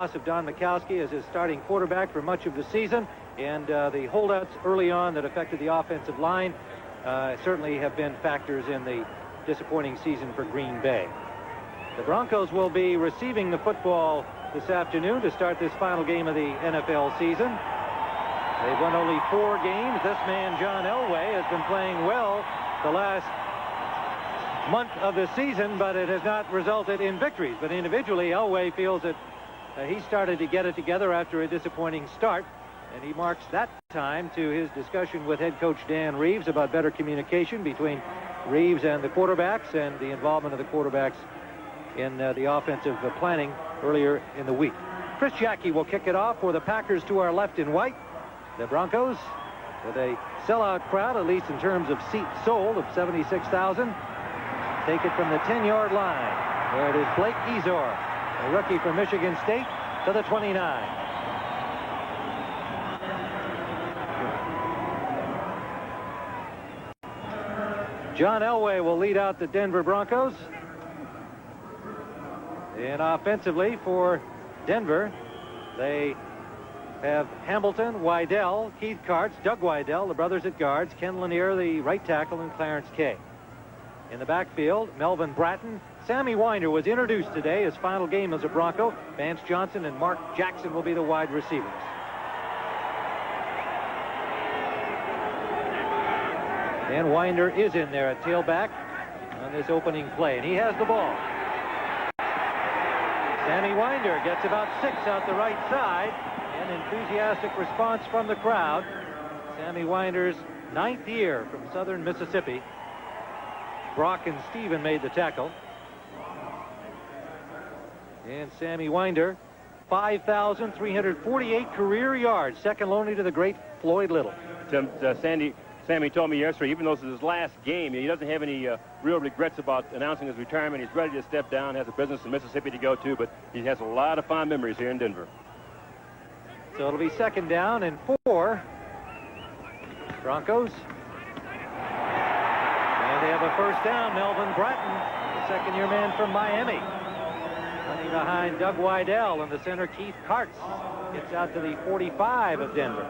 of Don Mikowski as his starting quarterback for much of the season, and the holdouts early on that affected the offensive line certainly have been factors in the disappointing season for Green Bay. The Broncos will be receiving the football this afternoon to start this final game of the NFL season. They've won only 4 games. This man, John Elway, has been playing well the last month of the season, but it has not resulted in victories. But individually, Elway feels that he started to get it together after a disappointing start, and he marks that time to his discussion with head coach Dan Reeves about better communication between Reeves and the quarterbacks and the involvement of the quarterbacks in the offensive planning earlier in the week. Chris Jackie will kick it off for the Packers to our left in white. The Broncos with a sellout crowd, at least in terms of seats sold, of 76,000. Take it from the 10-yard line, where it is Blake Ezor, a rookie from Michigan State, to the 29. John Elway will lead out the Denver Broncos. And offensively for Denver, they have Hamilton, Wydell, Keith Karts, Doug Wydell, the brothers at guards, Ken Lanier, the right tackle, and Clarence Kay. In the backfield, Melvin Bratton. Sammy Winder was introduced today, his final game as a Bronco. Vance Johnson and Mark Jackson will be the wide receivers. Dan Winder is in there at tailback on this opening play, and he has the ball. Sammy Winder gets about 6 out the right side. An enthusiastic response from the crowd. Sammy Winder's 9th year from southern Mississippi. Brock and Steven made the tackle. And Sammy Winder, 5,348 career yards, second only to the great Floyd Little. Sammy told me yesterday, even though this is his last game, he doesn't have any real regrets about announcing his retirement. He's ready to step down, has a business in Mississippi to go to, but he has a lot of fond memories here in Denver. So it'll be 2nd down and 4. Broncos. And they have a 1st down. Melvin Bratton, the second-year man from Miami. Running behind Doug Wydell in the center, Keith Karts. Gets out to the 45 of Denver.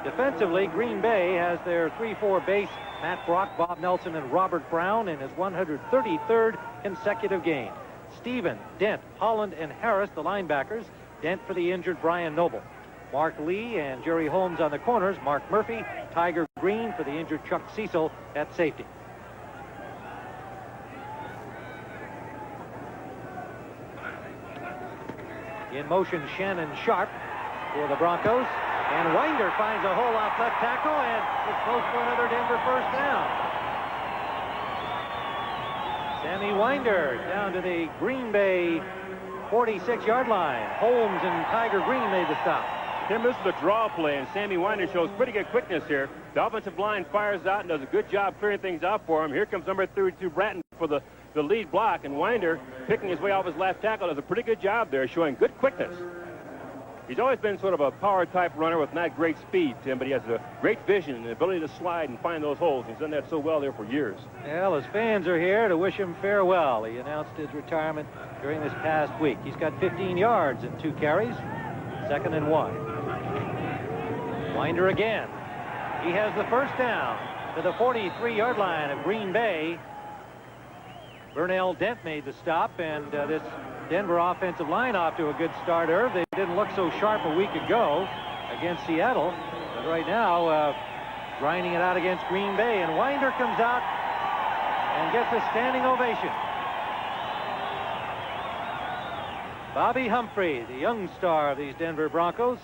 Defensively, Green Bay has their 3-4 base, Matt Brock, Bob Nelson, and Robert Brown in his 133rd consecutive game. Steven, Dent, Holland, and Harris, the linebackers. Dent for the injured Brian Noble. Mark Lee and Jerry Holmes on the corners. Mark Murphy, Tiger Green for the injured Chuck Cecil at safety. In motion, Shannon Sharp for the Broncos. And Winder finds a hole off left tackle and is close for another Denver 1st down. Sammy Winder down to the Green Bay 46-yard line. Holmes and Tiger Green made the stop. Tim, this is a draw play, and Sammy Winder shows pretty good quickness here. The offensive line fires out and does a good job clearing things out for him. Here comes number 32, Bratton, for the lead block, and Winder, picking his way off his left tackle, does a pretty good job there, showing good quickness. He's always been sort of a power-type runner with not great speed, Tim, but he has a great vision and the ability to slide and find those holes. He's done that so well there for years. Well, his fans are here to wish him farewell. He announced his retirement during this past week. He's got 15 yards and 2 carries. 2nd and 1. Winder again. He has the 1st down to the 43-yard line of Green Bay. Burnell Dent made the stop, and this Denver offensive line off to a good start, Irv. They didn't look so sharp a week ago against Seattle, but right now grinding it out against Green Bay. And Winder comes out and gets a standing ovation. Bobby Humphrey, the young star of these Denver Broncos,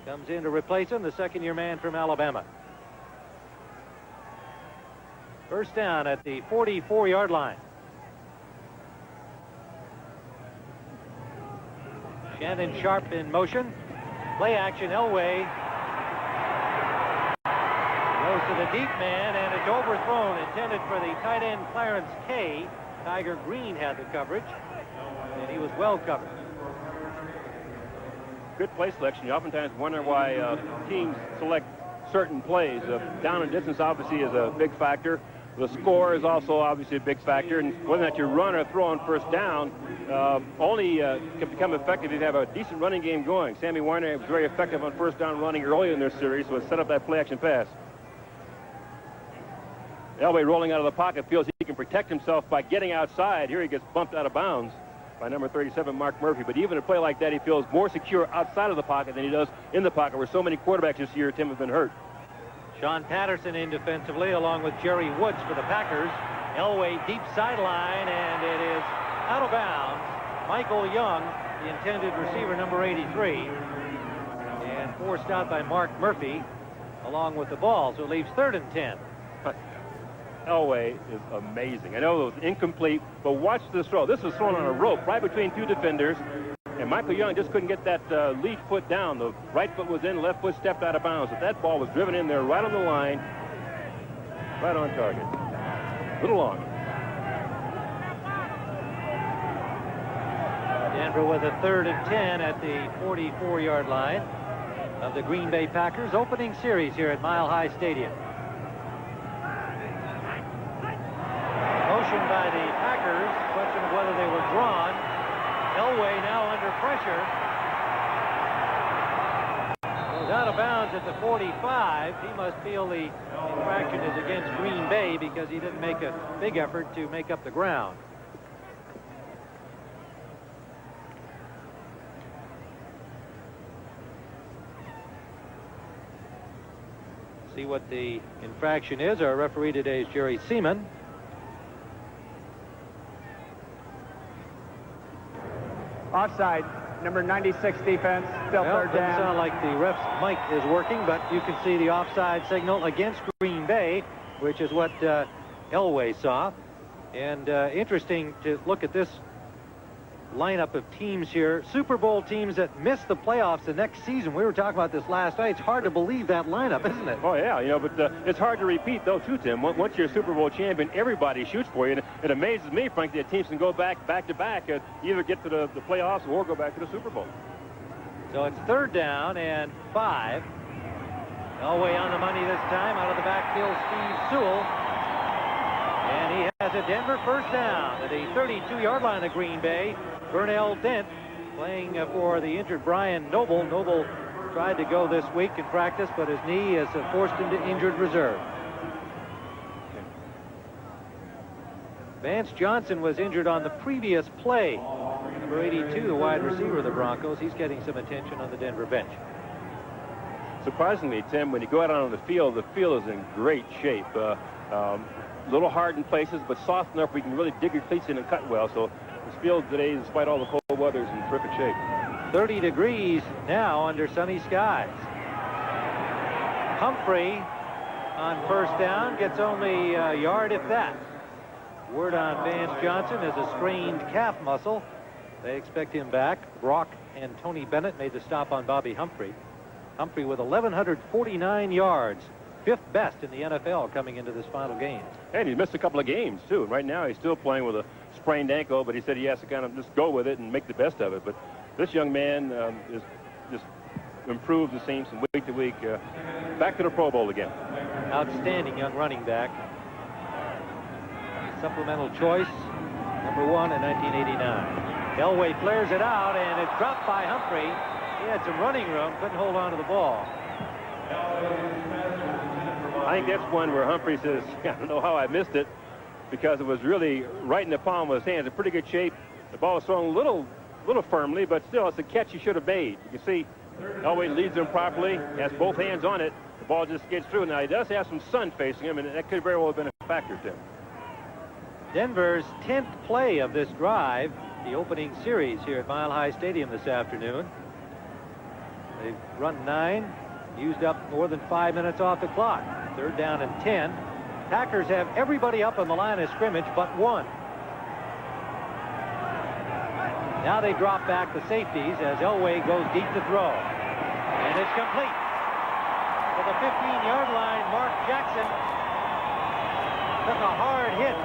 comes in to replace him, the 2nd-year man from Alabama. 1st down at the 44-yard line. Shannon Sharp in motion. Play action, Elway goes to the deep man, and it's overthrown, intended for the tight end Clarence Kay. Tiger Green had the coverage, and he was well covered. Good play selection. You oftentimes wonder why teams select certain plays. Down and distance obviously is a big factor. The score is also obviously a big factor, and whether or not you run or throw on first down only can become effective if you have a decent running game going. Sammy Weiner was very effective on first down running early in their series, so it set up that play-action pass. Elway rolling out of the pocket feels he can protect himself by getting outside. Here he gets bumped out of bounds by number 37, Mark Murphy. But even a play like that, he feels more secure outside of the pocket than he does in the pocket, where so many quarterbacks this year, Tim, have been hurt. Sean Patterson in defensively, along with Jerry Woods for the Packers. Elway deep sideline, and it is out of bounds. Michael Young, the intended receiver, number 83, and forced out by Mark Murphy, along with the ball, so it leaves 3rd and 10. Elway is amazing. I know it was incomplete, but watch this throw. This was thrown on a rope right between two defenders, and Michael Young just couldn't get that lead foot down. The right foot was in, left foot stepped out of bounds. But that ball was driven in there right on the line, right on target. A little long. Denver with a 3rd and 10 at the 44-yard line of the Green Bay Packers, opening series here at Mile High Stadium. Motion by the Packers, question of whether they were drawn. Elway now under pressure. Goes out of bounds at the 45. He must feel the infraction is against Green Bay because he didn't make a big effort to make up the ground. See what the infraction is. Our referee today is Jerry Seaman. Offside, number 96 defense, still Well, 3rd doesn't down. sound like the ref's mic is working, but you can see the offside signal against Green Bay, which is what Elway saw. And interesting to look at this lineup of teams here. Super Bowl teams that miss the playoffs the next season. We were talking about this last night. It's hard to believe that lineup, isn't it? Oh, yeah, you know, but it's hard to repeat, though, too, Tim. Once you're a Super Bowl champion, everybody shoots for you. And it amazes me, frankly, that teams can go back to back, either get to the playoffs or go back to the Super Bowl. So it's 3rd down and 5. Elway on the money this time. Out of the backfield, Steve Sewell. And he has a Denver first down at the 32-yard line of Green Bay. Vernell Dent playing for the injured Brian Noble. Noble tried to go this week in practice, but his knee is forced into injured reserve. Vance Johnson was injured on the previous play. Number 82, the wide receiver of the Broncos. He's getting some attention on the Denver bench. Surprisingly, Tim, when you go out on the field is in great shape. A little hard in places, but soft enough where you can really dig your cleats in and cut well. So this field today, despite all the cold weather, is in terrific shape. 30 degrees now under sunny skies. Humphrey on first down gets only a yard, if that. Word on Vance Johnson is a strained calf muscle. They expect him back. Brock and Tony Bennett made the stop on Bobby Humphrey. Humphrey with 1,149 yards. 5th best in the NFL coming into this final game. And he's missed a couple of games, too. And right now he's still playing with a sprained ankle, but he said he has to kind of just go with it and make the best of it. But this young man is just improved, it seems, from week to week. Back to the Pro Bowl again. Outstanding young running back. Supplemental choice, number 1 in 1989. Elway flares it out, and it's dropped by Humphrey. He had some running room, couldn't hold on to the ball. I think that's one where Humphrey says, I don't know how I missed it, because it was really right in the palm of his hands. In pretty good shape. The ball was thrown a little firmly, but still, it's a catch he should have made. You can see Elway leads him properly, has both hands on it. The ball just gets through. Now, he does have some sun facing him, and that could very well have been a factor to him. Denver's 10th play of this drive, the opening series here at Mile High Stadium this afternoon. They've run 9, used up more than 5 minutes off the clock. 3rd down and 10. Packers have everybody up on the line of scrimmage but one. Now they drop back the safeties as Elway goes deep to throw. And it's complete. To the 15-yard line, Mark Jackson took a hard hit.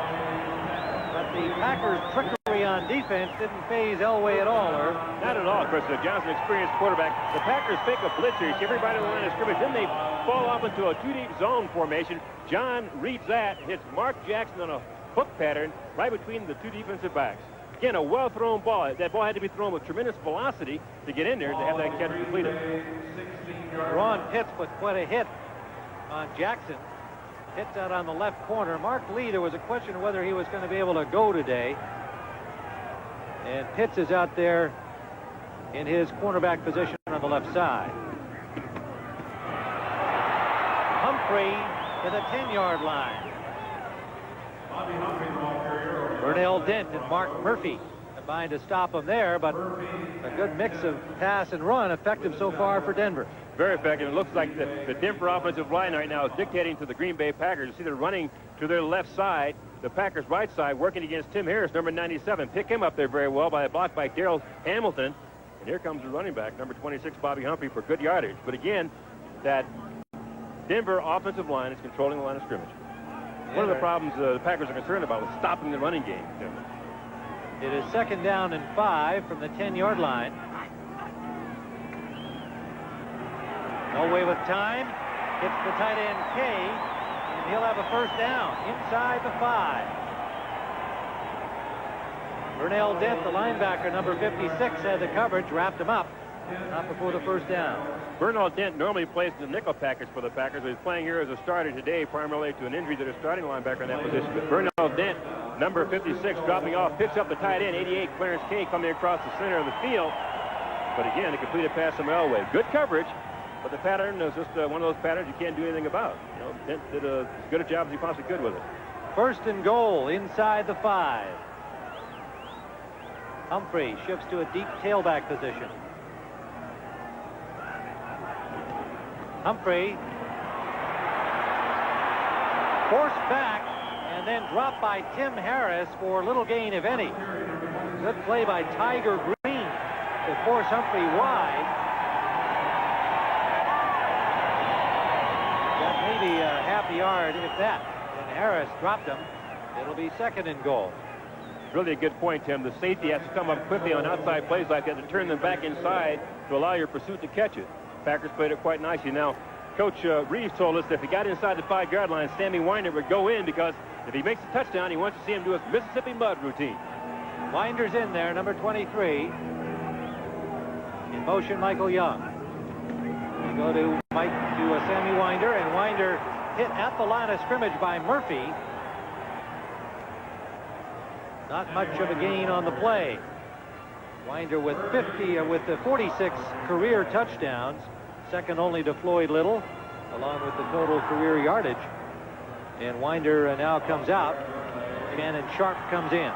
But the Packers' trickery on defense didn't faze Elway at all, Irv. Not at all, Chris. Johnson, experienced quarterback. The Packers fake a blitz here. Everybody on the line of scrimmage. Then they fall off into a two-deep zone formation. John reads that, hits Mark Jackson on a hook pattern right between the two defensive backs. Again, a well-thrown ball. That ball had to be thrown with tremendous velocity to get in there to have that catch completed. Ron Pitts put quite a hit on Jackson. Hits out on the left corner. Mark Lee, there was a question of whether he was going to be able to go today. And Pitts is out there in his cornerback position on the left side. Humphrey to the 10-yard line. Burnell Dent and Mark Murphy combined to stop him there, but a good mix of pass and run, effective so far for Denver. Very effective. It looks like the Denver offensive line right now is dictating to the Green Bay Packers. You see they're running to their left side, the Packers' right side, working against Tim Harris, number 97. Pick him up there very well by a block by Darrell Hamilton. And here comes the running back, number 26, Bobby Humphrey, for good yardage. But again, that Denver offensive line is controlling the line of scrimmage. One of the problems the Packers are concerned about is stopping the running game. It is 2nd down and 5 from the 10-yard line. Elway with time. Hits the tight end K, and he'll have a 1st down inside the 5. Burnell Dent, the linebacker, number 56, had the coverage, wrapped him up. Not before the 1st down. Burnell Dent normally plays the nickel package for the Packers, but he's playing here as a starter today, primarily to an injury to the starting linebacker in that position. But Burnell Dent, number 56, dropping off, picks up the tight end, 88, Clarence K, coming across the center of the field. But again, a completed pass from Elway. Good coverage, but the pattern is just one of those patterns you can't do anything about. You know, Dent did as good a job as he possibly could with it. 1st and goal inside the 5. Humphrey shifts to a deep tailback position. Humphrey forced back and then dropped by Tim Harris for little gain, if any. Good play by Tiger Green to force Humphrey wide. Got maybe a half a yard, if that. And Harris dropped him. It'll be 2nd and goal. Really a good point, Tim. The safety has to come up quickly on outside plays like that to turn them back inside to allow your pursuit to catch it. Packers played it quite nicely. Now, Coach Reeves told us that if he got inside the 5-yard line, Sammy Winder would go in because if he makes a touchdown, he wants to see him do his Mississippi Mud routine. Winder's in there, number 23. In motion, Michael Young. They go to Sammy Winder, and Winder hit at the line of scrimmage by Murphy. Not much of a gain on the play. Winder with 46 career touchdowns, second only to Floyd Little, along with the total career yardage. And Winder now comes out. Shannon Sharp comes in.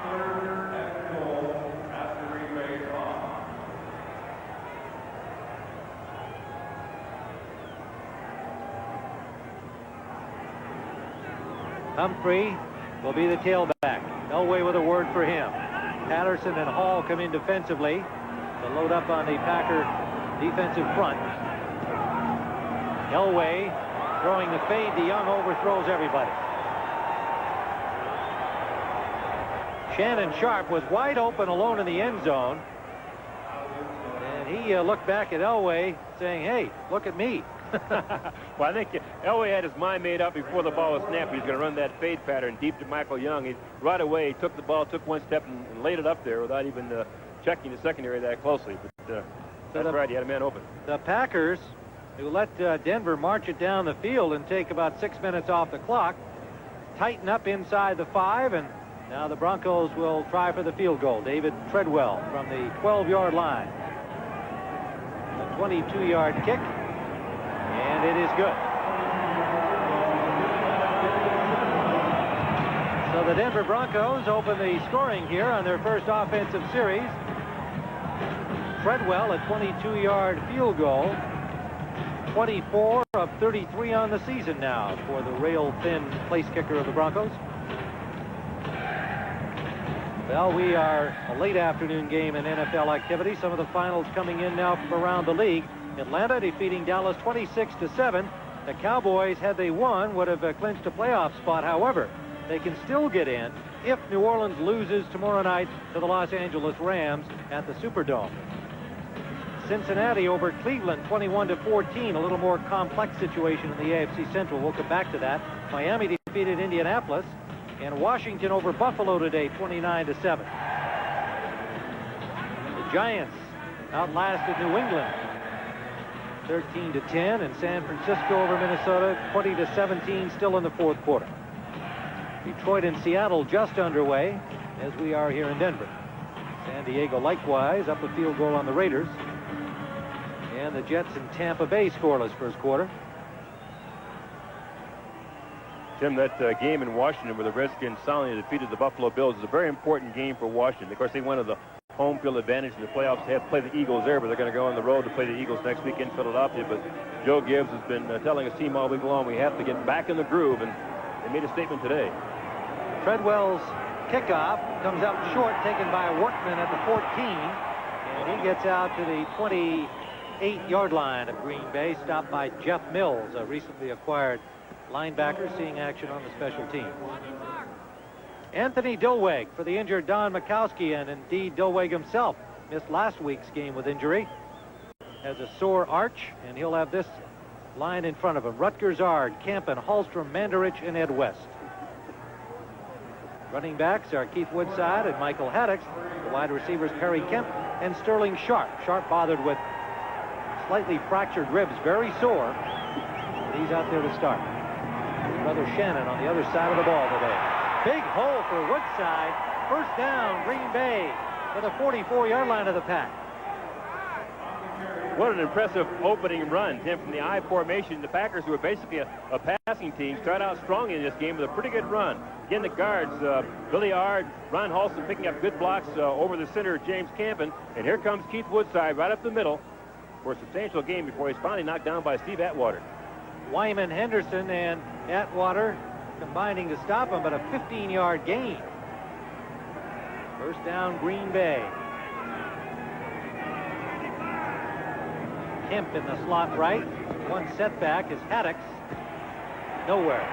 Humphrey will be the tailback. Elway with a word for him. Patterson and Hall come in defensively to load up on the Packer defensive front. Elway throwing the fade to Young, overthrows everybody. Shannon Sharp was wide open alone in the end zone. And he looked back at Elway saying, hey, look at me. Well, I think Elway had his mind made up before the ball was snapped. He's going to run that fade pattern deep to Michael Young. He right away took the ball, took one step, and laid it up there without even checking the secondary that closely. But that's right, he had a man open. The Packers, who let Denver march it down the field and take about 6 minutes off the clock, tighten up inside the 5, and now the Broncos will try for the field goal. David Treadwell from the 12-yard line. A 22-yard kick. And it is good. So the Denver Broncos open the scoring here on their first offensive series. Treadwell, a 22-yard field goal. 24 of 33 on the season now for the rail-thin place kicker of the Broncos. Well, we are a late afternoon game in NFL activity. Some of the finals coming in now from around the league. Atlanta defeating Dallas 26-7. The Cowboys, had they won, would have clinched a playoff spot. However, they can still get in if New Orleans loses tomorrow night to the Los Angeles Rams at the Superdome. Cincinnati over Cleveland 21-14, a little more complex situation in the AFC Central. We'll come back to that. Miami defeated Indianapolis, and Washington over Buffalo today 29-7. The Giants outlasted New England 13-10, and San Francisco over Minnesota 20-17, still in the fourth quarter. Detroit and Seattle just underway, as we are here in Denver. San Diego likewise up a field goal on the Raiders. And the Jets in Tampa Bay scoreless first quarter. Tim, that game in Washington where the Redskins soundly defeated the Buffalo Bills is a very important game for Washington. Of course, they wanted the home field advantage in the playoffs. They have to play the Eagles there, but they're going to go on the road to play the Eagles next week in Philadelphia. But Joe Gibbs has been telling his team all week long, we have to get back in the groove, and they made a statement today. Treadwell's kickoff comes out short, taken by Workman at the 14, and he gets out to the 28-yard line of Green Bay, stopped by Jeff Mills, a recently acquired linebacker seeing action on the special teams. Anthony Dilweg for the injured Don Mikowski, and indeed Dilweg himself missed last week's game with injury. Has a sore arch, and he'll have this line in front of him: Rutgers Ard, Kempen, Hallstrom, Mandarich, and Ed West. Running backs are Keith Woodside and Michael Haddix. The wide receivers Perry Kemp and Sterling Sharp. Sharp bothered with slightly fractured ribs, very sore, but he's out there to start. His brother Shannon on the other side of the ball today. Big hole for Woodside. First down, Green Bay to the 44-yard line of the pack. What an impressive opening run, Tim, from the I formation. The Packers, who are basically a passing team, start out strong in this game with a pretty good run. Again, the guards, Billy Ard, Ron Halston picking up good blocks over the center of James Campen. And here comes Keith Woodside right up the middle for a substantial game before he's finally knocked down by Steve Atwater. Wyman, Henderson, and Atwater combining to stop him, but a 15-yard gain. First down, Green Bay. Kemp in the slot right. One setback is Haddix. Nowhere.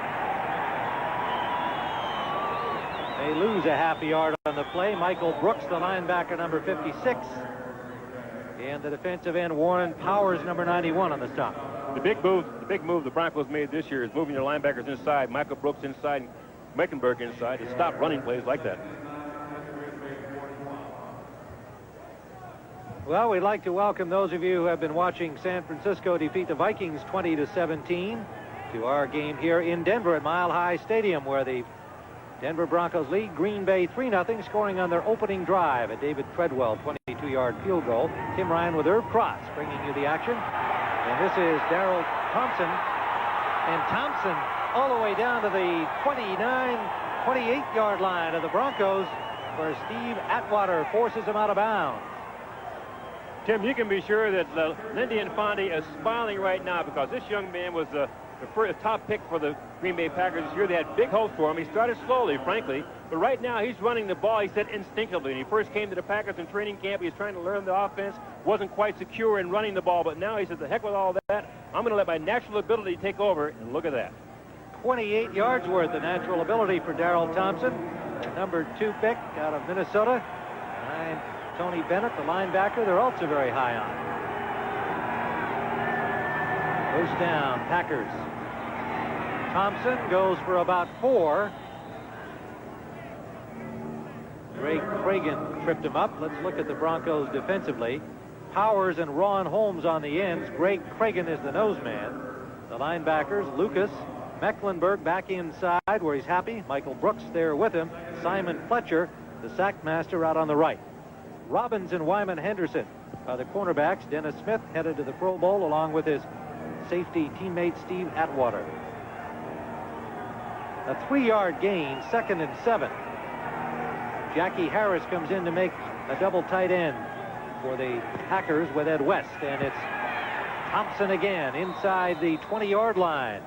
They lose a half a yard on the play. Michael Brooks, the linebacker, number 56. And the defensive end, Warren Powers, number 91 on the stop. The big move the Broncos made this year is moving their linebackers inside, Michael Brooks inside, and Mecklenburg inside, to stop running plays like that. Well, we'd like to welcome those of you who have been watching San Francisco defeat the Vikings 20-17 to our game here in Denver at Mile High Stadium, where the Denver Broncos lead Green Bay 3-0, scoring on their opening drive. A David Treadwell 22-yard field goal. Tim Ryan with Herb Cross bringing you the action. And this is Darrell Thompson. And Thompson all the way down to the 28-yard line of the Broncos, where Steve Atwater forces him out of bounds. Tim, you can be sure that Lindy Infante is smiling right now, because this young man was the first top pick for the Green Bay Packers this year. They had big hopes for him. He started slowly, frankly, but right now he's running the ball, he said, instinctively. When he first came to the Packers in training camp, he was trying to learn the offense, wasn't quite secure in running the ball, but now he said, the heck with all that, I'm going to let my natural ability take over, and look at that. 28 yards worth of natural ability for Darrell Thompson, the number 2 pick out of Minnesota. And Tony Bennett, the linebacker, they're also very high on. First down, Packers. Thompson goes for about 4. Ray Cragen tripped him up. Let's look at the Broncos defensively. Powers and Ron Holmes on the ends. Greg Cragen is the nose man. The linebackers, Lucas, Mecklenburg back inside where he's happy. Michael Brooks there with him. Simon Fletcher, the sack master, out on the right. Robbins and Wyman Henderson are the cornerbacks. Dennis Smith headed to the Pro Bowl along with his safety teammate Steve Atwater. A 3-yard gain, 2nd and 7. Jackie Harris comes in to make a double tight end for the Packers with Ed West, and it's Thompson again inside the 20-yard line.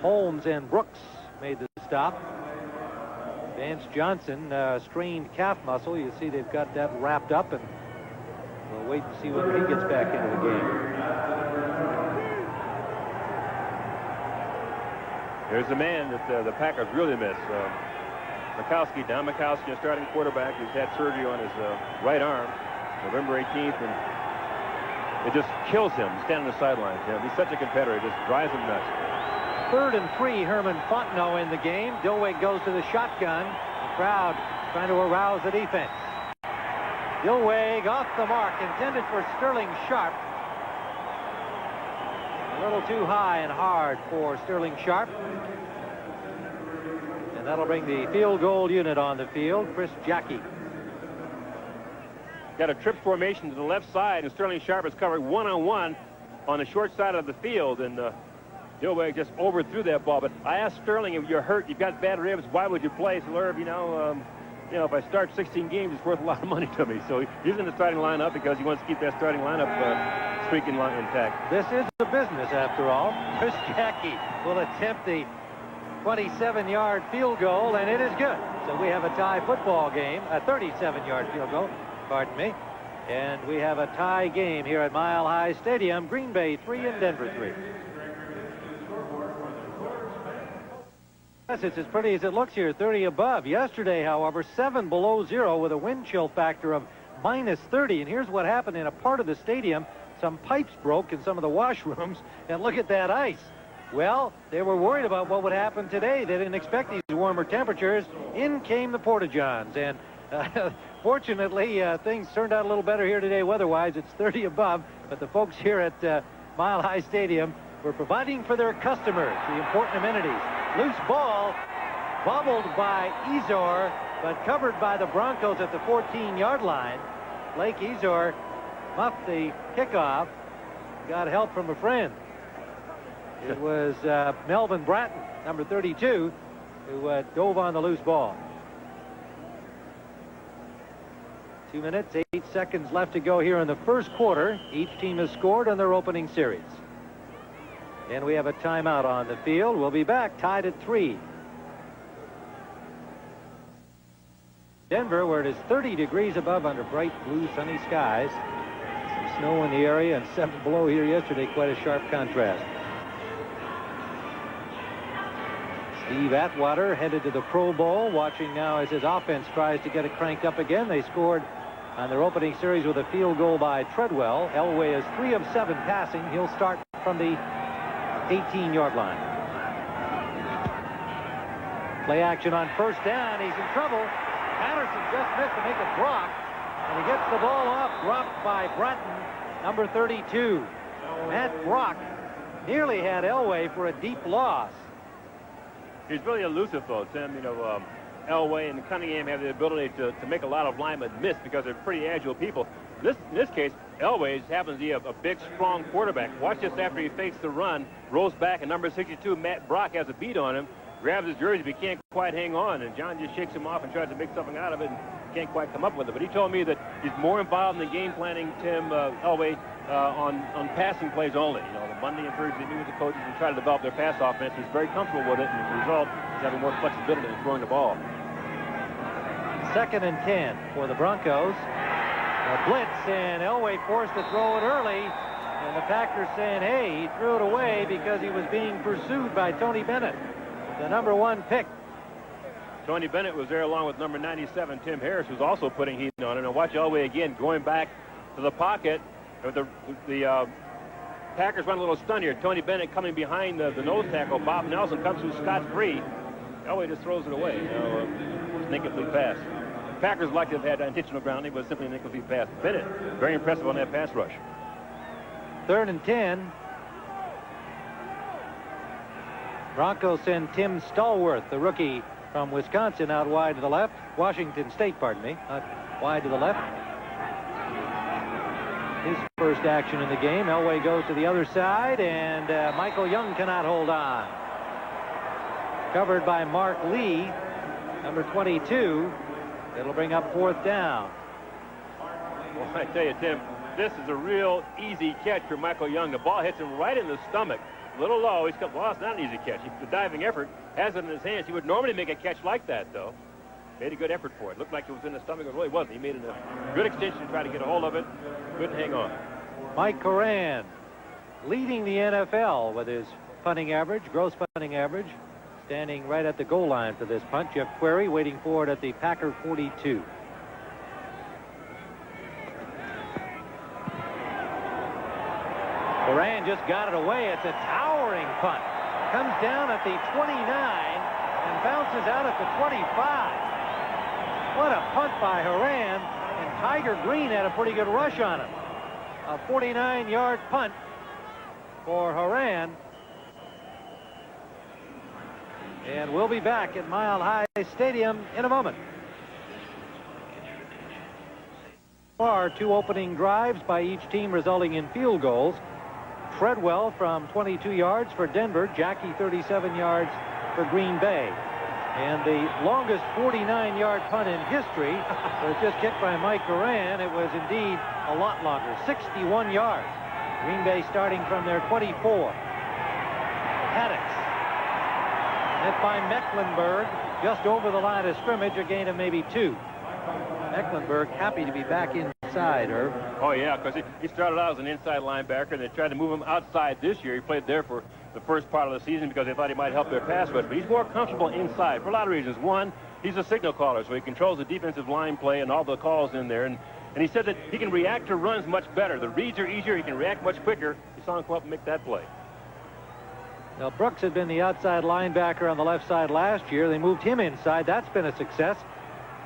Holmes and Brooks made the stop. Vance Johnson, strained calf muscle. You see they've got that wrapped up, and we'll wait and see whether he gets back into the game. Here's the man that the Packers really miss. Mikowski, Don Mikowski, a starting quarterback who's had surgery on his right arm, November 18th, and it just kills him to stand on the sidelines. He's such a competitor, it just drives him nuts. 3rd and 3, Herman Fontenot in the game. Dillwig goes to the shotgun. The crowd trying to arouse the defense. Dillwig off the mark, intended for Sterling Sharp. A little too high and hard for Sterling Sharp. And that'll bring the field goal unit on the field, Chris Jackie. Got a trip formation to the left side, and Sterling Sharp is covered one-on-one on the short side of the field, and Dillwig just overthrew that ball. But I asked Sterling, if you're hurt, you've got bad ribs, why would you play? He said, Irv, if I start 16 games, it's worth a lot of money to me. So he's in the starting lineup because he wants to keep that starting lineup streak intact. This is a business, after all. Chris Jackie will attempt the 27-yard field goal, and it is good. So we have a tie football game, a 37-yard field goal, pardon me. And we have a tie game here at Mile High Stadium. Green Bay 3 and Denver 3. Yes, it's as pretty as it looks here, 30 above. Yesterday, however, 7 below zero with a wind chill factor of -30. And here's what happened in a part of the stadium. Some pipes broke in some of the washrooms, and look at that ice. Well, they were worried about what would happen today. They didn't expect these warmer temperatures. In came the Porta-Johns, and fortunately, things turned out a little better here today weather-wise. It's 30 above, but the folks here at Mile High Stadium were providing for their customers the important amenities. Loose ball, bobbled by Ezor, but covered by the Broncos at the 14-yard line. Blake Ezor muffed the kickoff, got help from a friend. It was Melvin Bratton, number 32, who dove on the loose ball. 2 minutes, 8 seconds left to go here in the first quarter. Each team has scored on their opening series. And we have a timeout on the field. We'll be back tied at 3. Denver, where it is 30 degrees above under bright blue sunny skies. Some snow in the area and 7 below here yesterday. Quite a sharp contrast. Steve Atwater headed to the Pro Bowl, watching now as his offense tries to get it cranked up again. They scored on their opening series with a field goal by Treadwell. Elway is 3 of 7 passing. He'll start from the 18-yard line. Play action on first down. He's in trouble. Patterson just missed to make a block, and he gets the ball off, dropped by Bratton, number 32. Matt Brock nearly had Elway for a deep loss. He's really elusive, though, Tim. Elway and Cunningham have the ability to make a lot of linemen miss because they're pretty agile people. In this case, Elway happens to be a big, strong quarterback. Watch this after he fakes the run, rolls back, and number 62, Matt Brock, has a beat on him, grabs his jersey, but he can't quite hang on, and John just shakes him off and tries to make something out of it and can't quite come up with it. But he told me that he's more involved in the game planning, Tim, Elway, on passing plays only. The Monday and Thursday meet with the coaches and try to develop their pass offense. He's very comfortable with it, and as a result, he's having more flexibility in throwing the ball. 2nd and 10 for the Broncos. A blitz, and Elway forced to throw it early, and the Packers saying, hey, he threw it away because he was being pursued by Tony Bennett, the number 1 pick. Tony Bennett was there along with number 97, Tim Harris, who's also putting heat on it. And watch Elway again going back to the pocket. The Packers run a little stun here. Tony Bennett coming behind the nose tackle. Bob Nelson comes through scot-free. Elway just throws it away. It's an incomplete pass. Packers like to have had intentional grounding, but simply an incomplete pass. Bennett, very impressive on that pass rush. 3rd and 10. Broncos send Tim Stallworth, the rookie from Wisconsin, out wide to the left. Washington State, pardon me, not wide to the left. His first action in the game. Elway goes to the other side, and Michael Young cannot hold on. Covered by Mark Lee, number 22. It'll bring up 4th down. Well, I tell you, Tim, this is a real easy catch for Michael Young. The ball hits him right in the stomach. A little low. He's got, well, it's not an easy catch. The diving effort has it in his hands. He would normally make a catch like that, though. Made a good effort for it. Looked like it was in the stomach. It really wasn't. He made a good extension to try to get a hold of it. Couldn't hang on. Mike Coran leading the NFL with his punting average, gross punting average, standing right at the goal line for this punt. Jeff Query waiting for it at the Packer 42. Horan just got it away. It's a towering punt. Comes down at the 29 and bounces out at the 25. What a punt by Horan, and Tiger Green had a pretty good rush on him. A 49-yard punt for Horan. And we'll be back at Mile High Stadium in a moment. Two opening drives by each team resulting in field goals. Treadwell from 22 yards for Denver. Jackie 37 yards for Green Bay. And the longest 49-yard punt in history was just kicked by Mike Horan. It was indeed a lot longer, 61 yards. Green Bay starting from their 24. Haddix. Hit by Mecklenburg just over the line of scrimmage, a gain of maybe 2. Mecklenburg happy to be back inside, Herb. Oh, yeah, because he started out as an inside linebacker, and they tried to move him outside this year. He played there for the first part of the season because they thought he might help their pass rush, but he's more comfortable inside for a lot of reasons. One, he's a signal caller, so he controls the defensive line play and all the calls in there, and he said that he can react to runs much better. The reads are easier. He can react much quicker. You saw him come up and make that play. Now, Brooks had been the outside linebacker on the left side last year. They moved him inside. That's been a success,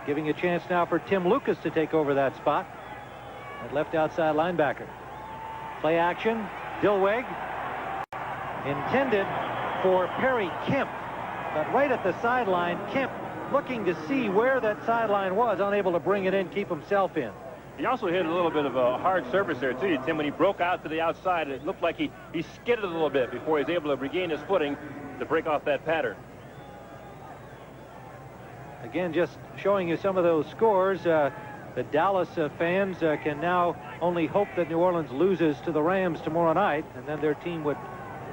giving a chance now for Tim Lucas to take over that spot at left outside linebacker. Play action. Dilweg intended for Perry Kemp, but right at the sideline, Kemp looking to see where that sideline was, unable to bring it in, keep himself in. He also hit a little bit of a hard surface there, too, Tim. When he broke out to the outside, it looked like he skidded a little bit before he was able to regain his footing to break off that pattern. Again, just showing you some of those scores. The Dallas fans can now only hope that New Orleans loses to the Rams tomorrow night, and then their team would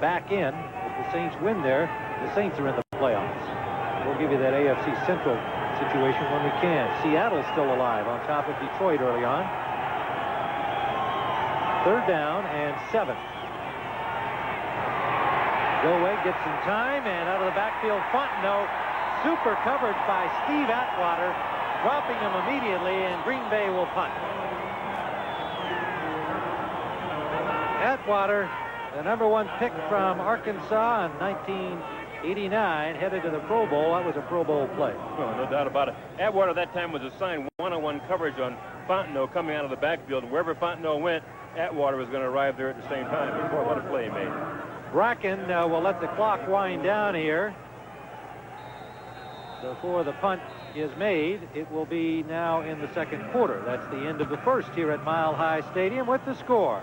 back in. If the Saints win there, the Saints are in the playoffs. We'll give you that AFC Central situation when we can. Seattle's still alive on top of Detroit early on. 3rd down and 7. Dilweg gets some time, and out of the backfield, Fontenot, super covered by Steve Atwater, dropping him immediately, and Green Bay will punt. Atwater, the #1 pick from Arkansas in 1989, headed to the Pro Bowl. That was a Pro Bowl play. Well, no doubt about it. Atwater at that time was assigned one-on-one coverage on Fontenot coming out of the backfield. Wherever Fontenot went, Atwater was going to arrive there at the same time. What a play he made. Bracken will let the clock wind down here before the punt is made. It will be now in the 2nd quarter. That's the end of the first here at Mile High Stadium with the score.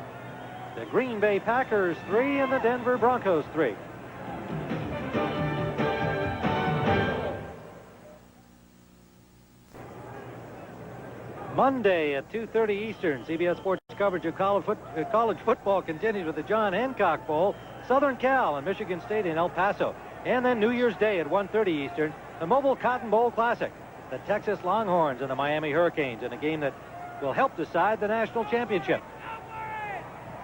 The Green Bay Packers 3 and the Denver Broncos 3. Monday at 2:30 Eastern, CBS Sports coverage of college football continues with the John Hancock Bowl, Southern Cal and Michigan State in El Paso. And then New Year's Day at 1:30 Eastern, the Mobile Cotton Bowl Classic, the Texas Longhorns and the Miami Hurricanes in a game that will help decide the national championship.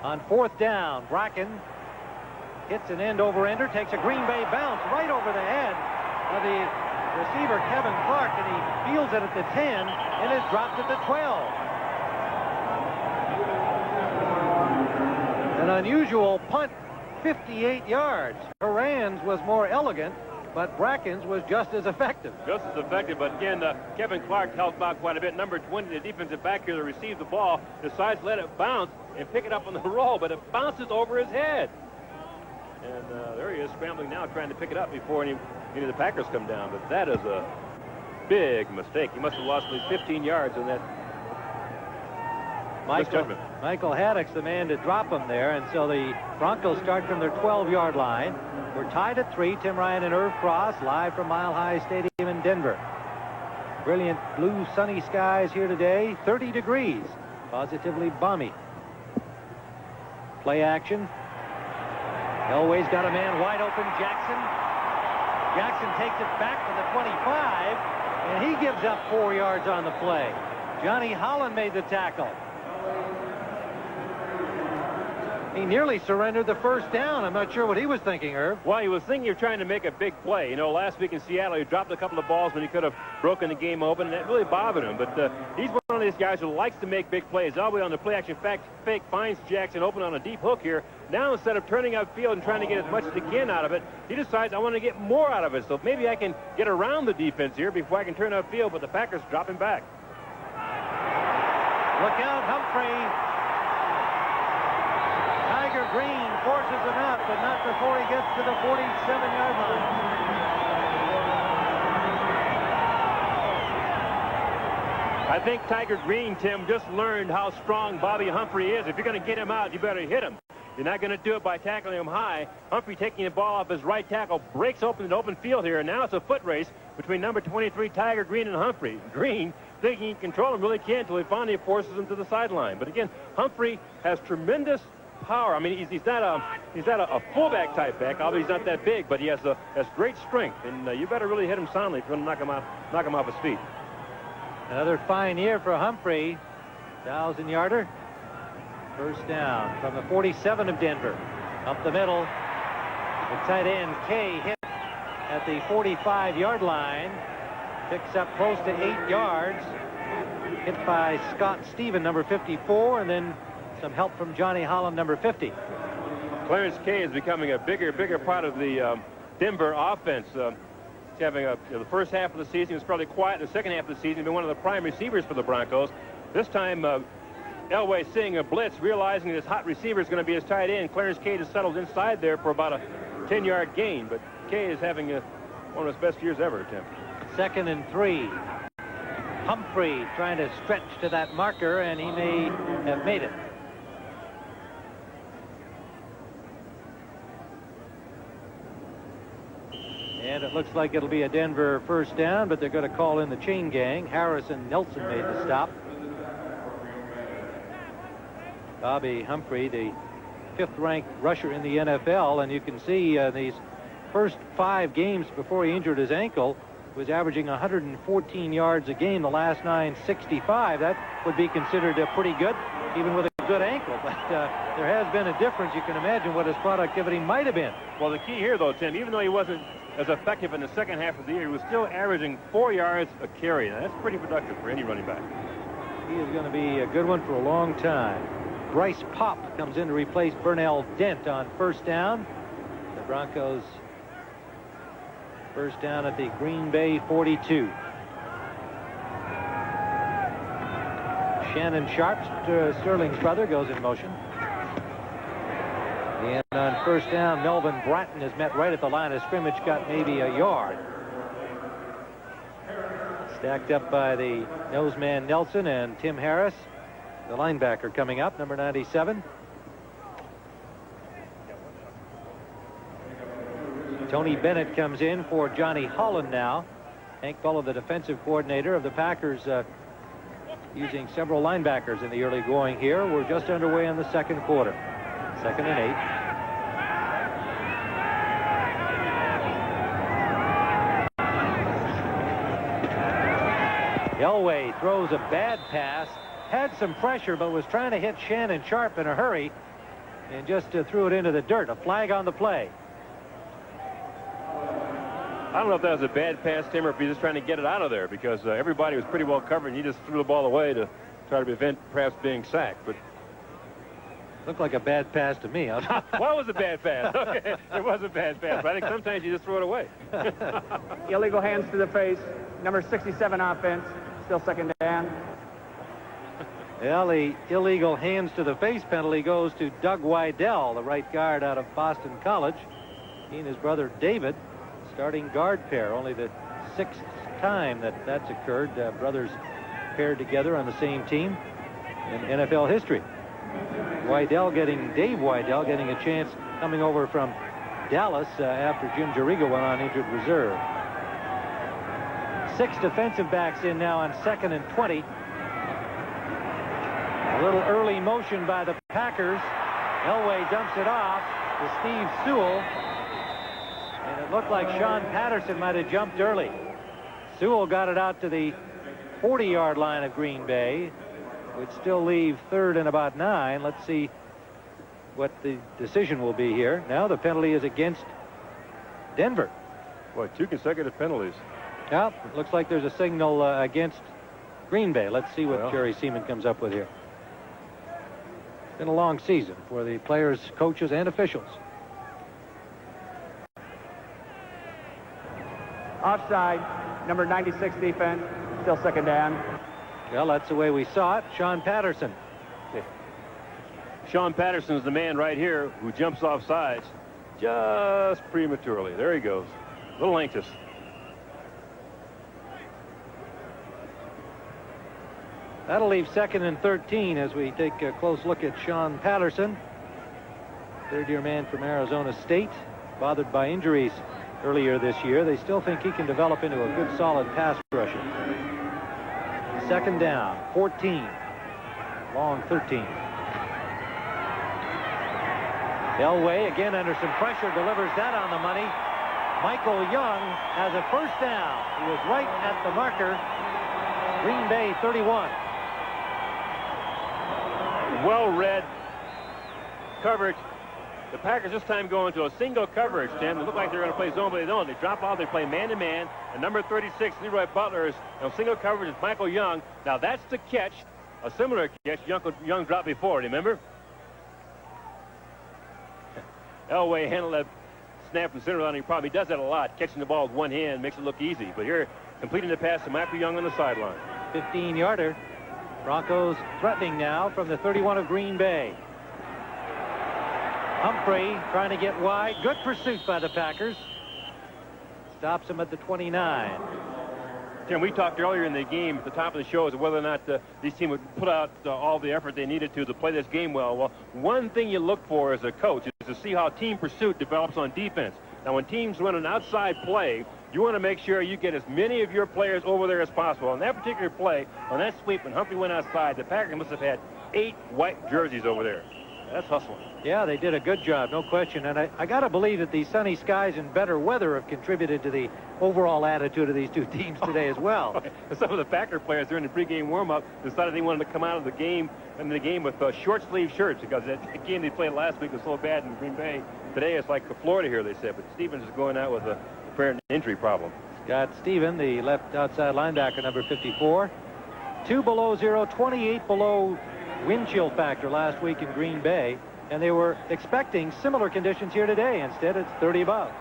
On 4th down, Bracken hits an end-over-ender, takes a Green Bay bounce right over the head of the receiver Kevin Clark, and he fields it at the 10 and is dropped at the 12. An unusual punt, 58 yards. Horan's was more elegant, but Bracken's was just as effective. Just as effective, but again, Kevin Clark helped out quite a bit. Number 20, the defensive back here that received the ball, decides to let it bounce and pick it up on the roll, but it bounces over his head. And there he is scrambling now, trying to pick it up before any of the Packers come down. But that is a big mistake. He must have lost at least 15 yards in that misjudgment. Michael Haddix, the man to drop him there, and so the Broncos start from their 12-yard line. We're tied at 3. Tim Ryan and Irv Cross live from Mile High Stadium in Denver. Brilliant blue sunny skies here today, 30 degrees, positively balmy. Play action. Elway's got a man wide open, Jackson. Jackson takes it back to the 25, and he gives up 4 yards on the play. Johnny Holland made the tackle. He nearly surrendered the first down. I'm not sure what he was thinking, Herb. Well, he was thinking of trying to make a big play. You know, last week in Seattle, he dropped a couple of balls when he could have broken the game open, and that really bothered him. But he's one of these guys who likes to make big plays. All the way on the play-action fake, finds Jackson open on a deep hook here. Now, instead of turning upfield and trying to get as much as he can out of it, he decides, I want to get more out of it. So maybe I can get around the defense here before I can turn upfield, but the Packers drop him back. Look out, Humphrey. Tiger Green forces him out, but not before he gets to the 47-yard line. I think Tiger Green, Tim, just learned how strong Bobby Humphrey is. If you're going to get him out, you better hit him. You're not going to do it by tackling him high. Humphrey taking the ball off his right tackle, breaks open the open field here, and now it's a foot race between number 23, Tiger Green, and Humphrey. Green, thinking he can control him, really can't until he finally forces him to the sideline. But again, Humphrey has tremendous power. I mean, he's not a fullback type back, although he's not that big, but he has great strength, and you better really hit him soundly if you're going to knock him off his feet. Another fine year for Humphrey. 1,000-yarder. First down from the 47 of Denver. Up the middle. The tight end, Kay, hit at the 45-yard line. Picks up close to 8 yards. Hit by Scott Stephen, number 54, and then some help from Johnny Holland, number 50. Clarence Kay is becoming a bigger part of the Denver offense. He's having the first half of the season, he was probably quiet. The second half of the season, he's been one of the prime receivers for the Broncos. This time, Elway seeing a blitz, realizing this hot receiver is going to be his tight end. Clarence Kay just settled inside there for about a 10-yard gain, but Kay is having one of his best years ever, Tim. 2nd and 3. Humphrey trying to stretch to that marker, and he may have made it. And it looks like it'll be a Denver first down, but they're going to call in the chain gang. Harris and Nelson made the stop. Bobby Humphrey, the 5th-ranked rusher in the NFL, and you can see these first 5 games before he injured his ankle was averaging 114 yards a game. The last 9, 65. That would be considered pretty good, even with a good ankle. But there has been a difference. You can imagine what his productivity might have been. Well, the key here, though, Tim, even though he wasn't as effective in the second half of the year, he was still averaging 4 yards a carry. Now, that's pretty productive for any running back. He is going to be a good one for a long time. Bryce Popp comes in to replace Burnell Dent on first down. The Broncos first down at the Green Bay 42. Shannon Sharp, Sterling's brother, goes in motion. And on first down, Melvin Bratton is met right at the line of scrimmage, got maybe a yard. Stacked up by the noseman Nelson and Tim Harris. The linebacker coming up, number 97. Tony Bennett comes in for Johnny Holland now. Hank Fuller, the defensive coordinator of the Packers, using several linebackers in the early going here. We're just underway in the second quarter. 2nd and 8. Elway throws a bad pass. Had some pressure, but was trying to hit Shannon Sharp in a hurry and just threw it into the dirt. A flag on the play. I don't know if that was a bad pass, Tim, or if he's just trying to get it out of there, because everybody was pretty well covered, and he just threw the ball away to try to prevent perhaps being sacked. But looked like a bad pass to me. Well, it was a bad pass. Okay, it was a bad pass, but I think sometimes you just throw it away. Illegal hands to the face. Number 67 offense. Still 2nd down. Well, the illegal hands to the face penalty goes to Doug Wydell, the right guard out of Boston College. He and his brother David, starting guard pair. Only the 6th time that's occurred. Brothers paired together on the same team in NFL history. Dave Wydell getting a chance coming over from Dallas after Jim Jariga went on injured reserve. 6 defensive backs in now on 2nd and 20. A little early motion by the Packers. Elway dumps it off to Steve Sewell. And it looked like Sean Patterson might have jumped early. Sewell got it out to the 40-yard line of Green Bay, which still leave 3rd and about 9. Let's see what the decision will be here. Now the penalty is against Denver. Boy, 2 consecutive penalties. Well, it looks like there's a signal against Green Bay. Let's see what Jerry Seaman comes up with here. It's been a long season for the players, coaches, and officials. Offside, number 96 defense, still second down. Well, that's the way we saw it. Sean Patterson. Sean Patterson's the man right here who jumps off sides just prematurely. There he goes. A little anxious. That'll leave 2nd and 13 as we take a close look at Sean Patterson, third-year man from Arizona State, bothered by injuries earlier this year. They still think he can develop into a good, solid pass rusher. 2nd down, 14, long 13. Elway again under some pressure, delivers that on the money. Michael Young has a first down. He was right at the marker. Green Bay 31. Well-read coverage. The Packers this time go into a single coverage, Tim. It looked like they're going to play zone, but they don't. They drop off. They play man-to-man. And number 36, Leroy Butler, is on single coverage is Michael Young. Now, that's the catch, a similar catch Young dropped before, remember? Elway handled that snap from center line. He does that a lot. Catching the ball with one hand makes it look easy. But here, completing the pass to Michael Young on the sideline. 15-yarder. Broncos threatening now from the 31 of Green Bay. Humphrey trying to get wide. Good pursuit by the Packers. Stops him at the 29. Tim, we talked earlier in the game at the top of the show as to whether or not these teams would put out all the effort they needed to play this game well. Well, one thing you look for as a coach is to see how team pursuit develops on defense. Now, when teams run an outside play, you want to make sure you get as many of your players over there as possible. On that particular play, on that sweep, when Humphrey went outside, the Packers must have had 8 white jerseys over there. That's hustling. Yeah, they did a good job, no question. And I got to believe that the sunny skies and better weather have contributed to the overall attitude of these two teams today as well. Some of the Packer players during the pregame warm-up decided they wanted to come out of the game with short-sleeve shirts because that game they played last week was so bad in Green Bay. Today it's like Florida here, they said. But Stevens is going out with a apparent injury problem. Scott Stevens, the left outside linebacker, number 54. 2 below 0, 28 below wind chill factor last week in Green Bay, and they were expecting similar conditions here today. Instead, it's 30 above.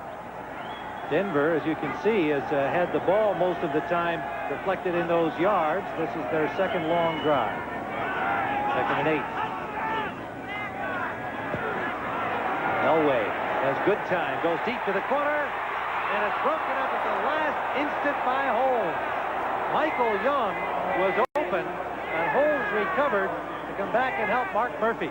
Denver, as you can see, has had the ball most of the time reflected in those yards. This is their second long drive. 2nd and 8. Elway has good time, goes deep to the corner, and it's broken up at the last instant by Holmes. Michael Young was open, and Holmes recovered to come back and help Mark Murphy.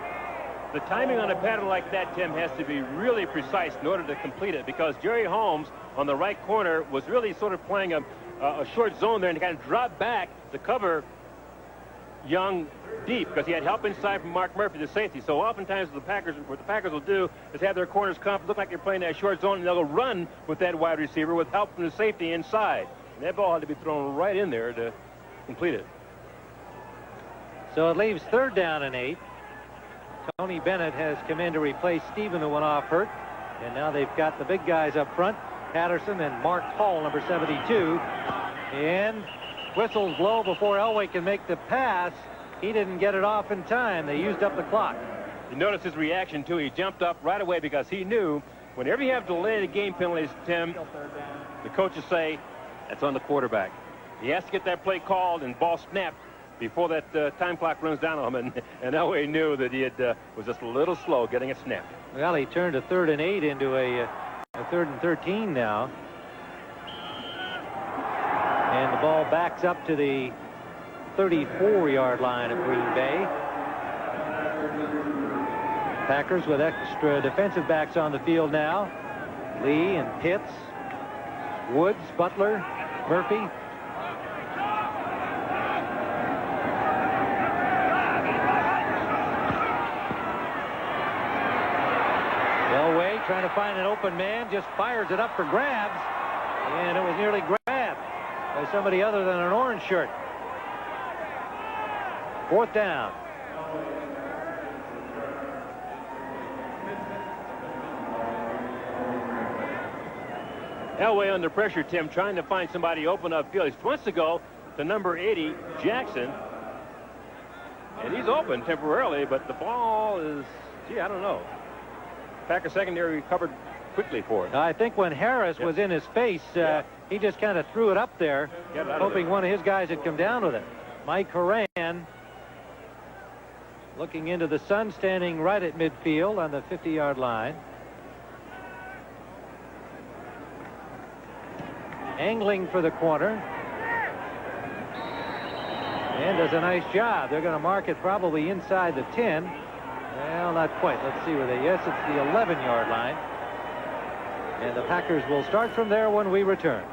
The timing on a pattern like that, Tim, has to be really precise in order to complete it, because Jerry Holmes on the right corner was really sort of playing a short zone there and kind of dropped back to cover Young deep because he had help inside from Mark Murphy, the safety. So oftentimes what the Packers will do is have their corners come up, look like they're playing that short zone, and they'll run with that wide receiver with help from the safety inside. And that ball had to be thrown right in there to complete it. So it leaves 3rd down and 8. Tony Bennett has come in to replace Stephen, who went off hurt. And now they've got the big guys up front, Patterson and Mark Hall, number 72. And whistles blow before Elway can make the pass. He didn't get it off in time. They used up the clock. You notice his reaction, too. He jumped up right away because he knew whenever you have delayed game penalties, Tim, the coaches say, that's on the quarterback. He has to get that play called and ball snapped before that time clock runs down on him, and Elway knew that he was just a little slow getting it snapped. Well, he turned a 3rd and 8 into a 3rd and 13 now. And the ball backs up to the 34-yard line of Green Bay. Packers with extra defensive backs on the field now. Lee and Pitts, Woods, Butler, Murphy. Elway trying to find an open man, just fires it up for grabs, and it was nearly grabbed by somebody other than an orange shirt. 4th down. Elway under pressure, Tim, trying to find somebody open up field. He wants to go to number 80, Jackson. And he's open temporarily, but the ball is, gee, I don't know. Packer secondary recovered quickly for it. I think when Harris was in his face, he just kind of threw it up there, hoping one of his guys had come down with it. Mike Horan looking into the sun, standing right at midfield on the 50-yard line. Angling for the corner. And does a nice job. They're going to mark it probably inside the 10. Well, not quite. Let's see where they... Yes, it's the 11-yard line. And the Packers will start from there when we return.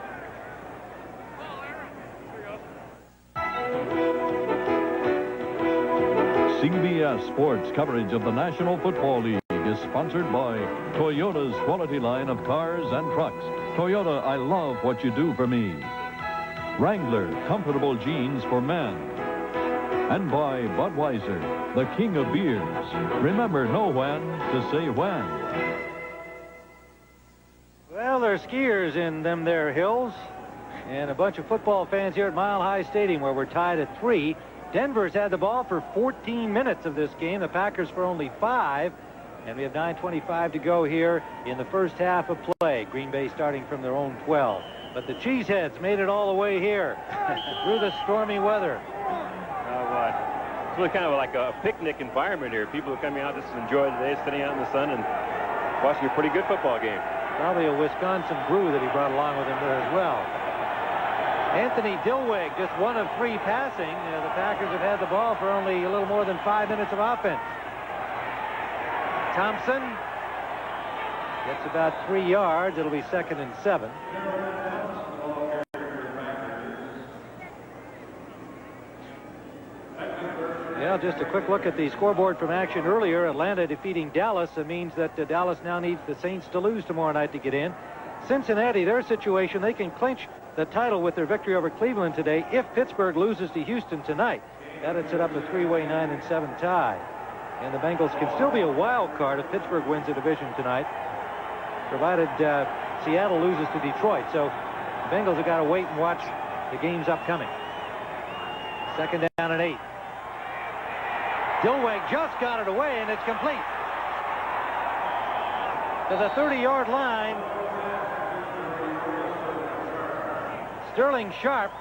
CBS Sports coverage of the National Football League is sponsored by Toyota's quality line of cars and trucks. Toyota, I love what you do for me. Wrangler, comfortable jeans for men. And by Budweiser, the king of beers. Remember, know when to say when. Well, there's skiers in them there hills. And a bunch of football fans here at Mile High Stadium where we're tied at 3. Denver's had the ball for 14 minutes of this game. The Packers for only 5. And we have 9:25 to go here in the first half of play. Green Bay starting from their own 12. But the Cheeseheads made it all the way here through the stormy weather. It's really kind of like a picnic environment here. People are coming out just to enjoy the day, sitting out in the sun and watching a pretty good football game. Probably a Wisconsin brew that he brought along with him there as well. Anthony Dilweg, just 1 of 3 passing. The Packers have had the ball for only a little more than 5 minutes of offense. Thompson gets about 3 yards. It'll be 2nd and 7. Yeah, just a quick look at the scoreboard from action earlier. Atlanta defeating Dallas. It means that Dallas now needs the Saints to lose tomorrow night to get in. Cincinnati, their situation, they can clinch the title with their victory over Cleveland today if Pittsburgh loses to Houston tonight. That'd set up a 3-way 9-7 tie. And the Bengals can still be a wild card if Pittsburgh wins the division tonight, provided Seattle loses to Detroit. So the Bengals have got to wait and watch the games upcoming. 2nd down and 8. Dilweg just got it away, and it's complete to the 30-yard line. Sterling Sharp.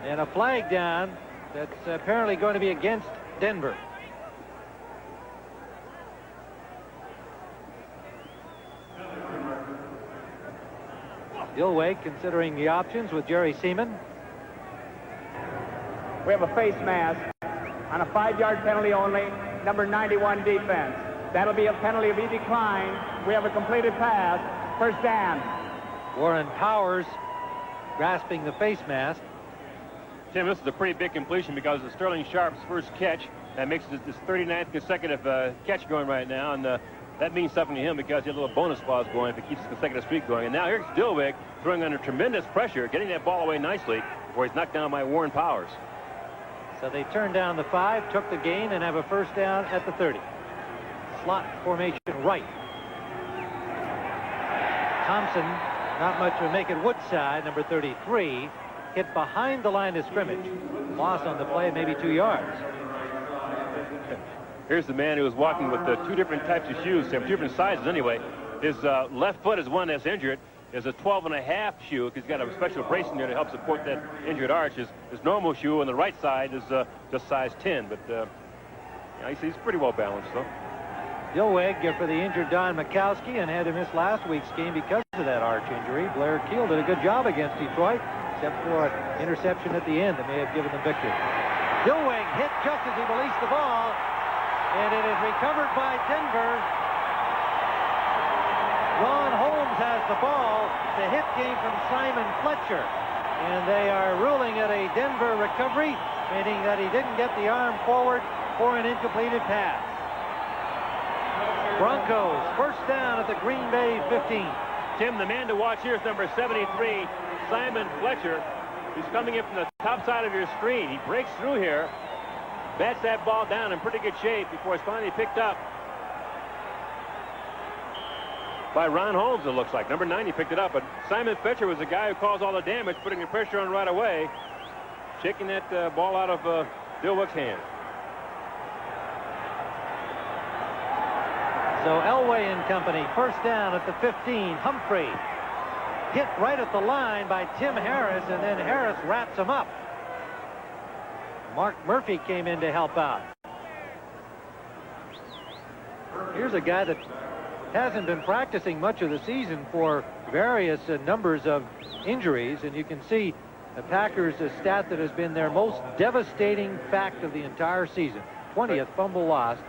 And a flag down that's apparently going to be against Denver. Dilweg considering the options with Jerry Seaman. We have a face mask on a 5-yard penalty only, number 91 defense. That'll be a penalty if he declines. We have a completed pass. First down. Warren Powers grasping the face mask. Tim, this is a pretty big completion because of Sterling Sharp's first catch. That makes it his 39th consecutive catch going right now, and that means something to him because he had a little bonus clause going if he keeps the consecutive streak going. And now here's Dilweg throwing under tremendous pressure, getting that ball away nicely before he's knocked down by Warren Powers. So they turned down the 5, took the gain, and have a first down at the 30. Slot formation right. Thompson, not much to make it Woodside, number 33. Hit behind the line of scrimmage. Loss on the play, maybe 2 yards. Here's the man who was walking with 2 different types of shoes, 2 different sizes anyway. His left foot is one that's injured. Is a 12.5 shoe because he's got a special brace in there to help support that injured arch. His normal shoe on the right side is just size 10, but yeah, he's pretty well balanced though. Dilweg for the injured Don Mikowski and had to miss last week's game because of that arch injury. Blair Keel did a good job against Detroit, except for an interception at the end that may have given them victory. Dilweg hit just as he released the ball, and it is recovered by Denver. Ron Holmes has the ball. The hit came from Simon Fletcher, and they are ruling it a Denver recovery, meaning that he didn't get the arm forward for an incompleted pass. Broncos first down at the Green Bay 15. Tim, the man to watch here is number 73, Simon Fletcher. He's coming in from the top side of your screen. He breaks through here, bats that ball down in pretty good shape before it's finally picked up. by Ron Holmes, it looks like. Number 90 picked it up, but Simon Fetcher was the guy who caused all the damage, putting the pressure on right away, shaking that ball out of Bill Wick's hand. So Elway and company, first down at the 15. Humphrey hit right at the line by Tim Harris, and then Harris wraps him up. Mark Murphy came in to help out. Here's a guy that hasn't been practicing much of the season for various numbers of injuries, and you can see the Packers' stat that has been their most devastating fact of the entire season. 20th fumble lost.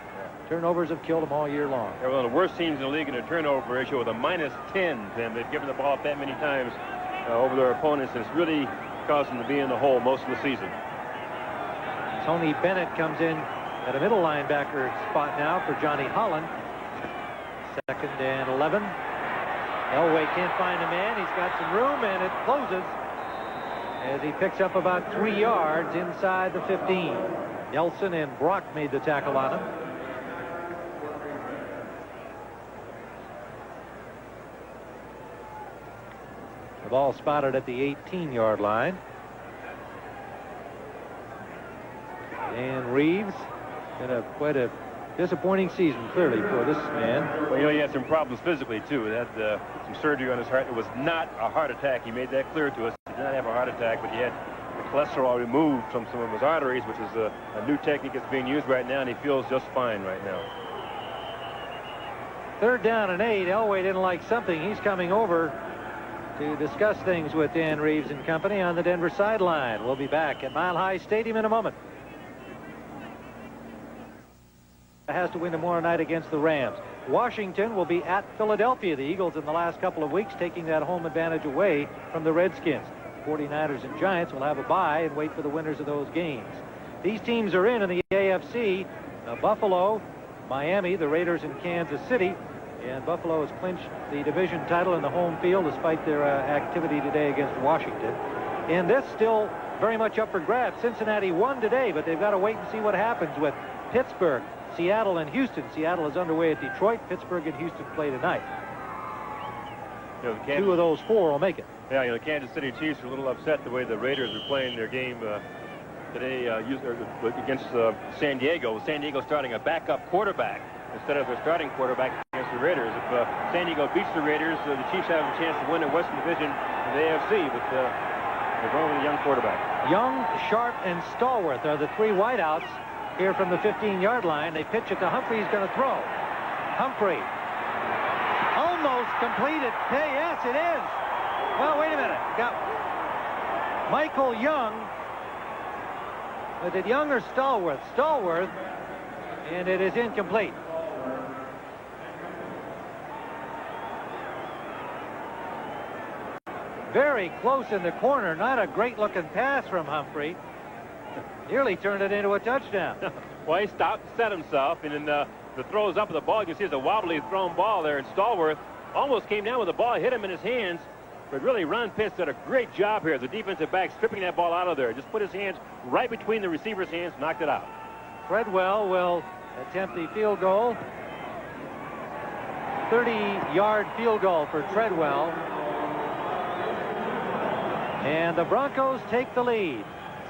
Turnovers have killed them all year long. They're one of the worst teams in the league in a turnover ratio with a -10. Tim, they've given the ball up that many times over their opponents, and it's really caused them to be in the hole most of the season. Tony Bennett comes in at a middle linebacker spot now for Johnny Holland. 2nd and 11. Elway can't find a man. He's got some room, and it closes as he picks up about 3 yards inside the 15. Nelson and Brock made the tackle on him. The ball spotted at the 18-yard line. And Reeves, been quite a disappointing season, clearly, for this man. Well, you know, he had some problems physically, too. He had some surgery on his heart. It was not a heart attack. He made that clear to us. He did not have a heart attack, but he had the cholesterol removed from some of his arteries, which is a new technique that's being used right now, and he feels just fine right now. 3rd down and 8. Elway didn't like something. He's coming over to discuss things with Dan Reeves and company on the Denver sideline. We'll be back at Mile High Stadium in a moment. Has to win tomorrow night against the Rams. Washington will be at Philadelphia. The Eagles in the last couple of weeks taking that home advantage away from the Redskins. 49ers and Giants will have a bye and wait for the winners of those games. These teams are in the AFC. Buffalo, Miami, the Raiders, and Kansas City. And Buffalo has clinched the division title in the home field despite their activity today against Washington. And this still very much up for grabs. Cincinnati won today, but they've got to wait and see what happens with Pittsburgh, Seattle, and Houston. Seattle is underway at Detroit. Pittsburgh and Houston play tonight. You know, 2 of those 4 will make it. Yeah, you know, the Kansas City Chiefs are a little upset the way the Raiders are playing their game today against San Diego. San Diego starting a backup quarterback instead of their starting quarterback against the Raiders. If San Diego beats the Raiders, the Chiefs have a chance to win the Western Division of the AFC, but they're going with a young quarterback. Young, Sharp, and Stallworth are the 3 wideouts here from the 15-yard line. They pitch it to Humphrey. He's going to throw. Humphrey almost completed. Hey, yes, it is. Well, wait a minute. Got Michael Young. Was it Young or Stallworth? Stallworth, and it is incomplete. Very close in the corner. Not a great-looking pass from Humphrey. Nearly turned it into a touchdown. Well, he stopped, set himself, and then the throw's up at the ball. You can see it's a wobbly thrown ball there, and Stallworth almost came down with the ball, hit him in his hands. But really, Ron Pitts did a great job here. The defensive back stripping that ball out of there. Just put his hands right between the receiver's hands, knocked it out. Treadwell will attempt the field goal. 30-yard field goal for Treadwell. And the Broncos take the lead,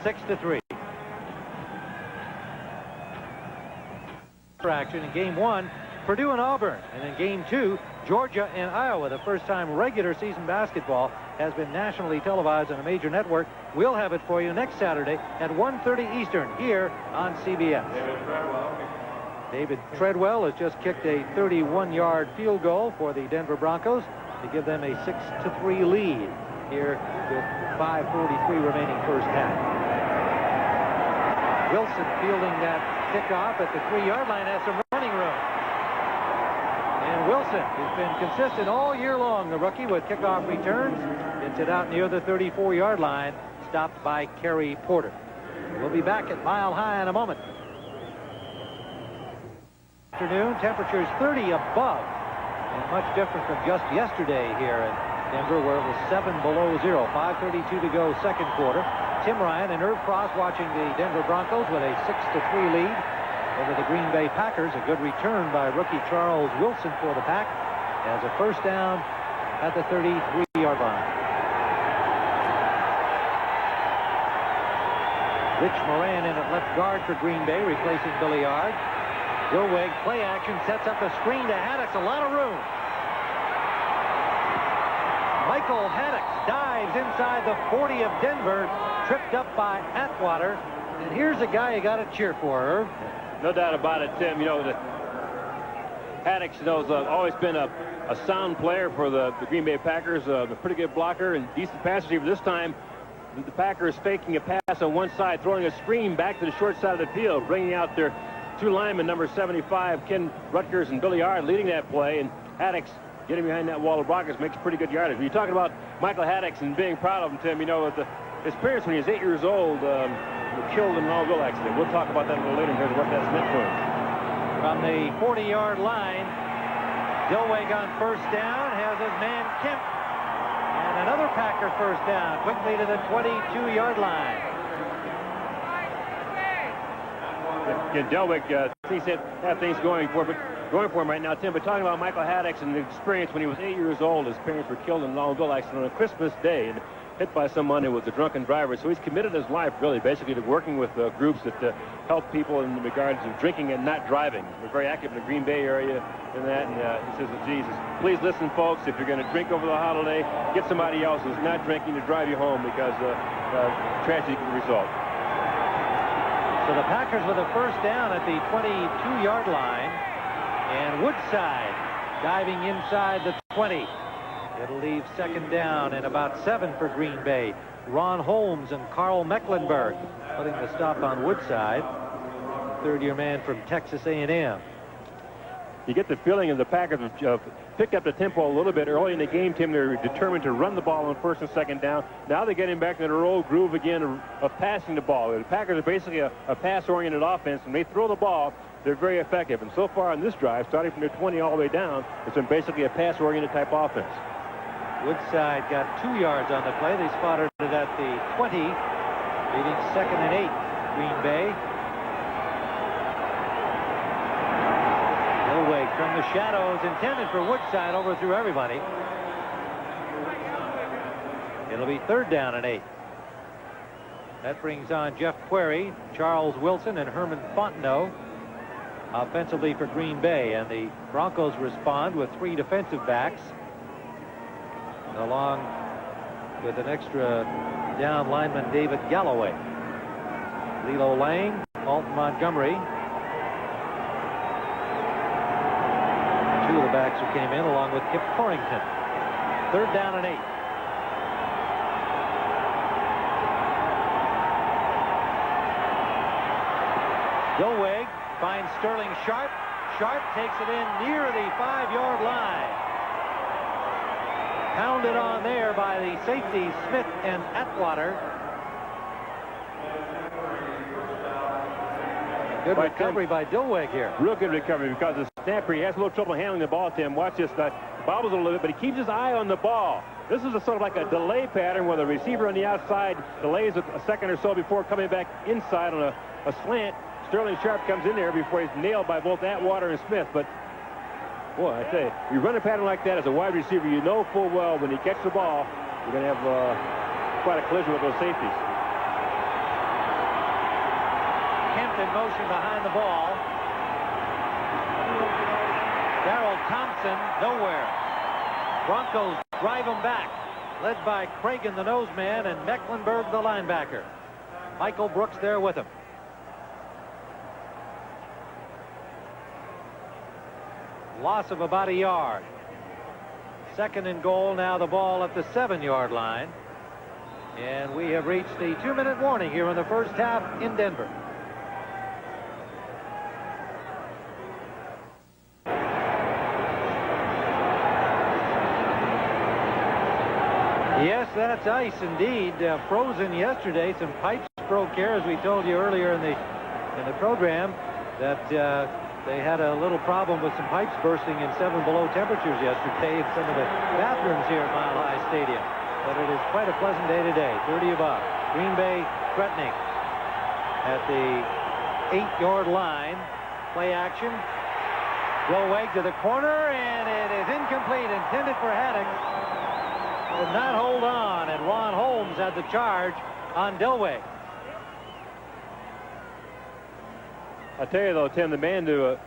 6-3. Action in game 1, Purdue and Auburn, and in game 2, Georgia and Iowa. The first time regular season basketball has been nationally televised on a major network. We'll have it for you next Saturday at 1:30 Eastern here on CBS. David Treadwell has just kicked a 31-yard field goal for the Denver Broncos to give them a 6-3 lead here with 5:43 remaining first half. Wilson fielding that kickoff at the 3-yard line, has some running room. And Wilson has been consistent all year long, the rookie, with kickoff returns. Gets it out near the 34-yard line, stopped by Kerry Porter. We'll be back at Mile High in a moment. Afternoon, temperatures 30 above, and much different from just yesterday here in Denver, where it was 7 below zero. 5:32 to go, second quarter. Tim Ryan and Irv Frost watching the Denver Broncos with a 6-3 lead over the Green Bay Packers. A good return by rookie Charles Wilson for the Pack. as a first down at the 33-yard line. Rich Moran in at left guard for Green Bay, replacing Billy Yard. Dilweg, play action, sets up a screen to Haddix. A lot of room. Michael Haddix dives inside the 40 of Denver, tripped up by Atwater. And here's a guy you got to cheer for, Irv. No doubt about it, Tim. You know, Haddix, you know, has always been a sound player for the Green Bay Packers, a pretty good blocker and decent pass receiver. This time, the Packers faking a pass on one side, throwing a screen back to the short side of the field, bringing out their two linemen, number 75, Ken Rutgers and Billy Yard, leading that play. And Haddix, getting behind that wall of blockers, makes pretty good yardage. When you're talking about Michael Haddix and being proud of him, Tim, you know, his parents, when he was 8 years old, were killed in an all-will accident. We'll talk about that a little later here, what that's meant for him. From the 40-yard line, Dilweg on first down, has his man Kemp. And another Packer first down, quickly to the 22-yard line. Dilweg thinks that have things going for him right now, Tim. But talking about Michael Haddix and the experience when he was 8 years old, his parents were killed in an all-will accident on a Christmas day and hit by someone who was a drunken driver. So he's committed his life, really, basically to working with groups that help people in regards to drinking and not driving. We're very active in the Green Bay area in that. And he says, Jesus, please listen, folks. If you're going to drink over the holiday, get somebody else who's not drinking to drive you home, because tragedy can result. So the Packers with a first down at the 22-yard line, and Woodside diving inside the 20. It'll leave second down and about 7 for Green Bay. Ron Holmes and Carl Mecklenburg putting the stop on Woodside, third-year man from Texas A&M. You get the feeling of the Packers have picked up the tempo a little bit early in the game, Tim. They're determined to run the ball on first and second down. Now they're getting back to their old groove again of passing the ball. The Packers are basically a pass-oriented offense. When they throw the ball, they're very effective. And so far on this drive, starting from their 20 all the way down, it's been basically a pass-oriented type offense. Woodside got 2 yards on the play. They spotted it at the 20, leaving second and 8, Green Bay. Dilweg from the shadows, intended for Woodside, overthrew everybody. It'll be third down and 8. That brings on Jeff Query, Charles Wilson, and Herman Fontenot offensively for Green Bay. And the Broncos respond with 3 defensive backs, along with an extra down lineman, David Galloway. Lilo Lang, Alton Montgomery. 2 of the backs who came in, along with Kip Corrington. Third down and 8. Dilweg finds Sterling Sharp. Sharp takes it in near the 5-yard line. Pounded on there by the safeties Smith and Atwater. Good recovery by Dilweg here. Real good recovery, because the snapper, he has a little trouble handling the ball, Tim. Watch this. Bobbles a little bit, but he keeps his eye on the ball. This is a sort of like a delay pattern where the receiver on the outside delays a second or so before coming back inside on a slant. Sterling Sharp comes in there before he's nailed by both Atwater and Smith. But boy, I tell you, you run a pattern like that as a wide receiver, you know full well when you catch the ball, you're going to have quite a collision with those safeties. Kemp in motion behind the ball. Darrell Thompson nowhere. Broncos drive him back, led by Cragen, the nose man, and Mecklenburg, the linebacker. Michael Brooks there with him. Loss of about a yard. Second and goal, now the ball at the 7-yard line. And we have reached the 2-minute warning here in the first half in Denver. Yes, that's ice indeed. Frozen yesterday. Some pipes broke here, as we told you earlier in the program, that they had a little problem with some pipes bursting in 7 below temperatures yesterday in some of the bathrooms here at Mile High Stadium. But it is quite a pleasant day today, 30 above. Green Bay threatening at the 8-yard line. Play action. Delweg to the corner, and it is incomplete, intended for Haddock. Did not hold on, and Ron Holmes had the charge on Delweg. I tell you, though, Tim, the man to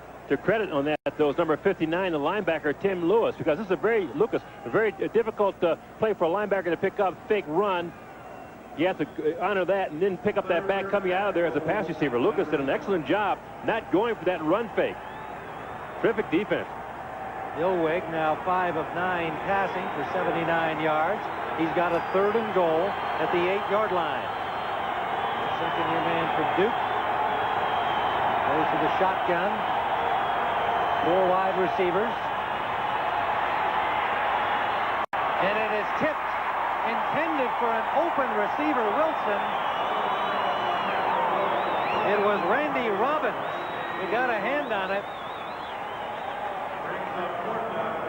credit on that, though, is number 59, the linebacker, Tim Lewis, because this is a very difficult play for a linebacker to pick up, fake run. You have to honor that and then pick up that back coming out of there as a pass receiver. Lucas did an excellent job not going for that run fake. Terrific defense. Delweg now 5 of 9 passing for 79 yards. He's got a 3rd and goal at the 8-yard line. The second-year man from Duke goes to the shotgun. 4 wide receivers. And it is tipped, intended for an open receiver, Wilson. It was Randy Robbins who got a hand on it.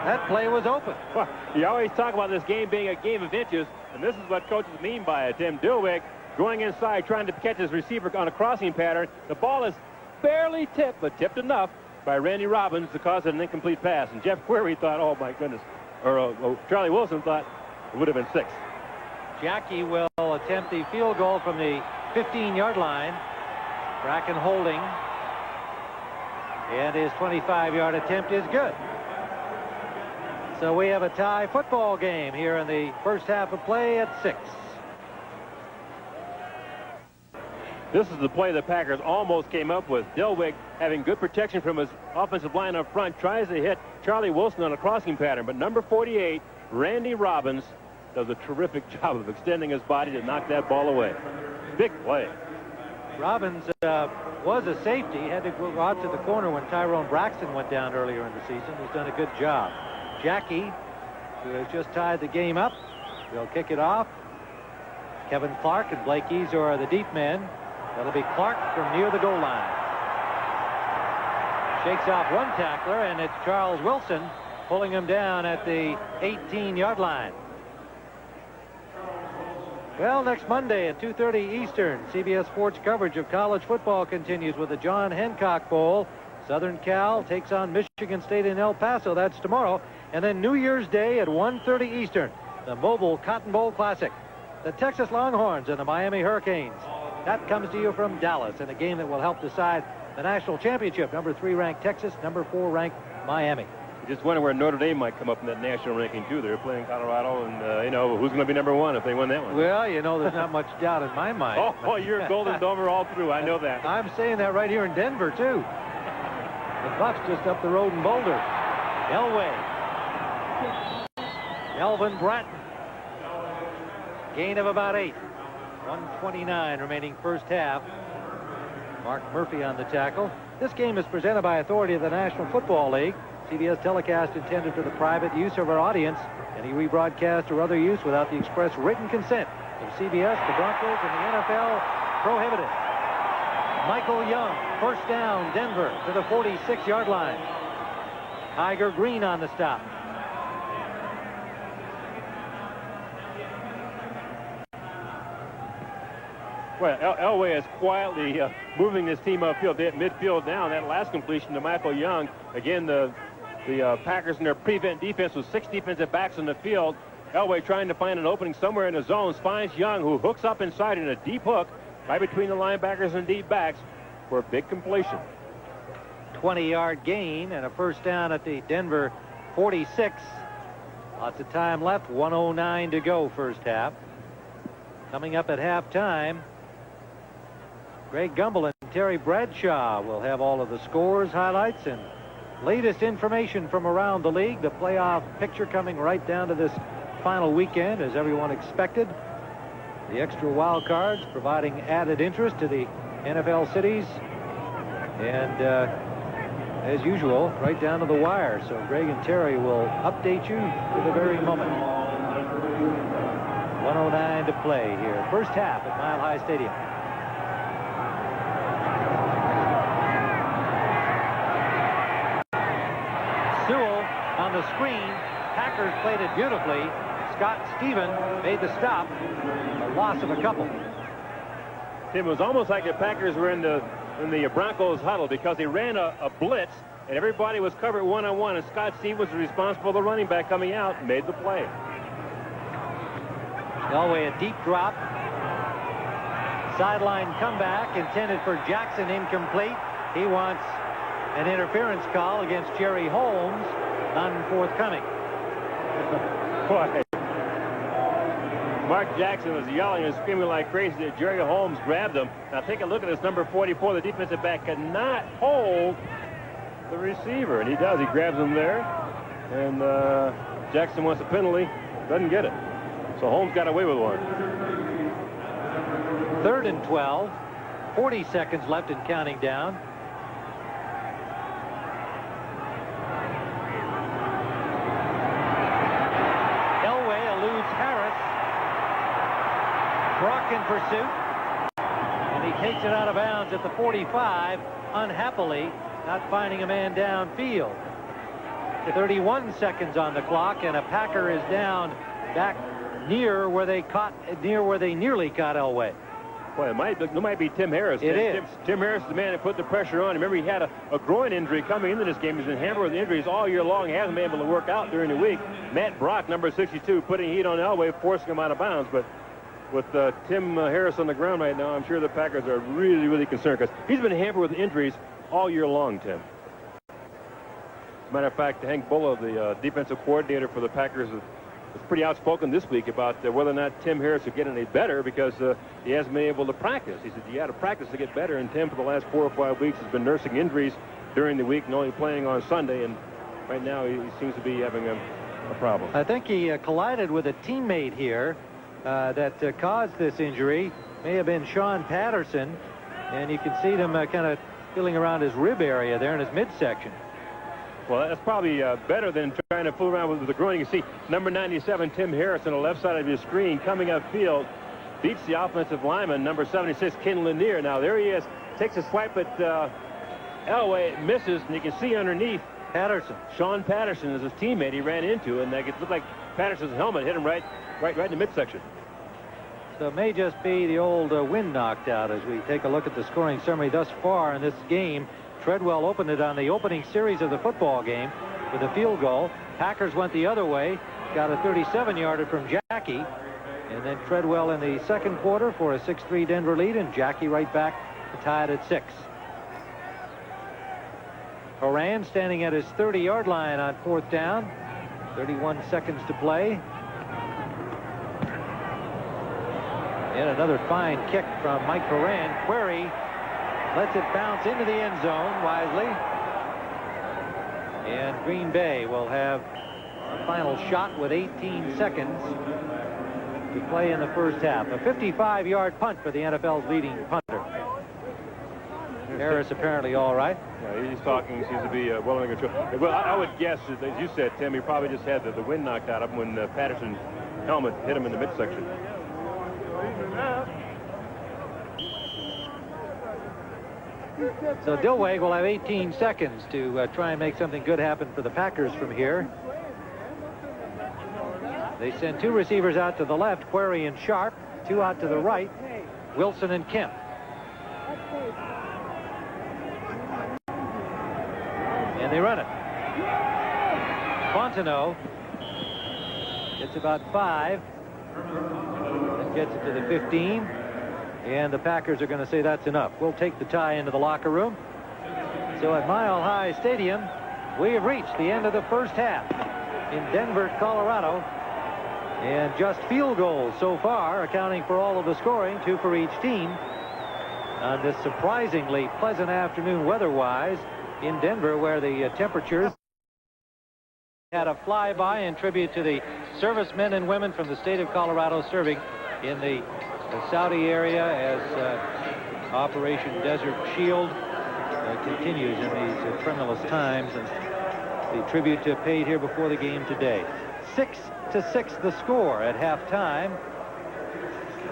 That play was open. Well, you always talk about this game being a game of inches, and this is what coaches mean by it. Tim Delweg going inside, trying to catch his receiver on a crossing pattern. The ball is barely tipped, but tipped enough by Randy Robbins to cause an incomplete pass. And Jeff Query thought, oh, my goodness. Or Charlie Wilson thought it would have been 6. Jackie will attempt the field goal from the 15-yard line. Bracken holding. And his 25-yard attempt is good. So we have a tie football game here in the first half of play at 6. This is the play the Packers almost came up with. Delweg, having good protection from his offensive line up front, tries to hit Charlie Wilson on a crossing pattern, but number 48, Randy Robbins, does a terrific job of extending his body to knock that ball away. Big play. Robbins was a safety, had to go out to the corner when Tyrone Braxton went down earlier in the season. He's done a good job. Jackie, who has just tied the game up, will kick it off. Kevin Clark and Blake Easer are the deep men. That'll be Clark from near the goal line. Shakes off one tackler, and it's Charles Wilson pulling him down at the 18-yard line. Well, next Monday at 2:30 Eastern, CBS Sports coverage of college football continues with the John Hancock Bowl. Southern Cal takes on Michigan State in El Paso. That's tomorrow. And then New Year's Day at 1:30 Eastern, the Mobile Cotton Bowl Classic. The Texas Longhorns and the Miami Hurricanes. That comes to you from Dallas in a game that will help decide the national championship. Number 3 ranked Texas, number 4 ranked Miami. You just wonder where Notre Dame might come up in that national ranking, too. They're playing Colorado, and, you know, who's going to be number 1 if they win that one? Well, you know, there's not much doubt in my mind. Oh, you're a Golden Domer all through. I know that. I'm saying that right here in Denver, too. The Bucks just up the road in Boulder. Elway. Elvin Bratton. Gain of about 8. 1:29 remaining first half. Mark Murphy on the tackle. This game is presented by authority of the National Football League. CBS telecast intended for the private use of our audience. Any rebroadcast or other use without the express written consent of CBS, the Broncos, and the NFL prohibited. Michael Young, first down, Denver to the 46-yard line. Tiger Green on the stop. Well, Elway is quietly moving this team upfield. They hit midfield now. That last completion to Michael Young. Again, the Packers in their prevent defense with 6 defensive backs in the field. Elway trying to find an opening somewhere in the zones. Finds Young, who hooks up inside in a deep hook right between the linebackers and deep backs for a big completion. 20-yard gain and a first down at the Denver 46. Lots of time left. 1:09 to go first half. Coming up at halftime, Greg Gumbel and Terry Bradshaw will have all of the scores, highlights, and latest information from around the league. The playoff picture coming right down to this final weekend, as everyone expected. The extra wild cards providing added interest to the NFL cities. And as usual, right down to the wire. So Greg and Terry will update you to the very moment. 1:09 to play here. First half at Mile High Stadium. Sewell on the screen. Packers played it beautifully. Scott Stephen made the stop. A loss of a couple. It was almost like the Packers were in the Broncos huddle, because he ran a blitz and everybody was covered one-on-one, and Scott Stevens was responsible for the running back coming out and made the play. Elway, a deep drop. Sideline comeback intended for Jackson, incomplete. He wants an interference call against Jerry Holmes, none forthcoming. Boy. Mark Jackson was yelling and screaming like crazy that Jerry Holmes grabbed him. Now take a look at this number 44. The defensive back could not hold the receiver, and he does. He grabs him there, and Jackson wants a penalty, doesn't get it. So Holmes got away with one. 3rd and 12, 40 seconds left and counting down. Elway eludes Harris. Brock in pursuit, and he takes it out of bounds at the 45, unhappily, not finding a man downfield. 31 seconds on the clock, and a Packer is down back near where they nearly caught Elway. Boy, it might be Tim Harris. It is. Tim Harris is the man that put the pressure on. Remember, he had a groin injury coming into this game. He's been hampered with injuries all year long. He hasn't been able to work out during the week. Matt Brock, number 62, putting heat on Elway, forcing him out of bounds. But with Tim Harris on the ground right now, I'm sure the Packers are really, really concerned because he's been hampered with injuries all year long, Tim. As a matter of fact, Hank Bulla, the defensive coordinator for the Packers, was pretty outspoken this week about whether or not Tim Harris would get any better because he hasn't been able to practice. He said, you got to practice to get better, and Tim for the last 4 or 5 weeks has been nursing injuries during the week and only playing on Sunday, and right now he seems to be having a problem. I think he collided with a teammate here that caused this injury. May have been Sean Patterson, and you can see them kind of feeling around his rib area there in his midsection. Well, that's probably better than trying to fool around with the groin. You can see number 97, Tim Harris, on the left side of your screen, coming upfield, beats the offensive lineman, number 76, Ken Lanier. Now, there he is, takes a swipe at Elway, misses, and you can see underneath Patterson. Sean Patterson is his teammate he ran into, and it looked like Patterson's helmet hit him right in the midsection. So it may just be the old wind knocked out as we take a look at the scoring summary thus far in this game. Treadwell opened it on the opening series of the football game with a field goal. Packers went the other way, got a 37-yarder from Jackie, and then Treadwell in the second quarter for a 6-3 Denver lead, and Jackie right back to tie it at 6. Horan standing at his 30-yard line on 4th down. 31 seconds to play. And another fine kick from Mike Horan. Query lets it bounce into the end zone wisely. And Green Bay will have a final shot with 18 seconds to play in the first half. A 55-yard punt for the NFL's leading punter. Harris apparently all right. Yeah, he's talking. He seems to be well under control. Well, I would guess, as you said, Tim, he probably just had the wind knocked out of him when Patterson's helmet hit him in the midsection. So Dilweg will have 18 seconds to try and make something good happen for the Packers from here. They send 2 receivers out to the left, Query and Sharp, 2 out to the right, Wilson and Kemp. And they run it. Fontenot gets about 5 and gets it to the 15. And the Packers are going to say that's enough. We'll take the tie into the locker room. So at Mile High Stadium, we have reached the end of the first half in Denver, Colorado. And just field goals so far, accounting for all of the scoring, 2 for each team. On this surprisingly pleasant afternoon weather-wise in Denver, where the temperatures had a flyby in tribute to the servicemen and women from the state of Colorado serving in the Saudi area as Operation Desert Shield continues in these tremulous times, and the tribute paid here before the game today. 6-6 the score at halftime.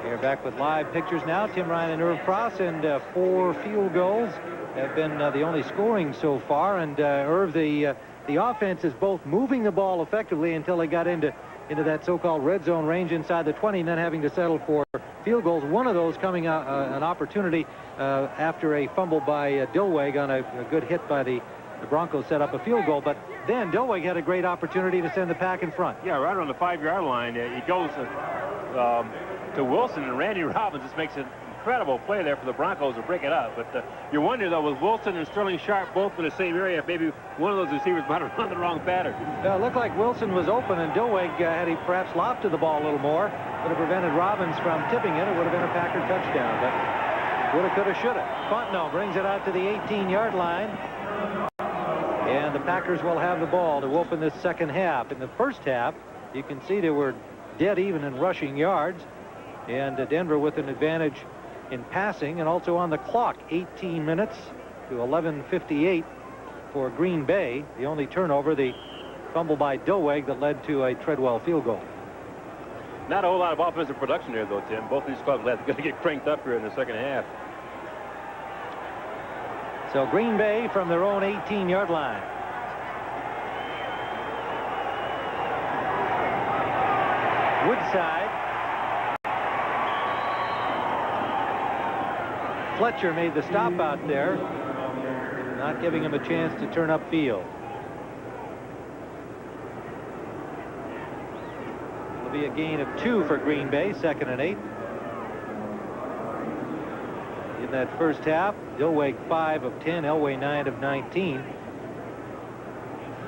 We're back with live pictures now. Tim Ryan and Irv Cross, and 4 field goals have been the only scoring so far. And Irv, the offense is both moving the ball effectively until they got into that so-called red zone range inside the 20, and then having to settle for field goals. One of those coming out an opportunity after a fumble by Dilweg on a good hit by the the Broncos set up a field goal, but then Dillwig had a great opportunity to send the Pack in front. Yeah, right on the 5-yard line. He goes to Wilson, and Randy Robbins just makes an incredible play there for the Broncos to break it up. But you wonder, though, with Wilson and Sterling Sharp both in the same area, if maybe one of those receivers might have run the wrong pattern. It looked like Wilson was open, and Dillwig, had he perhaps lofted the ball a little more, would have prevented Robbins from tipping it. It would have been a Packer touchdown, but woulda, coulda, shoulda. Fontenot brings it out to the 18-yard line, and the Packers will have the ball to open this second half. In the first half, you can see they were dead even in rushing yards, and Denver with an advantage in passing and also on the clock. 18 minutes to 11:58 for Green Bay. The only turnover, the fumble by Dillwig that led to a Treadwell field goal. Not a whole lot of offensive production here, though, Tim. Both these clubs are going to get cranked up here in the second half. So Green Bay from their own 18-yard line. Woodside. Fletcher made the stop out there, not giving him a chance to turn upfield. It'll be a gain of 2 for Green Bay, 2nd and 8. In that first half, Dillwig 5 of 10, Elway 9 of 19.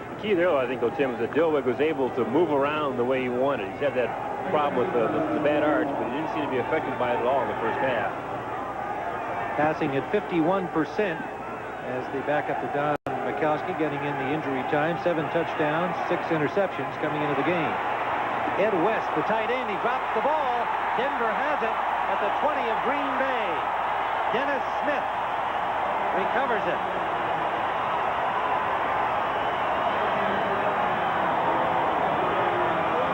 The key there, I think, though, Tim, is that Dillwig was able to move around the way he wanted. He's had that problem with the bad arch, but he didn't seem to be affected by it at all in the first half. Passing at 51% as they back up to Don Mikowski, getting in the injury time. 7 touchdowns, 6 interceptions coming into the game. Ed West, the tight end, he drops the ball. Denver has it at the 20 of Green Bay. Dennis Smith recovers it.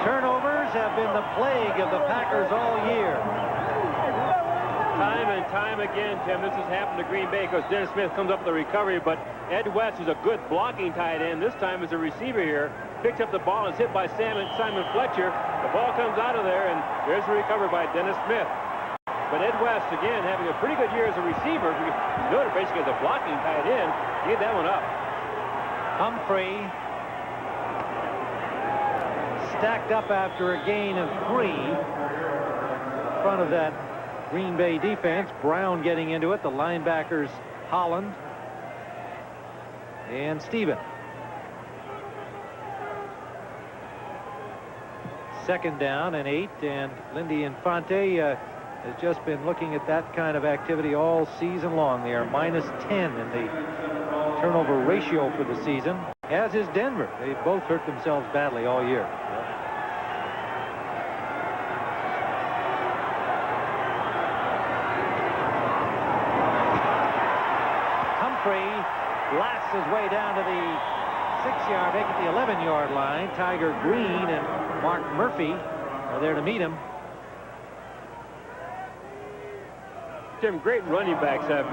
Turnovers have been the plague of the Packers all year. Time and time again, Tim, this has happened to Green Bay because Dennis Smith comes up with the recovery, but Ed West, who's a good blocking tight end, this time as a receiver here, picks up the ball and is hit by Simon Fletcher. The ball comes out of there, and there's the recovery by Dennis Smith. But Ed West, again, having a pretty good year as a receiver, noted basically as a blocking tight end, he gave that one up. Humphrey stacked up after a gain of 3 in front of that Green Bay defense. Brown getting into it. The linebackers, Holland and Steven. 2nd down and 8, and Lindy Infante has just been looking at that kind of activity all season long. They are -10 in the turnover ratio for the season, as is Denver. They both hurt themselves badly all year. Blasts his way down to the 6-yard, make it the 11-yard line. Tiger Green and Mark Murphy are there to meet him. Tim, great running backs have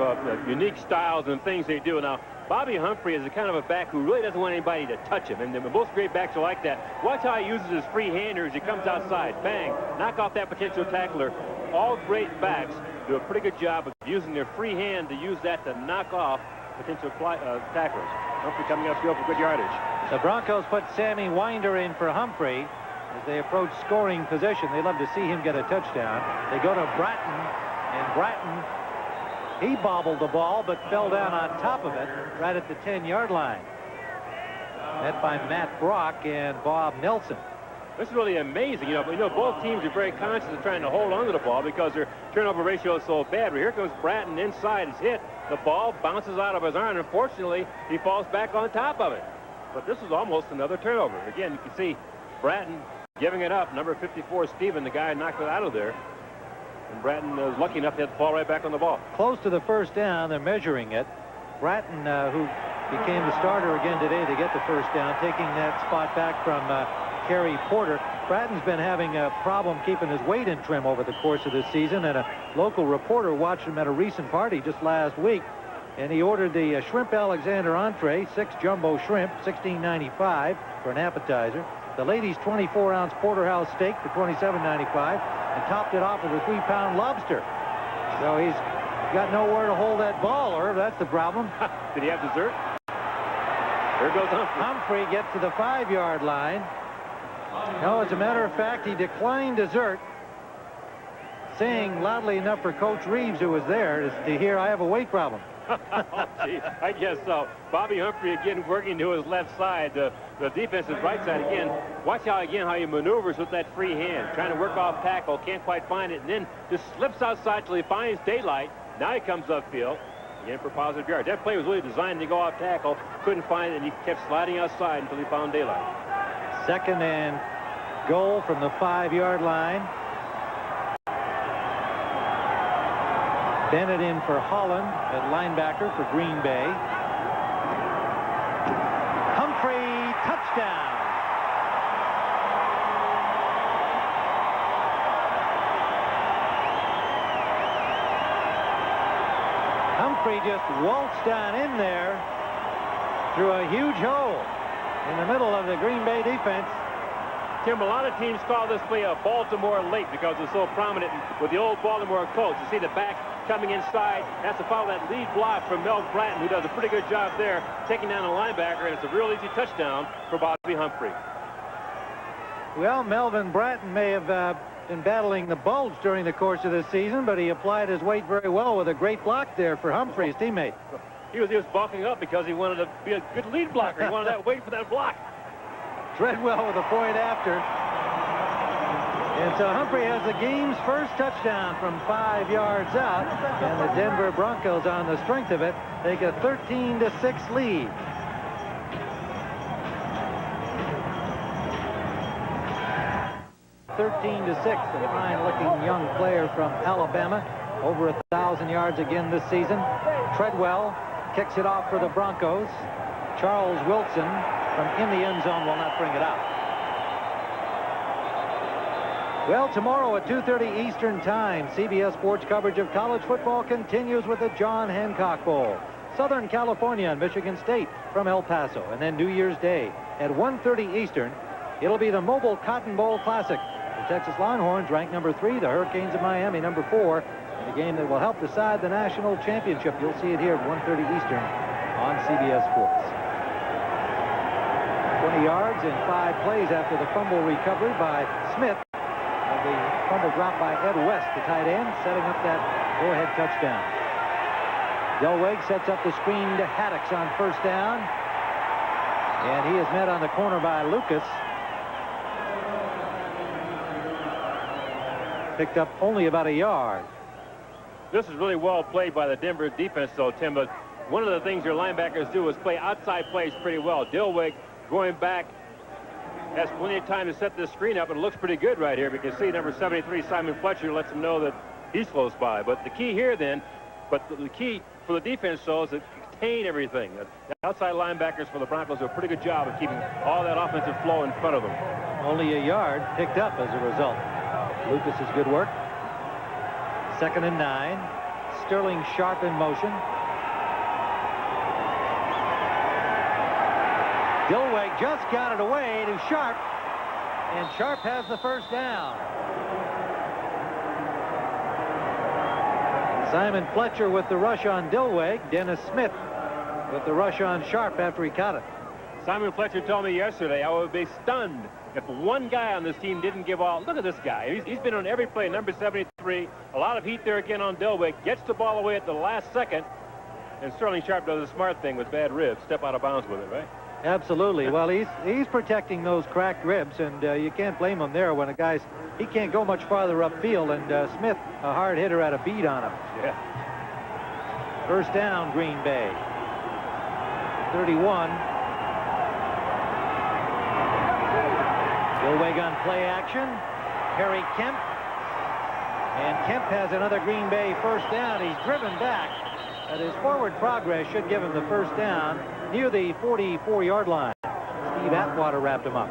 unique styles and things they do. Now, Bobby Humphrey is the kind of a back who really doesn't want anybody to touch him, and most great backs are like that. Watch how he uses his free hander as he comes outside. Bang! Knock off that potential tackler. All great backs do a pretty good job of using their free hand to use that to knock off potential tacklers. Humphrey coming upfield for good yardage. The Broncos put Sammy Winder in for Humphrey as they approach scoring position. They love to see him get a touchdown. They go to Bratton, and Bratton, he bobbled the ball but fell down on top of it right at the 10-yard line. Met by Matt Brock and Bob Nelson. This is really amazing. You know, both teams are very conscious of trying to hold on to the ball because their turnover ratio is so bad. But here comes Bratton inside. It's hit. The ball bounces out of his arm. Unfortunately, he falls back on top of it. But this is almost another turnover. Again, you can see Bratton giving it up. Number 54, Steven, the guy knocked it out of there. And Bratton was lucky enough to have the ball right back on the ball. Close to the first down. They're measuring it. Bratton, who became the starter again today to get the first down, taking that spot back from Kerry Porter. Bratton's been having a problem keeping his weight in trim over the course of this season, and a local reporter watched him at a recent party just last week, and he ordered the Shrimp Alexander entree, 6 jumbo shrimp, $16.95 for an appetizer. The ladies' 24-ounce porterhouse steak for $27.95, and topped it off with a 3-pound lobster. So he's got nowhere to hold that ball, Irv. That's the problem. Did he have dessert? Here goes Humphrey. Humphrey gets to the 5-yard line. No, as a matter of fact, he declined dessert, saying loudly enough for Coach Reeves, who was there, to hear, "I have a weight problem." Oh, gee, I guess so. Bobby Humphrey again working to his left side. The defense is right side again. Watch how he maneuvers with that free hand, trying to work off tackle, can't quite find it, and then just slips outside till he finds daylight. Now he comes upfield again for positive yard. That play was really designed to go off tackle, couldn't find it, and he kept sliding outside until he found daylight. 2nd and goal from the 5-yard line. Bennett in for Holland at linebacker for Green Bay. Humphrey, touchdown. Humphrey just waltzed on in there through a huge hole in the middle of the Green Bay defense. Tim, a lot of teams call this play a Baltimore late because it's so prominent with the old Baltimore Colts. You see the back coming inside, has to follow that lead block from Mel Bratton, who does a pretty good job there, taking down the linebacker, and it's a real easy touchdown for Bobby Humphrey. Well, Melvin Bratton may have been battling the bulge during the course of this season, but he applied his weight very well with a great block there for Humphrey, his teammate. He was bulking up because he wanted to be a good lead blocker. He wanted that weight for that block. Treadwell with a point after. And so Humphrey has the game's first touchdown from 5 yards out, and the Denver Broncos, on the strength of it, take a 13-6 lead. A fine-looking young player from Alabama, over 1,000 yards again this season. Treadwell kicks it off for the Broncos. Charles Wilson from in the end zone will not bring it out. Well, tomorrow at 2:30 Eastern Time, CBS Sports coverage of college football continues with the John Hancock Bowl. Southern California and Michigan State from El Paso. And then New Year's Day at 1:30 Eastern, it'll be the Mobile Cotton Bowl Classic. The Texas Longhorns ranked number 3, the Hurricanes of Miami number 4. In a game that will help decide the national championship. You'll see it here at 1:30 Eastern on CBS Sports. 20 yards in 5 plays after the fumble recovery by Smith. The fumble dropped by Ed West, the tight end, setting up that go-ahead touchdown. Delweg sets up the screen to Haddix on 1st down. And he is met on the corner by Lucas. Picked up only about a yard. This is really well played by the Denver defense, though, Tim. But one of the things your linebackers do is play outside plays pretty well. Delweg going back has plenty of time to set this screen up, and it looks pretty good right here. We can see number 73, Simon Fletcher, lets him know that he's close by. But the key here then, the key for the defense, though, is to contain everything. The outside linebackers for the Broncos do a pretty good job of keeping all that offensive flow in front of them. Only a yard picked up as a result. Lucas's good work. 2nd and 9. Sterling Sharp in motion. Dilweg just got it away to Sharp, and Sharp has the 1st down. Simon Fletcher with the rush on Dilweg. Dennis Smith with the rush on Sharp after he caught it. Simon Fletcher told me yesterday I would be stunned if one guy on this team didn't give all. Look at this guy. He's been on every play. Number 73. A lot of heat there again on Dilweg. Gets the ball away at the last second. And Sterling Sharp does a smart thing with bad ribs. Step out of bounds with it, right? Absolutely. Well, he's protecting those cracked ribs, and you can't blame him there when he can't go much farther upfield, and Smith, a hard hitter, had a beat on him. Yeah. 1st down, Green Bay. 31. Dilweg on play action. Harry Kemp. And Kemp has another Green Bay 1st down. He's driven back. But his forward progress should give him the 1st down near the 44-yard line. Steve Atwater wrapped him up.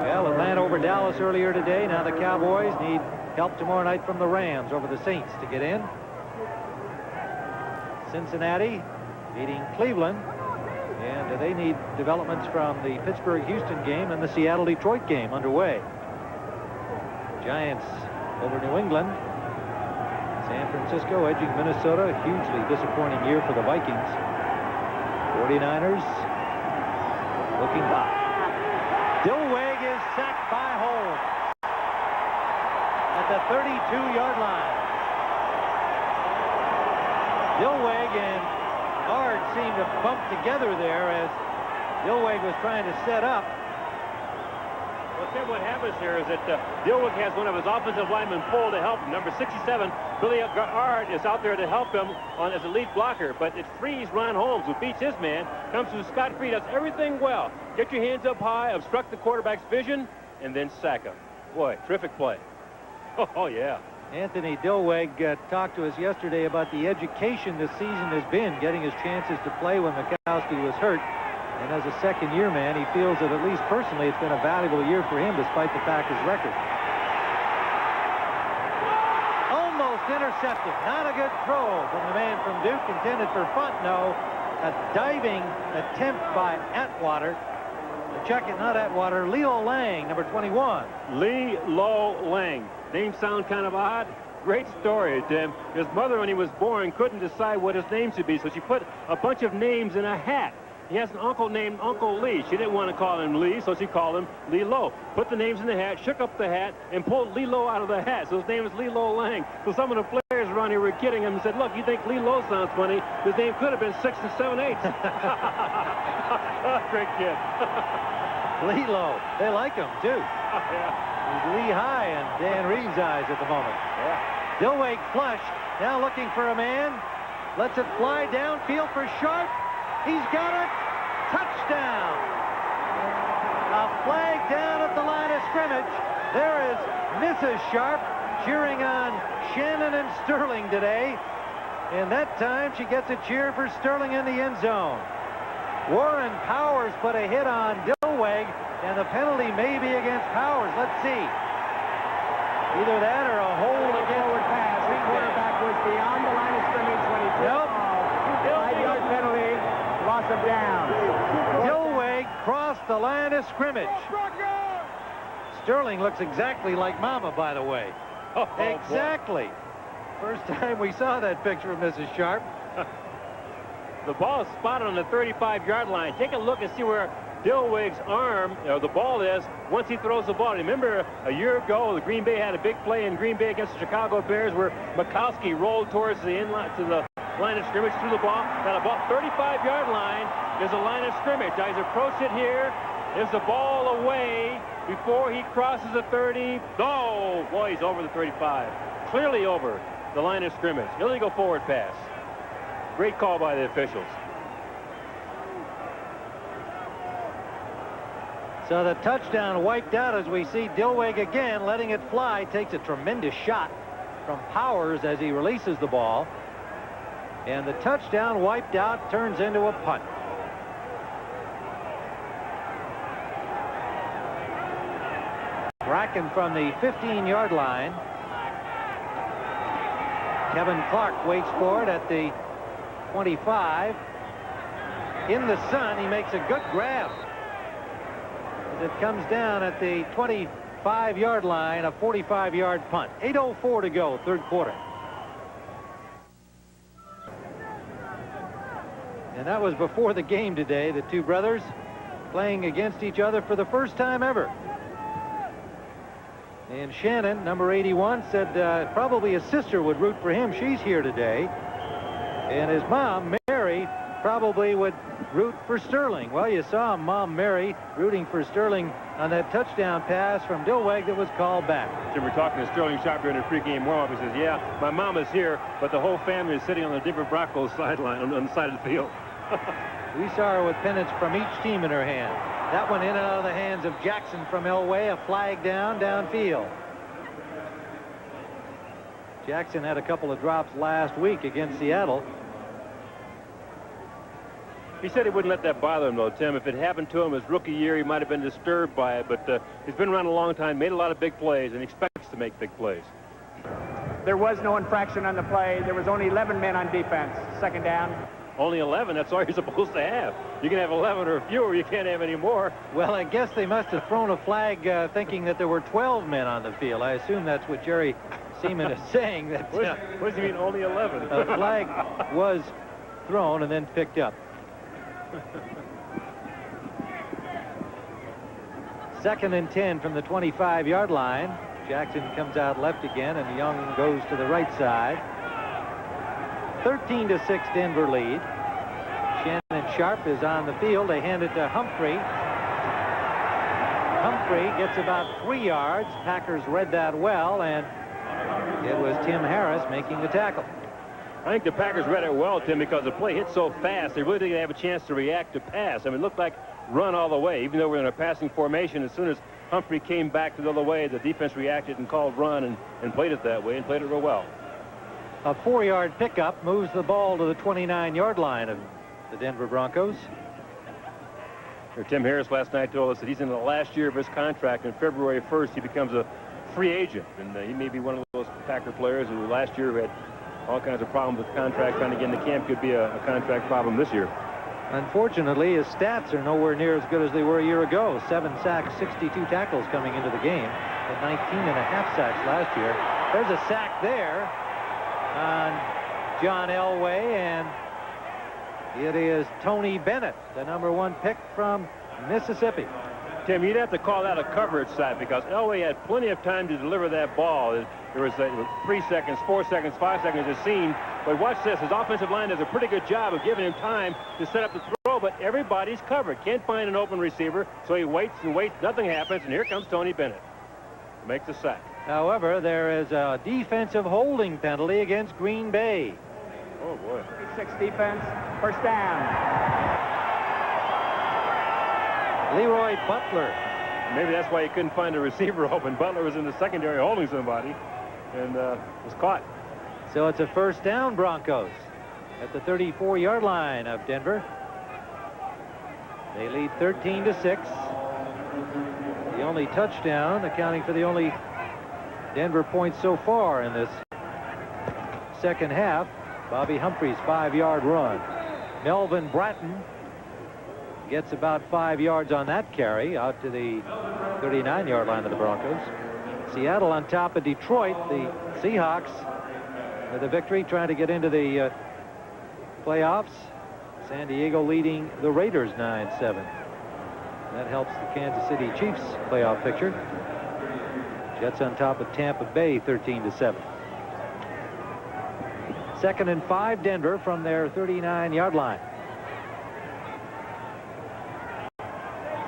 Well, Atlanta over Dallas earlier today. Now the Cowboys need help tomorrow night from the Rams over the Saints to get in. Cincinnati beating Cleveland. And they need developments from the Pittsburgh-Houston game and the Seattle-Detroit game underway. Giants over New England. San Francisco edging Minnesota. A hugely disappointing year for the Vikings. 49ers looking back. Dillweg is sacked by Holmes at the 32-yard line. Dillweg and Ard seemed to bump together there as Dillweg was trying to set up. Well, Tim, what happens here is that Dillweg has one of his offensive linemen pull to help him. Number 67, Billy Ard, is out there to help him as a lead blocker. But it frees Ron Holmes, who beats his man, comes to Scott Free, does everything well. Get your hands up high, obstruct the quarterback's vision, and then sack him. Boy, terrific play. Oh, yeah. Anthony Dillweg talked to us yesterday about the education this season has been, getting his chances to play when Mikowski was hurt. And as a second-year man, he feels that at least personally it's been a valuable year for him despite the Packers' record. Almost intercepted. Not a good throw from the man from Duke, intended for Fontenot. A diving attempt by Atwater. Check it, not Atwater. Leo Lang, number 21. Leo Lang. Names sound kind of odd. Great story, Tim. His mother, when he was born, couldn't decide what his name should be, so she put a bunch of names in a hat. He has an uncle named Uncle Lee. She didn't want to call him Lee, so she called him Lilo. Put the names in the hat, shook up the hat, and pulled Lilo out of the hat. So his name is Lilo Lang. So some of the players around here were kidding him and said, look, you think Lilo sounds funny? His name could have been 6 and 7 8. Great kid. Lilo. They like him, too. Yeah. He's Lee High in Dan Reeves' eyes at the moment. Yeah. Dillweg flush. Now looking for a man. Lets it fly downfield for Sharp. He's got it. Touchdown. A flag down at the line of scrimmage. There is Mrs. Sharp cheering on Shannon and Sterling today. And that time she gets a cheer for Sterling in the end zone. Warren Powers put a hit on Dillweg, and the penalty may be against Powers. Let's see. Either that or a hold against forward pass. The quarterback was beyond the line of scrimmage when he threw the ball. 5-yard penalty. Loss of down. Dillweg crossed the line of scrimmage. Sterling looks exactly like Mama, by the way. Oh, exactly. First time we saw that picture of Mrs. Sharp. The ball is spotted on the 35-yard line. Take a look and see where Dillweg's arm, the ball is, once he throws the ball. Remember, a year ago, the Green Bay had a big play in Green Bay against the Chicago Bears where Mikowski rolled towards the inline to the line of scrimmage, threw the ball. Now, about 35-yard line is a line of scrimmage. Now, he's approached it here. Is the ball away before he crosses the 30? Oh, boy, he's over the 35. Clearly over the line of scrimmage. Illegal forward pass. Great call by the officials. So the touchdown wiped out as we see Dillweg again letting it fly. Takes a tremendous shot from Powers as he releases the ball. And the touchdown wiped out, turns into a punt. Bracken from the 15-yard line. Kevin Clark waits for it at the 25. In the sun, he makes a good grab. As it comes down at the 25-yard line, a 45-yard punt. 8:04 to go, third quarter. And that was before the game today, the two brothers playing against each other for the first time ever. And Shannon, number 81, said probably his sister would root for him. She's here today. And his mom, Mary, probably would root for Sterling. Well, you saw Mom Mary rooting for Sterling on that touchdown pass from Dillweg that was called back. So we're talking to Sterling Sharp during the pregame warm-up. He says, yeah, my mom is here, but the whole family is sitting on the Denver Broncos sideline on the side of the field. We saw her with pennants from each team in her hand. That one in and out of the hands of Jackson from Elway. A flag downfield. Jackson had a couple of drops last week against Seattle. He said he wouldn't let that bother him, though, Tim. If it happened to him his rookie year, he might have been disturbed by it, but he's been around a long time, made a lot of big plays, and expects to make big plays. There was no infraction on the play. There was only 11 men on defense. Second down. Only 11, that's all you're supposed to have. You can have 11 or fewer, you can't have any more. Well, I guess they must have thrown a flag thinking that there were 12 men on the field. I assume that's what Jerry Seaman is saying. That, what does he mean, only 11? A flag was thrown and then picked up. Second and 10 from the 25-yard line. Jackson comes out left again, and Young goes to the right side. 13-6 Denver lead. Shannon Sharp is on the field. They hand it to Humphrey. Humphrey gets about 3 yards. Packers read that well, and it was Tim Harris making the tackle. I think the Packers read it well, Tim, because the play hit so fast, they really didn't have a chance to react to pass. I mean, it looked like run all the way, even though we're in a passing formation. As soon as Humphrey came back to the other way, the defense reacted and called run and played it that way and played it real well. A 4-yard pickup moves the ball to the 29-yard line of the Denver Broncos. Tim Harris last night told us that he's in the last year of his contract, and February 1st he becomes a free agent, and he may be one of those Packer players who last year had all kinds of problems with contracts. Trying to get into camp could be a contract problem this year. Unfortunately, his stats are nowhere near as good as they were a year ago. 7 sacks, 62 tackles coming into the game, and 19.5 sacks last year. There's a sack there on John Elway, and it is Tony Bennett, the #1 pick from Mississippi. Tim, you'd have to call that a coverage sack because Elway had plenty of time to deliver that ball. There was 3 seconds, 4 seconds, 5 seconds it seemed. But watch this. His offensive line does a pretty good job of giving him time to set up the throw, but everybody's covered. Can't find an open receiver, so he waits and waits. Nothing happens, and here comes Tony Bennett. Makes the sack. However, there is a defensive holding penalty against Green Bay. Oh, boy. 6 defense. First down. Leroy Butler. Maybe that's why he couldn't find a receiver open. Butler was in the secondary holding somebody and was caught. So it's a first down, Broncos, at the 34-yard line of Denver. They lead 13-6. The only touchdown, accounting for the only Denver points so far in this second half. Bobby Humphrey's 5-yard run. Melvin Bratton gets about 5 yards on that carry out to the 39-yard line of the Broncos. Seattle on top of Detroit. The Seahawks with a victory trying to get into the playoffs. San Diego leading the Raiders 9-7. That helps the Kansas City Chiefs playoff picture. Jets on top of Tampa Bay 13-7. Second and 5 Denver from their 39-yard line.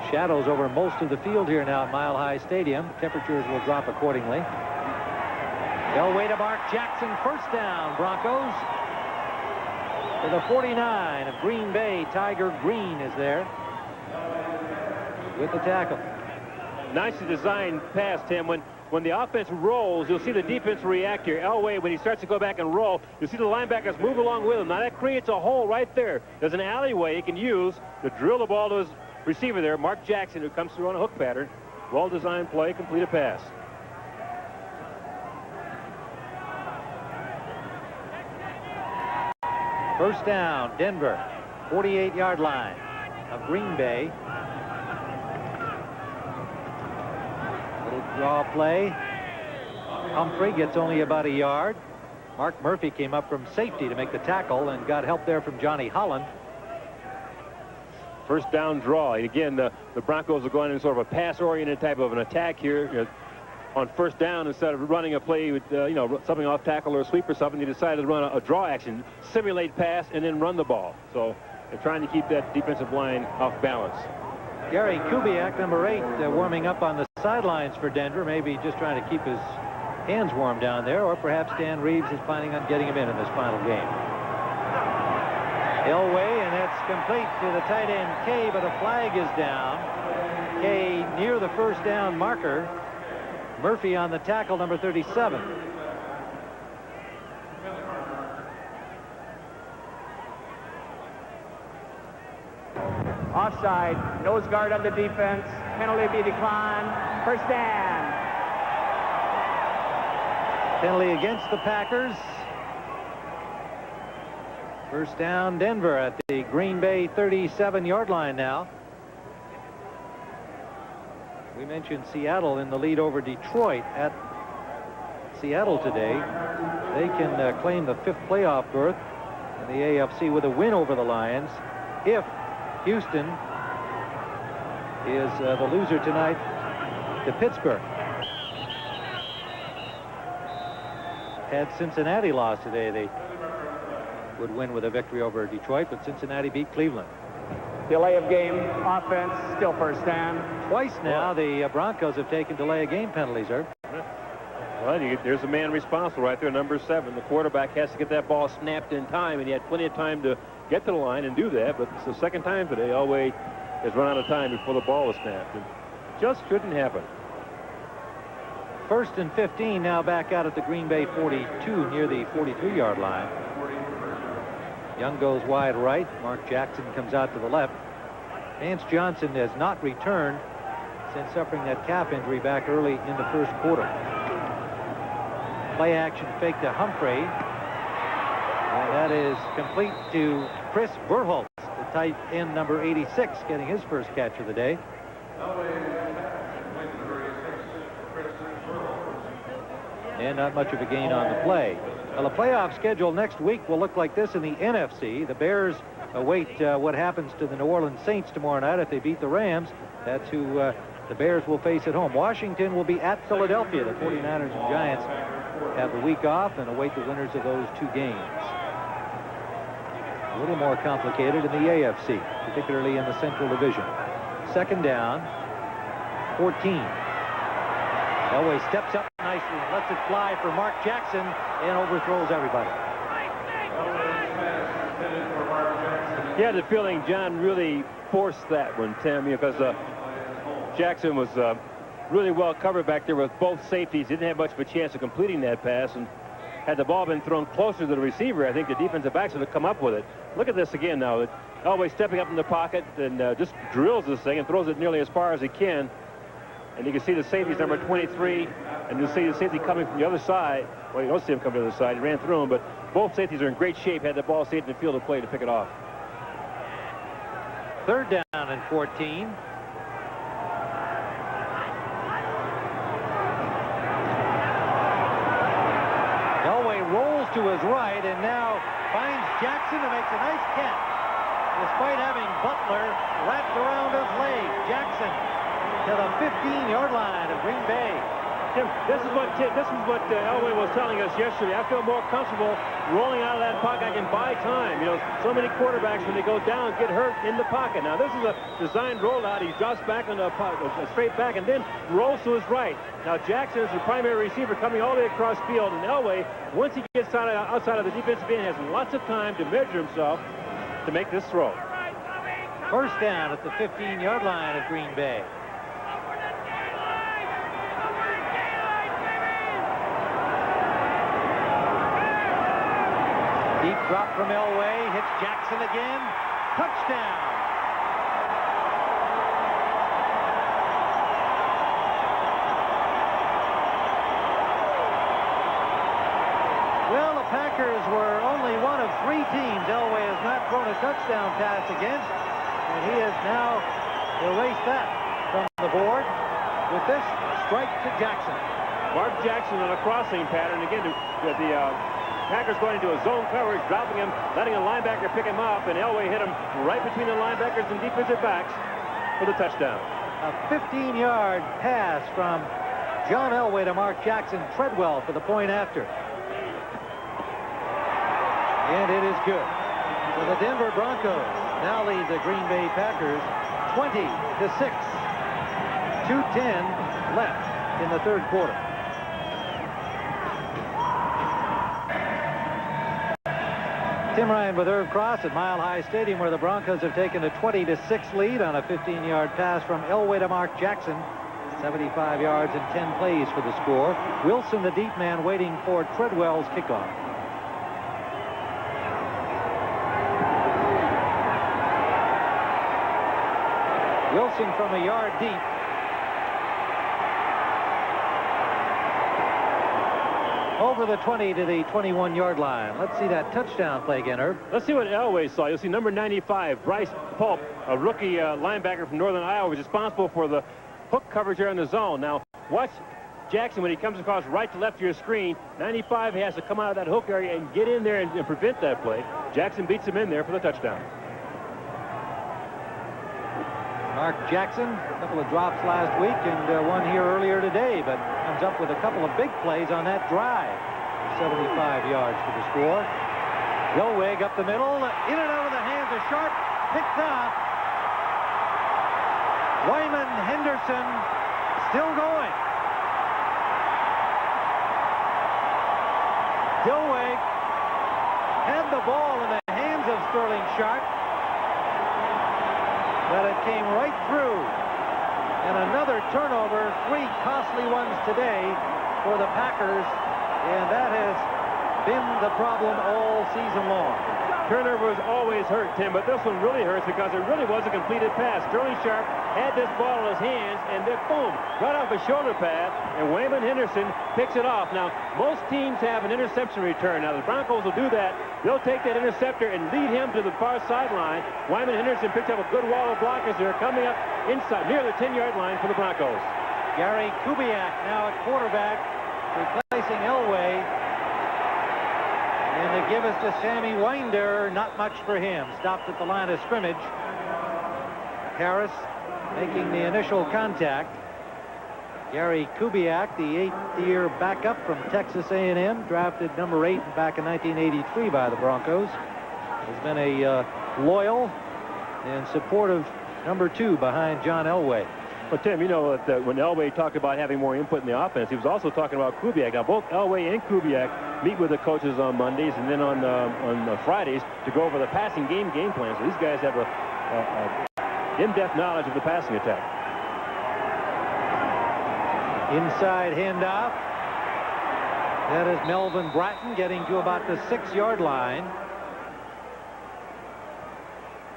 Shadows over most of the field here now at Mile High Stadium. Temperatures will drop accordingly. Elway to Mark Jackson. First down, Broncos. To the 49 of Green Bay. Tiger Green is there with the tackle. Nicely designed pass, Tim. When the offense rolls, you'll see the defense react here. Elway, when he starts to go back and roll, you'll see the linebackers move along with him. Now that creates a hole right there. There's an alleyway he can use to drill the ball to his receiver there, Mark Jackson, who comes through on a hook pattern. Well-designed play, complete a pass. First down, Denver, 48-yard line of Green Bay. Little draw play. Humphrey gets only about a yard. Mark Murphy came up from safety to make the tackle and got help there from Johnny Holland. First down draw. Again, the Broncos are going in sort of a pass-oriented type of an attack here. On first down, instead of running a play with, something off tackle or a sweep or something, they decided to run a draw action, simulate pass, and then run the ball. So they're trying to keep that defensive line off balance. Gary Kubiak, number 8, warming up on the sidelines for Denver, maybe just trying to keep his hands warm down there, or perhaps Dan Reeves is planning on getting him in this final game. Elway, and that's complete to the tight end Kay, but a flag is down. Kay near the first down marker. Murphy on the tackle, number 37. Offside, nose guard on the defense. Penalty be declined. First down. Penalty against the Packers. First down, Denver at the Green Bay 37-yard line now. We mentioned Seattle in the lead over Detroit at Seattle today. They can claim the 5th playoff berth in the AFC with a win over the Lions if Houston is the loser tonight to Pittsburgh. Had Cincinnati lost today, they would win with a victory over Detroit, but Cincinnati beat Cleveland. Delay of game offense, still first down. Twice now the Broncos have taken delay of game penalties, Herb. Well, there's a man responsible right there, number 7. The quarterback has to get that ball snapped in time, and he had plenty of time to get to the line and do that, but it's the second time today Elway has run out of time before the ball was snapped. It just shouldn't happen. 1st and 15 now back out at the Green Bay 42 near the 43-yard line. Young goes wide right. Mark Jackson comes out to the left. Vance Johnson has not returned since suffering that calf injury back early in the first quarter. Play action fake to Humphrey. And that is complete to Chris Berholtz, the tight end number 86, getting his first catch of the day. And not much of a gain on the play. Well, the playoff schedule next week will look like this in the NFC. The Bears await what happens to the New Orleans Saints tomorrow night. If they beat the Rams, that's who the Bears will face at home. Washington will be at Philadelphia. The 49ers and Giants have the week off and await the winners of those 2 games. A little more complicated in the AFC, particularly in the Central Division. 2nd down, 14. Elway steps up nicely and lets it fly for Mark Jackson and overthrows everybody. You had the feeling John really forced that one, Tim, because Jackson was really well covered back there with both safeties. Didn't have much of a chance of completing that pass, and had the ball been thrown closer to the receiver, I think the defensive backs would have come up with it. Look at this again now. Elway stepping up in the pocket and just drills this thing and throws it nearly as far as he can. And you can see the safety's number 23, and you'll see the safety coming from the other side. Well, you don't see him coming to the other side. He ran through him, but both safeties are in great shape. Had the ball stayed in the field of play to pick it off. 3rd down and 14. Elway rolls to his right and now finds Jackson and makes a nice catch. Despite having Butler wrapped around his leg, Jackson to the 15-yard line of Green Bay. Tim, this is what Elway was telling us yesterday. I feel more comfortable rolling out of that pocket. I can buy time. You know, so many quarterbacks, when they go down, get hurt in the pocket. Now, this is a designed rollout. He drops back on the straight back and then rolls to his right. Now, Jackson is the primary receiver coming all the way across field, and Elway, once he gets outside of the defensive end, has lots of time to measure himself to make this throw. 1st down at the 15-yard line of Green Bay. Deep drop from Elway, hits Jackson again, touchdown. Well, the Packers were only one of 3 teams Elway has not thrown a touchdown pass against, and he has now erased that from the board with this strike to Jackson. Mark Jackson on a crossing pattern. Again, the Packers going into a zone coverage, dropping him, letting a linebacker pick him up, and Elway hit him right between the linebackers and defensive backs for the touchdown. A 15-yard pass from John Elway to Mark Jackson. Treadwell for the point after. And it is good. So the Denver Broncos now lead the Green Bay Packers 20-6. 2:10 left in the 3rd quarter. Tim Ryan with Irv Cross at Mile High Stadium, where the Broncos have taken a 20-6 lead on a 15-yard pass from Elway to Mark Jackson. 75 yards and 10 plays for the score. Wilson, the deep man, waiting for Treadwell's kickoff. Wilson from a yard deep. Over the 20 to the 21-yard line. Let's see that touchdown play again, Herb. Let's see what Elway saw. You'll see number 95, Bryce Pulp, a rookie linebacker from Northern Iowa, was responsible for the hook coverage here in the zone. Now, watch Jackson when he comes across right to left of your screen. 95 has to come out of that hook area and get in there and prevent that play. Jackson beats him in there for the touchdown. Mark Jackson, a couple of drops last week and one here earlier today, but comes up with a couple of big plays on that drive. 75 yards for the score. Yelwig up the middle, in and out of the hands of Sharp, picked off. Wyman Henderson still going. Yelwig had the ball in the hands of Sterling Sharp, but it came right through. And another turnover, 3 costly ones today for the Packers, and that has been the problem all season long. Turnover was always hurt, Tim, but this one really hurts because it really was a completed pass. Sterling Sharp had this ball in his hands, and then boom, right off a shoulder pad, and Wyman Henderson picks it off. Now, most teams have an interception return. Now, the Broncos will do that. They'll take that interceptor and lead him to the far sideline. Wyman Henderson picked up a good wall of blockers there, coming up inside, near the 10-yard line for the Broncos. Gary Kubiak now at quarterback, replacing Elway. And they give us to Sammy Winder. Not much for him. Stopped at the line of scrimmage. Harris making the initial contact. Gary Kubiak, the 8th-year backup from Texas A&M, drafted number 8 back in 1983 by the Broncos. Has been a loyal and supportive number 2 behind John Elway. Well, Tim, you know that when Elway talked about having more input in the offense, he was also talking about Kubiak. Now, both Elway and Kubiak meet with the coaches on Mondays and then on Fridays to go over the passing game plan. So these guys have a in-depth knowledge of the passing attack. Inside handoff. That is Melvin Bratton getting to about the 6-yard line.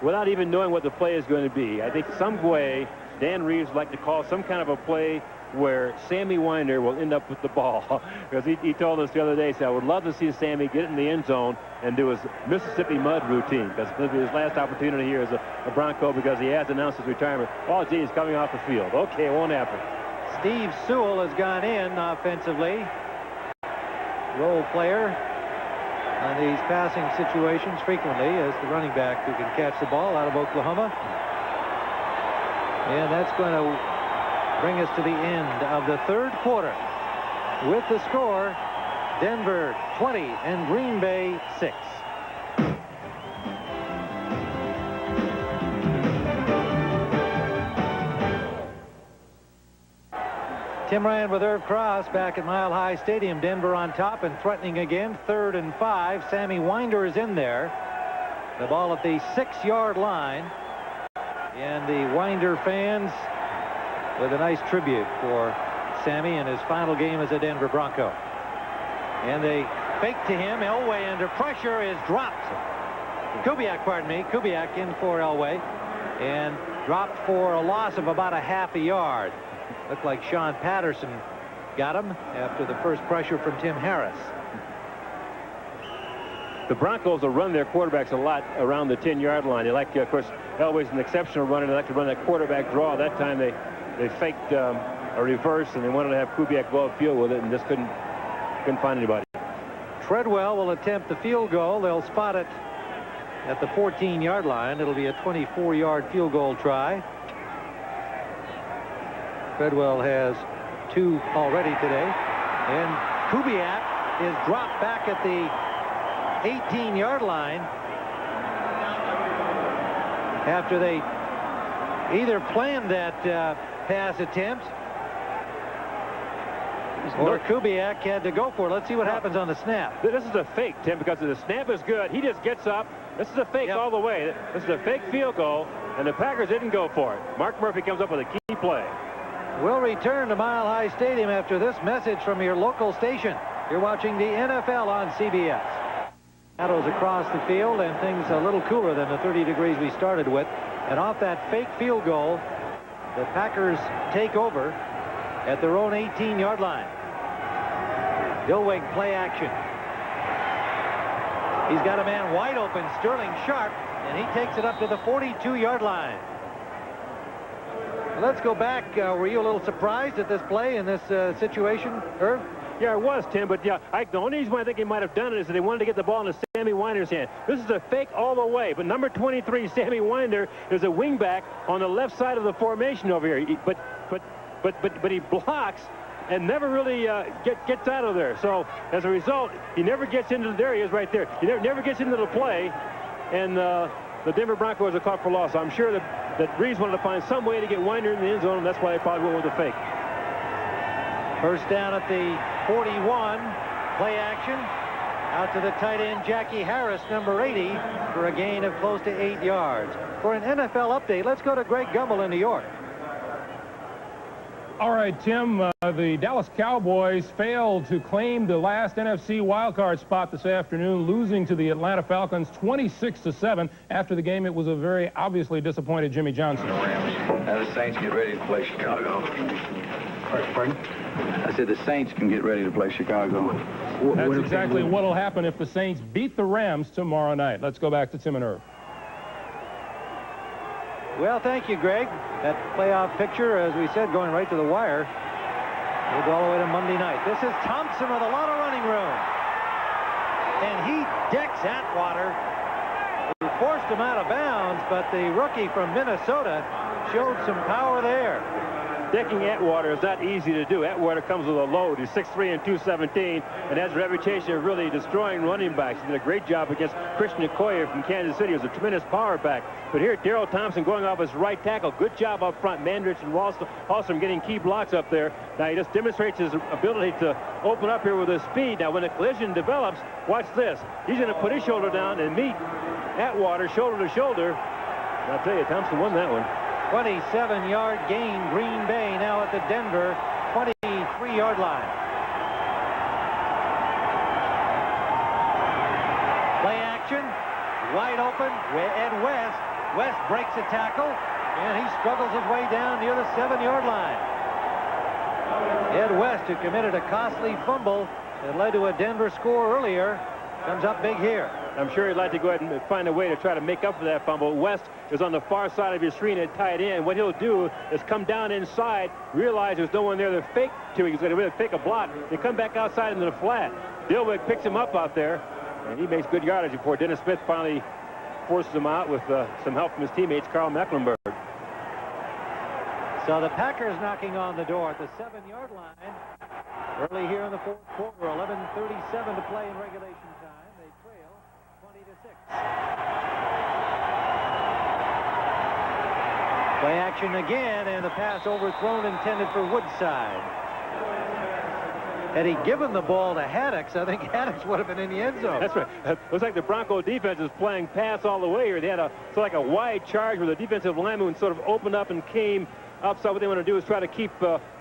Without even knowing what the play is going to be, I think some way Dan Reeves would like to call some kind of a play where Sammy Winder will end up with the ball. Because he told us the other day, he said, I would love to see Sammy get in the end zone and do his Mississippi Mud routine. Because this will be his last opportunity here as a Bronco, because he has announced his retirement. Oh, gee, he's coming off the field. Okay, it won't happen. Steve Sewell has gone in offensively. Role player on these passing situations frequently as the running back who can catch the ball out of Oklahoma. And that's going to bring us to the end of the 3rd quarter with the score, Denver 20 and Green Bay 6. Tim Ryan with Irv Cross back at Mile High Stadium. Denver on top and threatening again. 3rd and 5. Sammy Winder is in there. The ball at the 6-yard line. And the Winder fans with a nice tribute for Sammy in his final game as a Denver Bronco. And they fake to him. Elway under pressure is dropped. Kubiak in for Elway. And dropped for a loss of about a half a yard. Looked like Sean Patterson got him after the first pressure from Tim Harris. The Broncos will run their quarterbacks a lot around the 10-yard line. They like, of course, Elway's an exceptional runner. They like to run that quarterback draw. That time they faked a reverse, and they wanted to have Kubiak go upfield with it, and just couldn't find anybody. Treadwell will attempt the field goal. They'll spot it at the 14-yard line. It'll be a 24-yard field goal try. Treadwell has 2 already today. And Kubiak is dropped back at the 18-yard line after they either planned that pass attempt or Kubiak had to go for it. Let's see what happens on the snap. This is a fake, Tim, because the snap is good. He just gets up. This is a fake all the way. This is a fake field goal, and the Packers didn't go for it. Mark Murphy comes up with a key play. We'll return to Mile High Stadium after this message from your local station. You're watching the NFL on CBS. Shadows across the field and things a little cooler than the 30 degrees we started with. And off that fake field goal, the Packers take over at their own 18-yard line. Dilweg play action. He's got a man wide open, Sterling Sharp, and he takes it up to the 42-yard line. Let's go back. Were you a little surprised at this play in this situation, Irv? Yeah, it was, Tim, but yeah, the only reason why I think he might have done it is that they wanted to get the ball into Sammy Winder's hand. This is a fake all the way, but number 23, Sammy Winder, is a wingback on the left side of the formation over here. But he blocks and never really gets out of there. So as a result, he never gets into there. He is right there. He never gets into the play, and the Denver Broncos are caught for loss. I'm sure that Reeves wanted to find some way to get Winder in the end zone, and that's why they probably went with the fake. First down at the 41. Play action. Out to the tight end, Jackie Harris, number 80, for a gain of close to 8 yards. For an NFL update, let's go to Greg Gumbel in New York. All right, Tim, the Dallas Cowboys failed to claim the last NFC wildcard spot this afternoon, losing to the Atlanta Falcons 26-7. After the game, it was a very obviously disappointed Jimmy Johnson. Now the Saints get ready to play Chicago. Pardon? I said the Saints can get ready to play Chicago. That's exactly what will happen if the Saints beat the Rams tomorrow night. Let's go back to Tim and Irv. Well, thank you, Greg. That playoff picture, as we said, going right to the wire. We'll go all the way to Monday night. This is Thompson with a lot of running room. And he decks Atwater, who forced him out of bounds, but the rookie from Minnesota showed some power there. Decking Atwater is not easy to do. Atwater comes with a load. He's 6'3" and 217, and has a reputation of really destroying running backs. He did a great job against Christian Okoye from Kansas City. He was a tremendous power back. But here, Darrell Thompson going off his right tackle. Good job up front. Mandrich and Wallstrom getting key blocks up there. Now he just demonstrates his ability to open up here with his speed. Now when the collision develops, watch this. He's going to put his shoulder down and meet Atwater shoulder to shoulder. And I'll tell you, Thompson won that one. 27-yard gain, Green Bay now at the Denver 23-yard line. Play action, wide open, Ed West. West breaks a tackle, and he struggles his way down near the 7-yard line. Ed West, who committed a costly fumble that led to a Denver score earlier, comes up big here. I'm sure he'd like to go ahead and find a way to try to make up for that fumble. West is on the far side of his screen at tight end. What he'll do is come down inside, realize there's no one there to fake to. He's going to really fake a block. They come back outside into the flat. Dilweg picks him up out there, and he makes good yardage before Dennis Smith finally forces him out with some help from his teammates, Carl Mecklenburg. So the Packers knocking on the door at the 7-yard line. Early here in the fourth quarter, 11:37 to play in regulation time. They trail 20-6. Play action again, and the pass overthrown, intended for Woodside. Had he given the ball to Haddix, I think Haddix would have been in the end zone. That's right. Looks like the Bronco defense is playing pass all the way here. They had like a wide charge where the defensive lineman sort of opened up and came outside. What they want to do is try to keep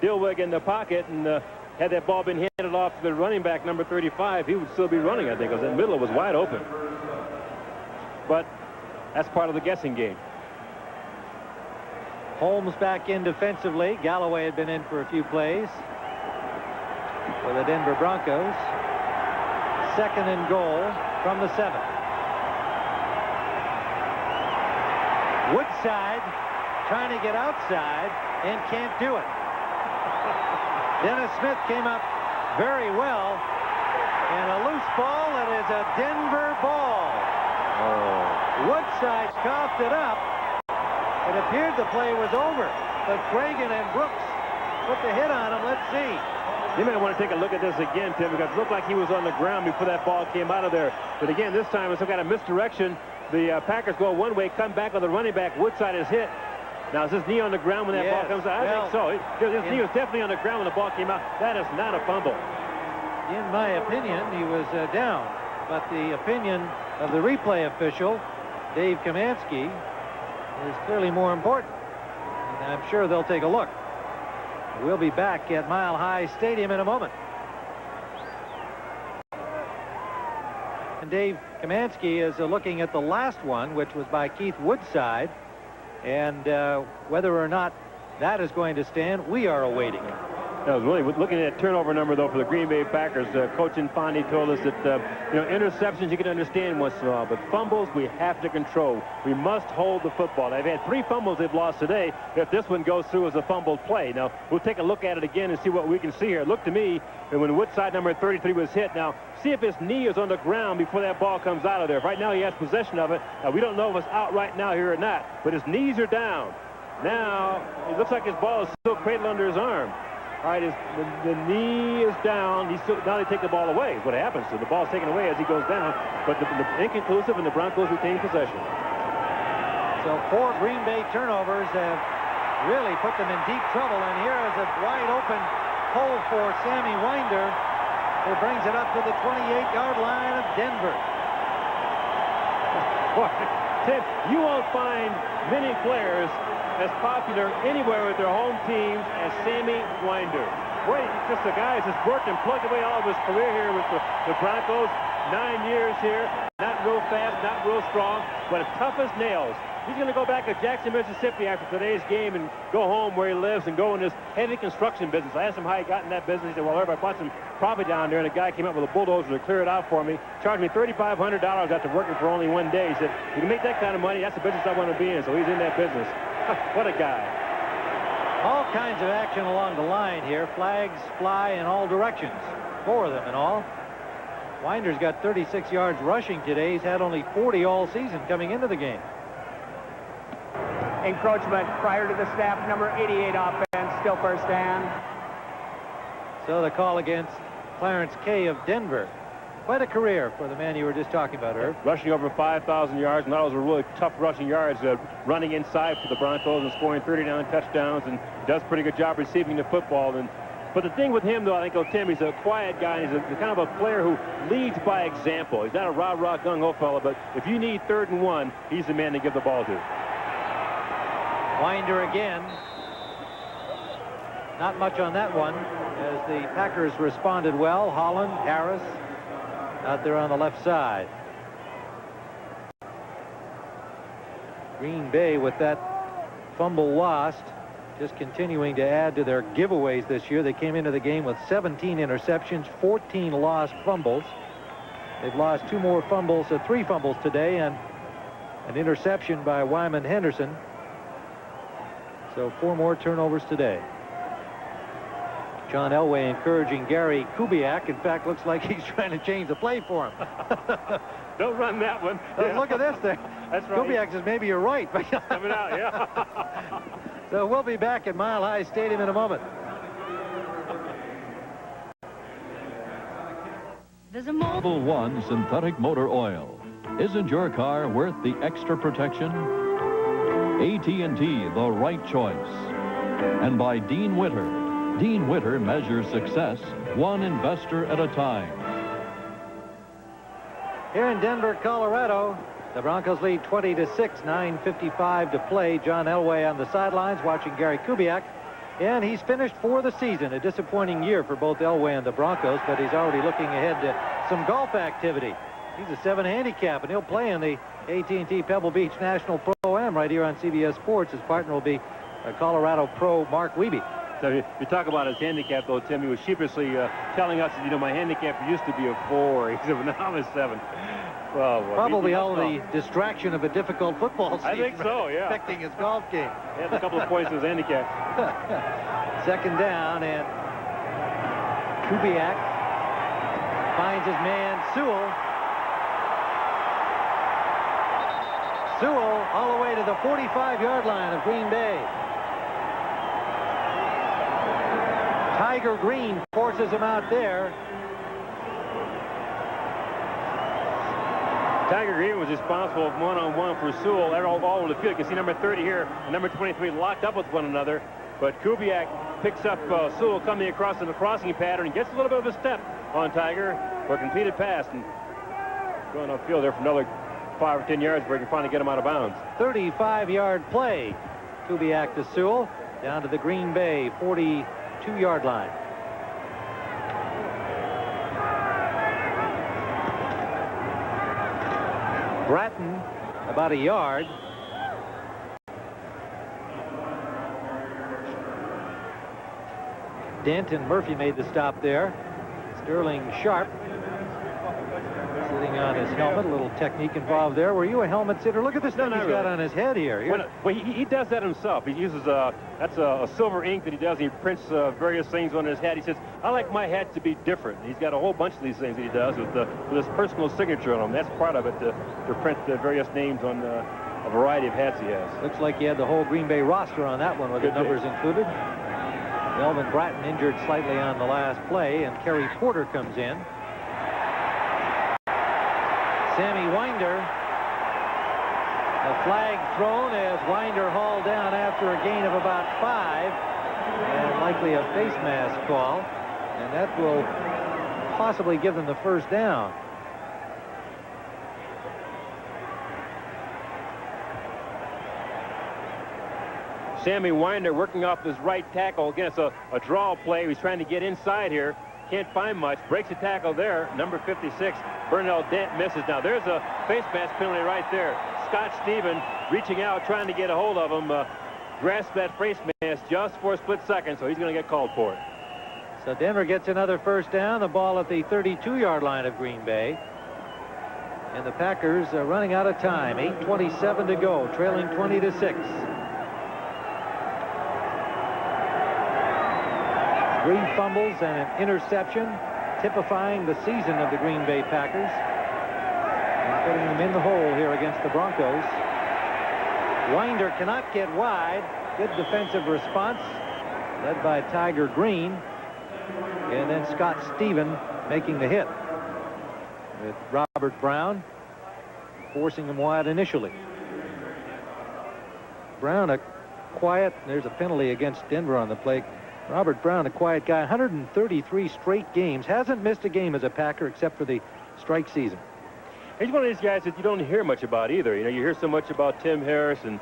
Dilweg in the pocket, and had that ball been handed off to the running back, number 35, he would still be running, I think, because the middle was wide open. But that's part of the guessing game. Holmes back in defensively. Galloway had been in for a few plays for the Denver Broncos. 2nd and goal from the 7. Woodside trying to get outside and can't do it. Dennis Smith came up very well, and a loose ball, and it's a Denver ball. Woodside coughed it up. It appeared the play was over, but Cragen and Brooks put the hit on him. Let's see. You may want to take a look at this again, Tim, because it looked like he was on the ground before that ball came out of there. But again, this time it's some kind of misdirection. The Packers go one way, come back on the running back. Woodside is hit. Now, is his knee on the ground when that ball comes out? I think so. His knee was definitely on the ground when the ball came out. That is not a fumble. In my opinion, he was down. But the opinion of the replay official, Dave Kamansky, is clearly more important. And I'm sure they'll take a look. We'll be back at Mile High Stadium in a moment. And Dave Kamansky is looking at the last one, which was by Keith Woodside. And whether or not that is going to stand, we are awaiting. I was really looking at that turnover number, though, for the Green Bay Packers. Coach Infante told us that, interceptions you can understand once in a while, but fumbles we have to control. We must hold the football. They've had 3 fumbles they've lost today. If this one goes through as a fumbled play. Now, we'll take a look at it again and see what we can see here. It looked to me that when Woodside number 33 was hit, now, see if his knee is on the ground before that ball comes out of there. Right now, he has possession of it. Now, we don't know if it's out right now here or not, but his knees are down. Now, it looks like his ball is still cradled under his arm. All right, the knee is down. Now they take the ball away. What happens? So the ball's taken away as he goes down, but the inconclusive, and the Broncos retain possession. So 4 Green Bay turnovers have really put them in deep trouble, and here is a wide open hole for Sammy Winder, who brings it up to the 28-yard line of Denver. Tim, you won't find many players as popular anywhere with their home teams as Sammy Winder. Boy, he's just a guy who's just worked and plugged away all of his career here with the Broncos. 9 years here, not real fast, not real strong, but as tough as nails. He's going to go back to Jackson, Mississippi after today's game and go home where he lives and go in this heavy construction business. I asked him how he got in that business. He said, well, I bought some property down there, and a guy came up with a bulldozer to clear it out for me, charged me $3,500 after working for only 1 day. He said, you can make that kind of money, that's the business I want to be in. So he's in that business. What a guy. All kinds of action along the line here. Flags fly in all directions. 4 of them in all. Winder's got 36 yards rushing today. He's had only 40 all season coming into the game. Encroachment prior to the snap, number 88 offense, still first down. So the call against Clarence Kay of Denver. Quite a career for the man you were just talking about, Herb. Rushing over 5,000 yards, and those were really tough rushing yards, running inside for the Broncos and scoring 39 touchdowns, and does a pretty good job receiving the football. But the thing with him, though, I think, Tim, he's a quiet guy. He's a kind of a player who leads by example. He's not a rah-rah gung-ho fella, but if you need 3rd and 1, he's the man to give the ball to. Winder again. Not much on that one, as the Packers responded well. Holland, Harris out there on the left side. Green Bay with that fumble lost, just continuing to add to their giveaways this year. They came into the game with 17 interceptions, 14 lost fumbles. They've lost 2 more fumbles, 3 fumbles today, and an interception by Wyman Henderson. So 4 more turnovers today. John Elway encouraging Gary Kubiak. In fact, looks like he's trying to change the play for him. Don't run that one. Look at this thing. That's right. Kubiak says, maybe you're right. Coming out, yeah. So we'll be back at Mile High Stadium in a moment. There's a Mobil 1 synthetic motor oil. Isn't your car worth the extra protection? AT&T, the right choice. And by Dean Witter. Dean Witter measures success one investor at a time. Here in Denver, Colorado, the Broncos lead 20-6, 9:55 to play. John Elway on the sidelines watching Gary Kubiak. And he's finished for the season. A disappointing year for both Elway and the Broncos, but he's already looking ahead to some golf activity. He's a 7 handicap, and he'll play in the AT&T Pebble Beach National Pro-Am right here on CBS Sports. His partner will be Colorado pro Mark Wiebe. So you talk about his handicap, though, Tim. He was sheepishly telling us, my handicap used to be a 4. He said, well, now I'm a 7. Well, probably all the distraction of a difficult football season. I think so, yeah. Affecting his golf game. He had a couple of points in his handicap. 2nd down, and Kubiak finds his man, Sewell. Sewell all the way to the 45-yard line of Green Bay. Tiger Green forces him out there. Tiger Green was responsible one-on-one for Sewell all over the field. You can see number 30 here and number 23 locked up with one another. But Kubiak picks up Sewell coming across in the crossing pattern and gets a little bit of a step on Tiger for a completed pass. And going upfield there for another 5 or 10 yards where he can finally get him out of bounds. 35-yard play. Kubiak to Sewell down to the Green Bay 42-yard line. Bratton about a yard. Dent and Murphy made the stop there. Sterling Sharp sitting on his helmet. A little technique involved there. Were you a helmet sitter? Look at this thing he's got on his head here. Well, he does that himself. He uses that's a silver ink that he does. He prints various things on his hat. He says, I like my hat to be different. He's got a whole bunch of these things that he does with his personal signature on them. That's part of it, to print the various names on a variety of hats he has. Looks like he had the whole Green Bay roster on that one with the numbers included. Melvin Bratton injured slightly on the last play, and Kerry Porter comes in. Sammy Winder. A flag thrown as Winder hauled down after a gain of about 5, and likely a face mask call, and that will possibly give them the first down. Sammy Winder working off his right tackle. Again, it's a draw play. He's trying to get inside here. Can't find much. Breaks a tackle there. Number 56, Bernell Dent, misses. Now, there's a face mask penalty right there. Scott Stephen reaching out, trying to get a hold of him. Grasped that face mask just for a split second, so he's going to get called for it. So Denver gets another first down. The ball at the 32-yard line of Green Bay. And the Packers are running out of time. 8:27 to go, trailing 20-6. 3 fumbles and an interception, typifying the season of the Green Bay Packers, and putting them in the hole here against the Broncos. Winder cannot get wide. Good defensive response, led by Tiger Green, and then Scott Stephen making the hit, with Robert Brown forcing him wide initially. Brown, a quiet, there's a penalty against Denver on the play. Robert Brown, a quiet guy, 133 straight games. Hasn't missed a game as a Packer except for the strike season. He's one of these guys that you don't hear much about either. You know, you hear so much about Tim Harris and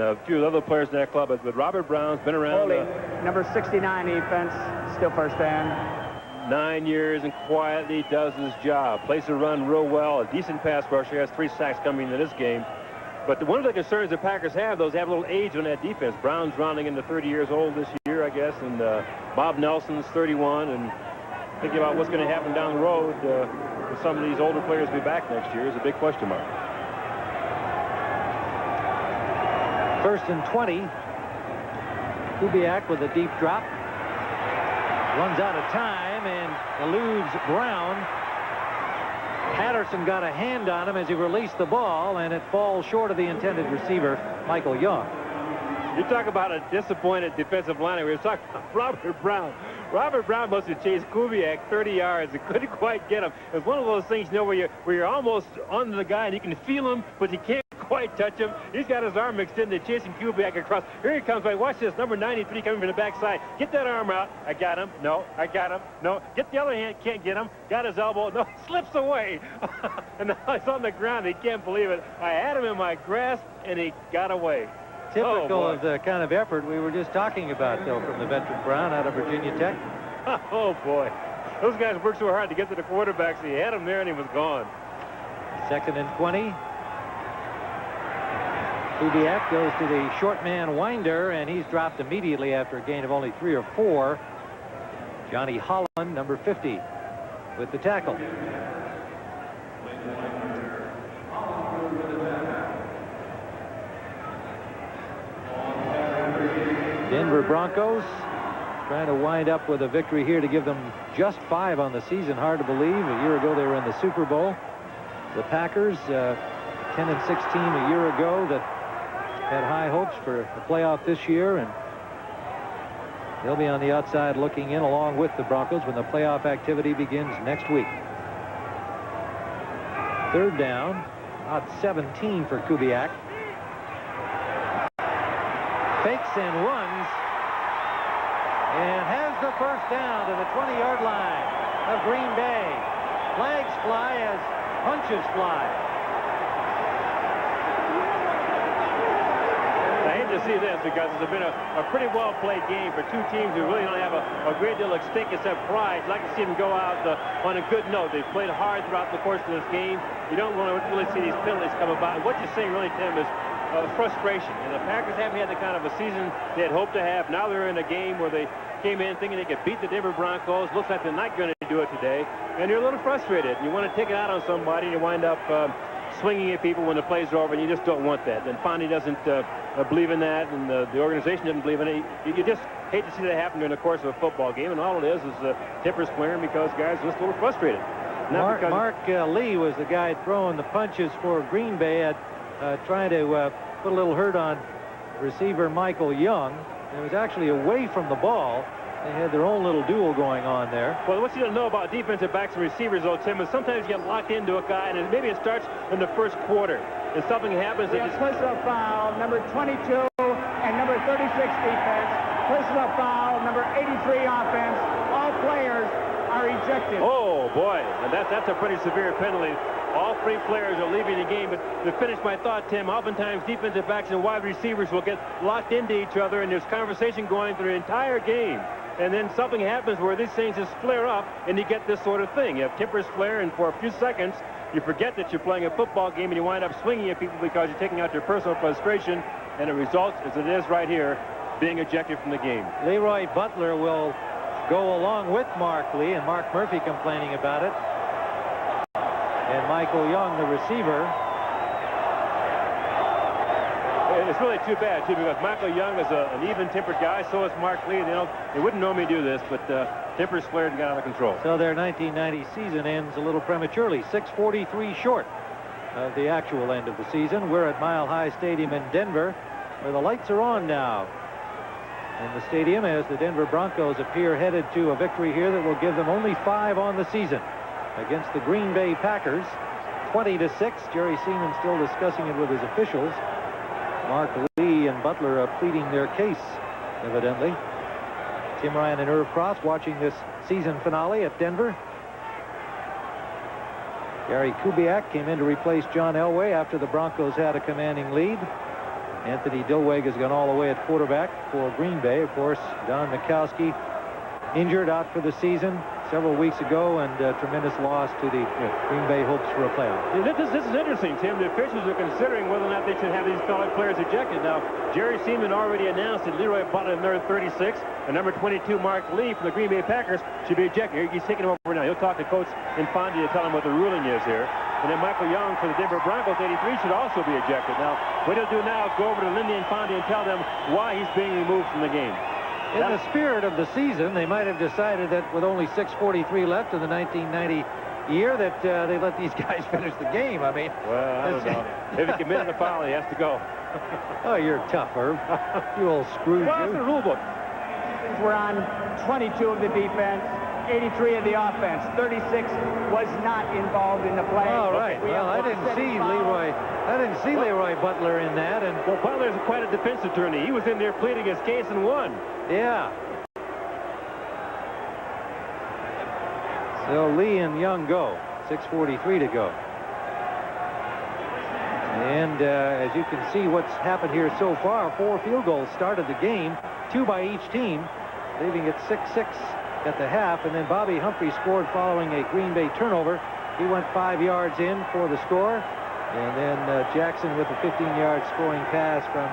a few of the other players in that club, but Robert Brown's been around. Number 69 defense, still first down. 9 years and quietly does his job. Plays the run real well. A decent pass rusher. Has 3 sacks coming into this game. But one of the concerns the Packers have, those have a little age on that defense. Brown's rounding into 30 years old this year, I guess, and Bob Nelson's 31, and thinking about what's going to happen down the road with some of these older players be back next year is a big question mark. 1st and 20. Kubiak with a deep drop. Runs out of time and eludes Brown. Patterson got a hand on him as he released the ball, and it falls short of the intended receiver, Michael Young. You talk about a disappointed defensive line. We were talking about Robert Brown. Robert Brown must have chased Kubiak 30 yards and couldn't quite get him. It's one of those things, you know, where you're almost on the guy and you can feel him, but you can't quite touch him. He's got his arm extended, chasing Kubiak across. Here he comes. Right, watch this. Number 93 coming from the backside. Get that arm out. I got him. No, I got him. No. Get the other hand. Can't get him. Got his elbow. No, slips away. And now he's on the ground. He can't believe it. I had him in my grasp, and he got away. Typical of the kind of effort we were just talking about, though, from the veteran Brown out of Virginia Tech. Oh, boy. Those guys worked so hard to get to the quarterbacks. He had him there, and he was gone. 2nd and 20. Kubiak goes to the short man Winder, and he's dropped immediately after a gain of only 3 or 4. Johnny Holland, number 50, with the tackle. Denver Broncos trying to wind up with a victory here to give them just 5 on the season. Hard to believe. A year ago they were in the Super Bowl. The Packers, 10-6 team a year ago that had high hopes for the playoff this year, and they'll be on the outside looking in along with the Broncos when the playoff activity begins next week. 3rd down, about 17 for Kubiak. Fakes and runs, and has the first down to the 20-yard line of Green Bay. Flags fly as punches fly. I hate to see this because it's been a pretty well-played game for two teams who really don't have a great deal of stake except pride. I'd like to see them go out on a good note. They've played hard throughout the course of this game. You don't want to really see these penalties come about. What you're seeing really, Tim, is frustration. And the Packers haven't had the kind of a season they had hoped to have. Now they're in a game where they came in thinking they could beat the Denver Broncos. Looks like they're not going to do it today. And you're a little frustrated. You want to take it out on somebody, and you wind up swinging at people when the plays are over, and you just don't want that. And Fondy doesn't believe in that, and the organization doesn't believe in it. You just hate to see that happen during the course of a football game, and all it is tempers flaring because guys are just a little frustrated. Mark Lee was the guy throwing the punches for Green Bay, trying to put a little hurt on receiver Michael Young. It was actually away from the ball. They had their own little duel going on there. Well, what you don't know about defensive backs and receivers, though, Tim, is sometimes you get locked into a guy, and maybe it starts in the first quarter, and something happens. We have personal foul, number 22 and number 36 defense. Personal foul, number 83 offense. All players are ejected. Oh, boy. And that's a pretty severe penalty. All three players are leaving the game. But to finish my thought, Tim, oftentimes defensive backs and wide receivers will get locked into each other, and there's conversation going through the entire game. And then something happens where these things just flare up, and you get this sort of thing. You have tempers flare, and for a few seconds, you forget that you're playing a football game, and you wind up swinging at people because you're taking out your personal frustration, and it results, as it is right here, being ejected from the game. Leroy Butler will go along with Mark Lee, and Mark Murphy complaining about it. And Michael Young, the receiver. It's really too bad, too, because Michael Young is an even-tempered guy. So is Mark Lee. They wouldn't normally do this, but tempers flared and got out of control. So their 1990 season ends a little prematurely. 6:43 short of the actual end of the season. We're at Mile High Stadium in Denver, where the lights are on now in the stadium as the Denver Broncos appear headed to a victory here that will give them only 5 on the season against the Green Bay Packers. 20-6. Jerry Seaman still discussing it with his officials. Mark Lee and Butler are pleading their case, evidently. Tim Ryan and Irv Cross watching this season finale at Denver. Gary Kubiak came in to replace John Elway after the Broncos had a commanding lead. Anthony Dilweg has gone all the way at quarterback for Green Bay. Of course, Don Mikowski injured out for the season several weeks ago, and tremendous loss to the Green Bay hopes for a playoff. This is interesting, Tim. The officials are considering whether or not they should have these fellow players ejected. Now, Jerry Seaman already announced that Leroy Butler, number 36, and number 22, Mark Lee from the Green Bay Packers, should be ejected. He's taking them over now. He'll talk to Coach Infanti to tell him what the ruling is here. And then Michael Young for the Denver Broncos, 83, should also be ejected. Now, what he'll do now is go over to Lindy Infanti and tell them why he's being removed from the game. In the spirit of the season, they might have decided that with only 6:43 left in the 1990 year that they let these guys finish the game. I mean, well, I don't know. If he committed a foul, he has to go. Oh, you're tough, Herb. You old Scrooge. Well, that's the rule book. We're on 22 of the defense, 83 of the offense. 36 was not involved in the play. All right. Okay, well, I didn't see Leroy Butler in that. And well, Butler's quite a defense attorney. He was in there pleading his case and won. Yeah. So Lee and Young go. 6:43 to go. And as you can see what's happened here so far, 4 field goals started the game, 2 by each team, leaving it 6-6 at the half. And then Bobby Humphrey scored following a Green Bay turnover. He went 5 yards in for the score. And then Jackson with a 15-yard scoring pass from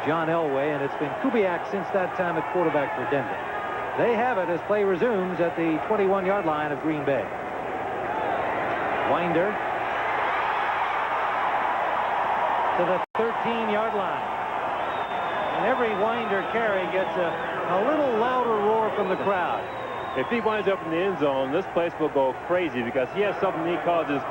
John Elway. And it's been Kubiak since that time at quarterback for Denver. They have it as play resumes at the 21-yard line of Green Bay. Winder to the 13-yard line. And every Winder carry gets a little louder roar from the crowd. If he winds up in the end zone, this place will go crazy because he has something he calls his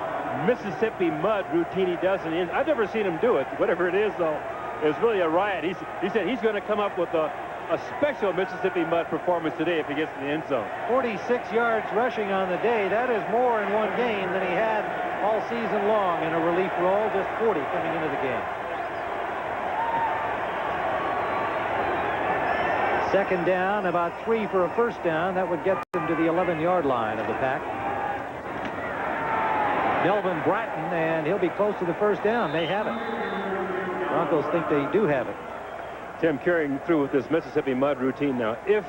Mississippi mud routine he does in the end. I've never seen him do it. Whatever it is, though, it's really a riot. He said he's going to come up with a special Mississippi mud performance today if he gets to the end zone. 46 yards rushing on the day. That is more in one game than he had all season long in a relief role. Just 40 coming into the game. Second down, about 3 for a first down. That would get them to the 11-yard line of the pack. Melvin Bratton, and he'll be close to the first down. They have it. Broncos think they do have it. Tim, carrying through with this Mississippi mud routine now, if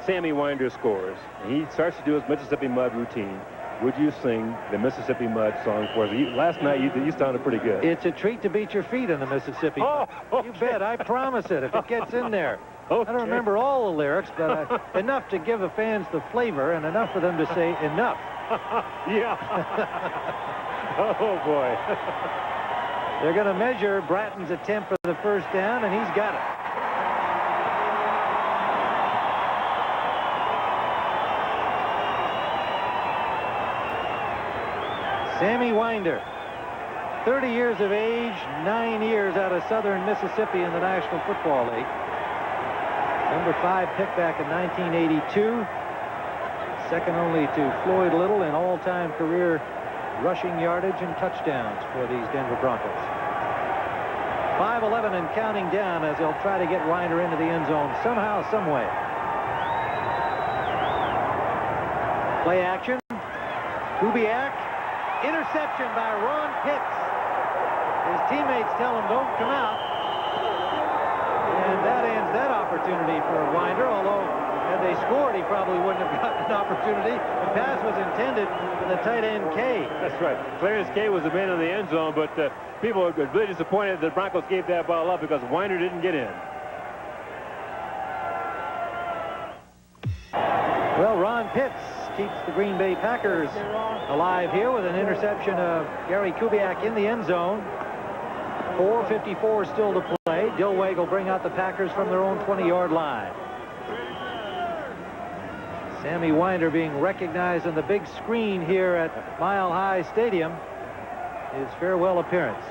Sammy Winder scores and he starts to do his Mississippi mud routine, would you sing the Mississippi mud song for us? Last night you sounded pretty good. It's a treat to beat your feet in the Mississippi. Oh, okay. You bet. I promise it if it gets in there. I don't remember all the lyrics, but enough to give the fans the flavor and enough for them to say enough. Yeah. Oh, boy. They're going to measure Bratton's attempt for the first down, and he's got it. Sammy Winder, 30 years of age, 9 years out of southern Mississippi in the National Football League. Number 5 pick back in 1982. Second only to Floyd Little in all-time career rushing yardage and touchdowns for these Denver Broncos. 5-11 and counting down as they'll try to get Winder into the end zone somehow, some way. Play action. Kubiak. Interception by Ron Pitts. His teammates tell him don't come out. And that ends that opportunity for Winder, although had they scored, he probably wouldn't have gotten an opportunity. The pass was intended for the tight end K. That's right. Clarence K was the man in the end zone, but people are really disappointed that the Broncos gave that ball up because Winder didn't get in. Well, Ron Pitts keeps the Green Bay Packers alive here with an interception of Gary Kubiak in the end zone. 4:54 still to play. Dillweg will bring out the Packers from their own 20-yard line. Sammy Winder being recognized on the big screen here at Mile High Stadium. His farewell appearance.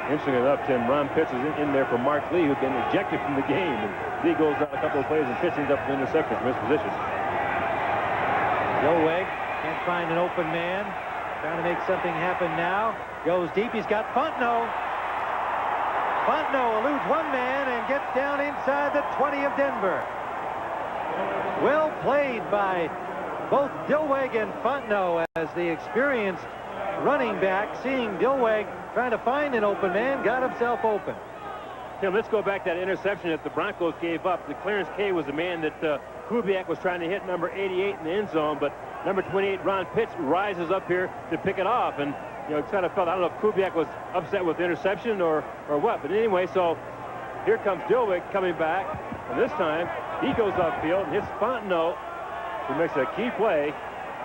Interesting enough, Tim, Ron Pitts is in there for Mark Lee, who'd been ejected from the game. And Lee goes out a couple of plays and Pitts ends up with an interception from his position. Dillweg can't find an open man. Trying to make something happen now. Goes deep. He's got Fontenot. Fontenot eludes one man and gets down inside the 20 of Denver. Well played by both Dillweg and Fontenot as the experienced running back, seeing Dillweg trying to find an open man, got himself open. Tim, let's go back to that interception that the Broncos gave up. The Clarence K was the man that Kubiak was trying to hit number 88 in the end zone, but number 28, Ron Pitts, rises up here to pick it off. And, you know, it kind of felt, I don't know if Kubiak was upset with the interception or what. But anyway, so here comes Dillweg coming back. And this time, he goes upfield and hits Fontenot, who makes a key play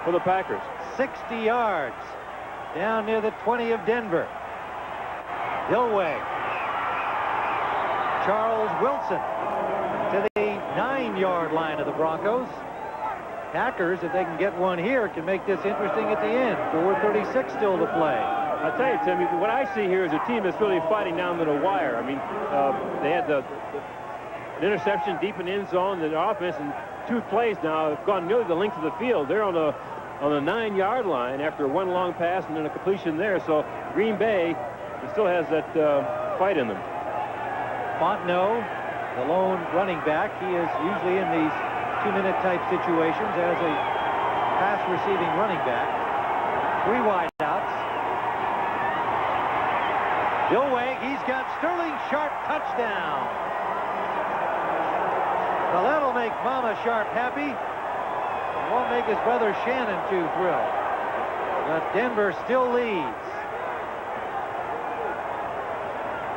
for the Packers. 60 yards down near the 20 of Denver. Dillweg. Charles Wilson to the 9-yard line of the Broncos. Packers, if they can get one here, can make this interesting at the end. 4:36 still to play. I'll tell you, Timmy, what I see here is a team that's really fighting down to the wire. I mean, they had an interception deep in the end zone. The offense in 2 plays now have gone nearly the length of the field. They're on the 9-yard line after one long pass and then a completion there. So Green Bay still has that fight in them. Fontenot, the lone running back, he is usually in these 2-minute type situations as a pass receiving running back. 3 wideouts. Dillweg, he's got Sterling Sharp touchdown. Well, that'll make Mama Sharp happy. It won't make his brother Shannon too thrilled. But Denver still leads.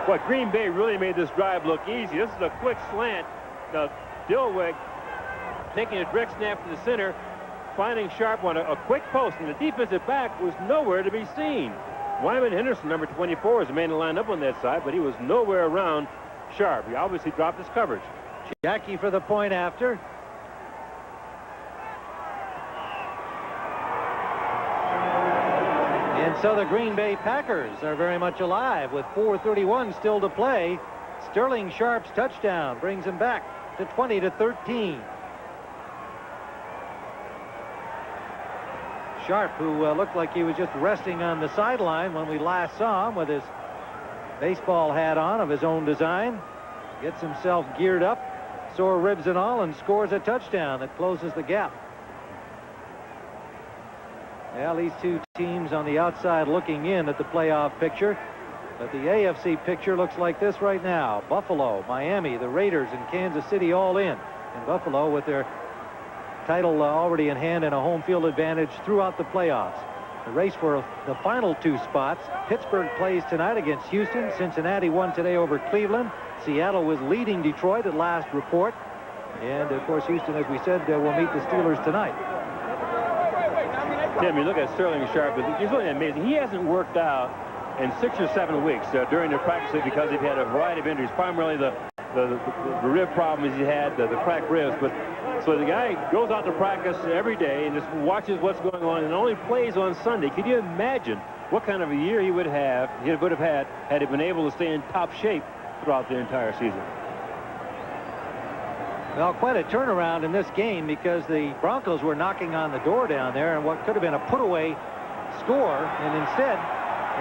But Green Bay really made this drive look easy. This is a quick slant. Dillweg taking a direct snap to the center, finding Sharp on a quick post, and the defensive back was nowhere to be seen. Wyman Henderson, number 24, is the man that lined up on that side, but he was nowhere around Sharp. He obviously dropped his coverage. Jackie for the point after. And so the Green Bay Packers are very much alive with 4:31 still to play. Sterling Sharp's touchdown brings him back to 20-13. Sharp, who looked like he was just resting on the sideline when we last saw him with his baseball hat on of his own design, gets himself geared up, sore ribs and all, and scores a touchdown that closes the gap. Well, these two teams on the outside looking in at the playoff picture. But the AFC picture looks like this right now. Buffalo, Miami, the Raiders, and Kansas City all in. And Buffalo with their title already in hand and a home field advantage throughout the playoffs. The race for the final 2 spots. Pittsburgh plays tonight against Houston. Cincinnati won today over Cleveland. Seattle was leading Detroit at last report. And, of course, Houston, as we said, will meet the Steelers tonight. Tim, you look at Sterling Sharp, he's really amazing. He hasn't worked out in 6 or 7 weeks during the practice because he's had a variety of injuries, primarily the rib problems he had, the cracked ribs. But so the guy goes out to practice every day and just watches what's going on and only plays on Sunday. Can you imagine what kind of a year he would have had he been able to stay in top shape throughout the entire season? Well, quite a turnaround in this game because the Broncos were knocking on the door down there and what could have been a put-away score, and instead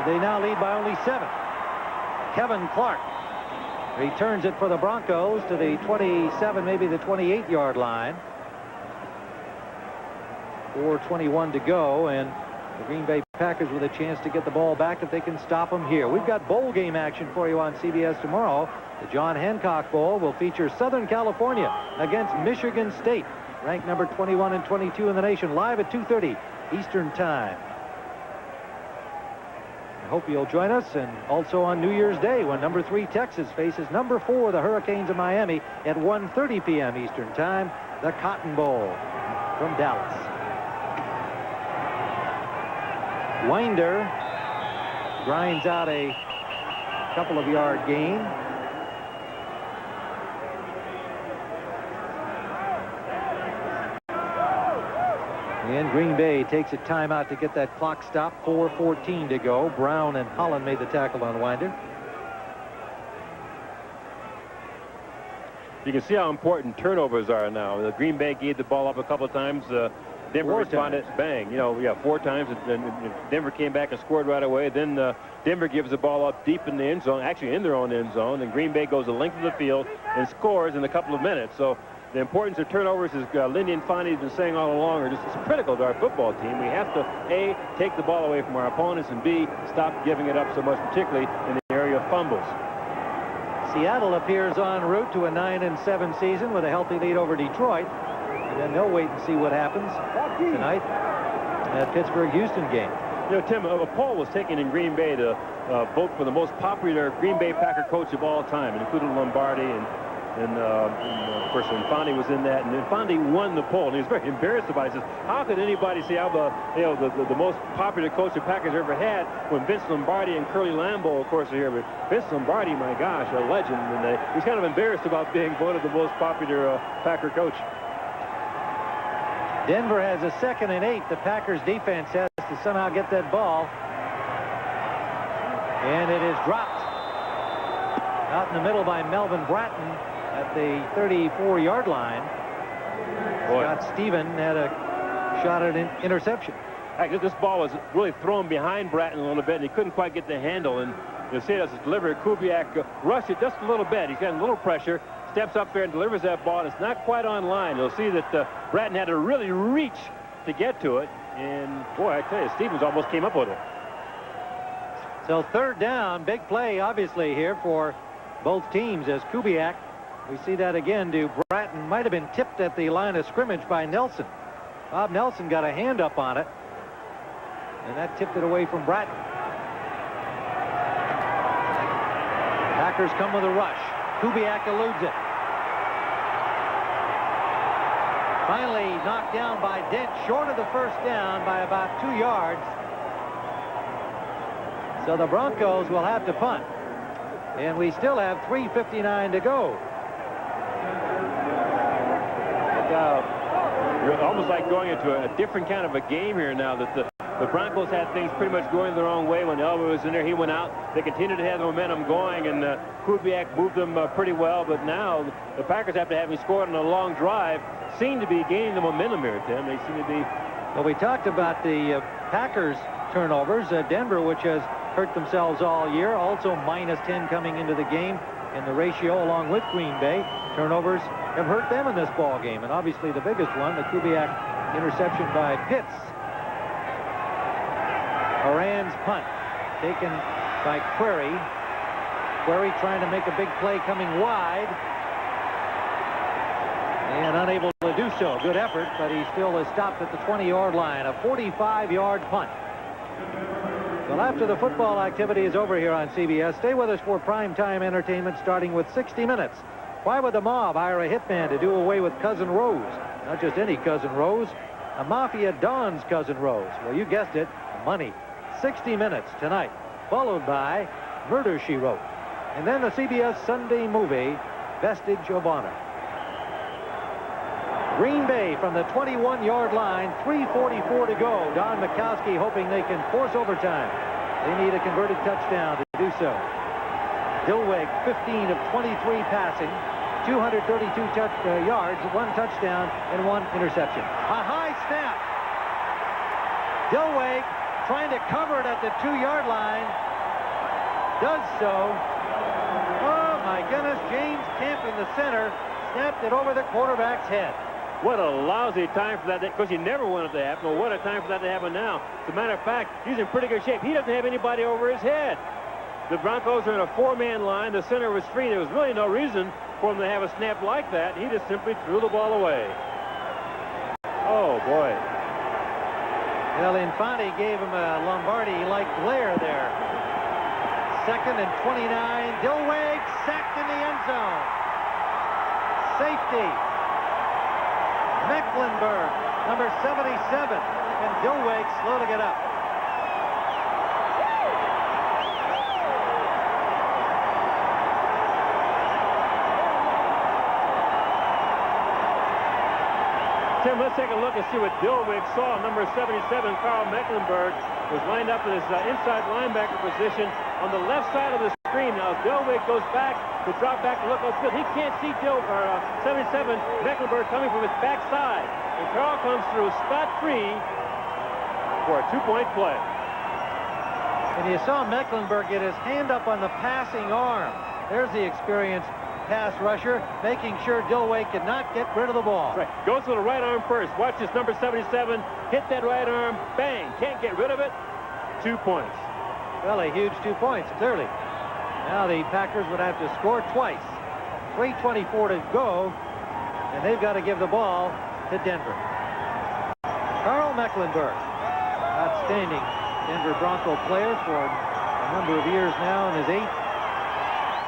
they now lead by only 7. Kevin Clark returns it for the Broncos to the 27, maybe the 28-yard line. 4:21 to go, and the Green Bay Packers with a chance to get the ball back if they can stop them here. We've got bowl game action for you on CBS tomorrow. The John Hancock Bowl will feature Southern California against Michigan State, ranked number 21 and 22 in the nation, live at 2:30 Eastern Time. I hope you'll join us, and also on New Year's Day when number 3 Texas faces number 4 the Hurricanes of Miami at 1:30 p.m. Eastern Time, the Cotton Bowl from Dallas. Winder grinds out a couple of yard gain. And Green Bay takes a timeout to get that clock stopped. 4:14 to go. Brown and Holland made the tackle on Winder. You can see how important turnovers are now. The Green Bay gave the ball up a couple of times. Denver responded, bang. 4 times. And Denver came back and scored right away. Then Denver gives the ball up deep in the end zone, actually in their own end zone. And Green Bay goes the length of the field and scores in a couple of minutes. So the importance of turnovers, as Lindy and Fondy have been saying all along, are just critical to our football team. We have to, A, take the ball away from our opponents, and B, stop giving it up so much, particularly in the area of fumbles. Seattle appears en route to a 9-7 season with a healthy lead over Detroit. And then they'll wait and see what happens tonight in that Pittsburgh-Houston game. Tim, a poll was taken in Green Bay to vote for the most popular Green Bay Packer coach of all time. It included Lombardi and of course, Fondy was in that, and then Fondy won the poll, and he was very embarrassed about it. He says, how could anybody say how the most popular coach the Packers ever had when Vince Lombardi and Curly Lambeau, of course, are here? But Vince Lombardi, my gosh, a legend, and he's kind of embarrassed about being voted the most popular Packer coach. Denver has a 2nd and 8. The Packers defense has to somehow get that ball, and it is dropped out in the middle by Melvin Bratton at the 34-yard line. Boy. Scott Stephen had a shot at an interception. Actually, this ball was really thrown behind Bratton a little bit, and he couldn't quite get the handle. And you'll see it as it's delivered. Kubiak rushed it just a little bit. He's got a little pressure, steps up there and delivers that ball, and it's not quite on line. You'll see that Bratton had to really reach to get to it. And, boy, I tell you, Stevens almost came up with it. So 3rd down, big play, obviously, here for both teams as Kubiak. We see that again to Bratton. Might have been tipped at the line of scrimmage by Nelson. Bob Nelson got a hand up on it, and that tipped it away from Bratton. Packers come with a rush. Kubiak eludes it. Finally knocked down by Dent, short of the 1st down by about 2 yards. So the Broncos will have to punt. And we still have 3:59 to go. You're almost like going into a different kind of a game here now, that the Broncos had things pretty much going their own way. When Elway was in there, he went out. They continued to have the momentum going, and Kubiak moved them pretty well. But now the Packers, after having scored on a long drive, seem to be gaining the momentum here, Tim. They seem to be... Well, we talked about the Packers turnovers. Denver, which has hurt themselves all year, also -10 coming into the game in the ratio along with Green Bay. Turnovers have hurt them in this ball game, and obviously the biggest one, the Kubiak interception by Pitts. Moran's punt taken by Query. Query trying to make a big play coming wide and unable to do so. Good effort, but he still is stopped at the 20-yard line. A 45-yard punt Well, after the football activity is over here on CBS, stay with us for primetime entertainment starting with 60 Minutes. Why would the mob hire a hitman to do away with Cousin Rose? Not just any Cousin Rose, a Mafia Don's Cousin Rose. Well, you guessed it, money. 60 Minutes tonight, followed by Murder, She Wrote. And then the CBS Sunday movie, Vestige of Honor. Green Bay from the 21-yard line, 3:44 to go. Don Mikowski hoping they can force overtime. They need a converted touchdown to do so. Dilweg, 15 of 23 passing, 232 yards, 1 touchdown, and 1 interception. A high snap. Dilweg trying to cover it at the 2-yard line. Does so. Oh, my goodness. James Kemp in the center snapped it over the quarterback's head. What a lousy time for that, because you never wanted to happen. Well, what a time for that to happen now. As a matter of fact, he's in pretty good shape. He doesn't have anybody over his head. The Broncos are in a 4-man line. The center was free. There was really no reason for him to have a snap like that. He just simply threw the ball away. Oh, boy. Well, Infante gave him a Lombardi-like glare there. 2nd and 29. Dilweg sacked in the end zone. Safety. Mecklenburg, number 77, and Dilweg slow to get up. Tim, let's take a look and see what Dilweg saw. Number 77, Carl Mecklenburg, was lined up in his inside linebacker position on the left side of the screen. Now, Dilweg goes back to drop back to look upfield. He can't see 77 Mecklenburg coming from his backside. And Carl comes through spot-free for a 2-point play. And you saw Mecklenburg get his hand up on the passing arm. There's the experienced pass rusher, making sure Dilweg could not get rid of the ball. Right. Goes to the right arm first. Watch this, number 77. Hit that right arm. Bang. Can't get rid of it. 2 points. Well, a huge 2 points, clearly. Now the Packers would have to score twice. 3:24 to go, and they've got to give the ball to Denver. Carl Mecklenburg, outstanding Denver Bronco player for a number of years now, in his 8th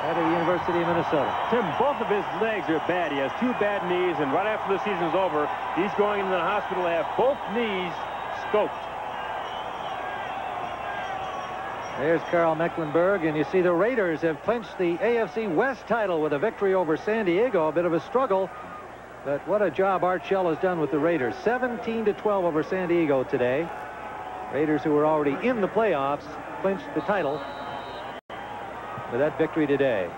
at the University of Minnesota. Tim, both of his legs are bad. He has 2 bad knees, and right after the season's over, he's going into the hospital to have both knees scoped. There's Carl Mecklenburg, and you see the Raiders have clinched the AFC West title with a victory over San Diego. A bit of a struggle, but what a job Art Shell has done with the Raiders. 17-12 over San Diego today. Raiders, who were already in the playoffs, clinched the title with that victory today.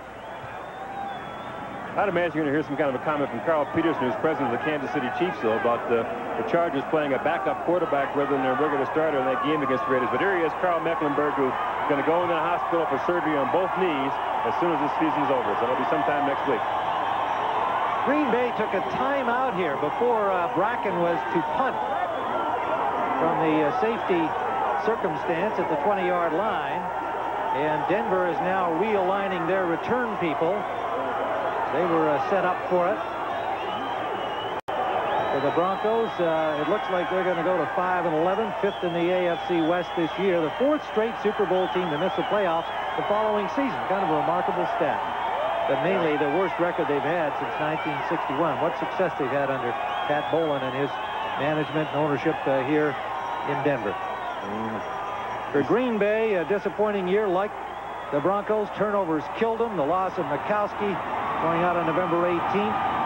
I'd imagine you're going to hear some kind of a comment from Carl Peterson, who's president of the Kansas City Chiefs, though, about the Chargers playing a backup quarterback rather than their regular starter in that game against the Raiders. But here he is, Carl Mecklenburg, who's going to go in the hospital for surgery on both knees as soon as this season's over. So it'll be sometime next week. Green Bay took a timeout here before Bracken was to punt from the safety circumstance at the 20-yard line. And Denver is now realigning their return people. They were set up for it. For the Broncos, it looks like they're going to go to 5-11, 5th in the AFC West this year. The 4th straight Super Bowl team to miss the playoffs the following season. Kind of a remarkable stat. But mainly the worst record they've had since 1961. What success they've had under Pat Bowlen and his management and ownership here in Denver. For Green Bay, a disappointing year like the Broncos. Turnovers killed them. The loss of Mikowski going out on November 18th.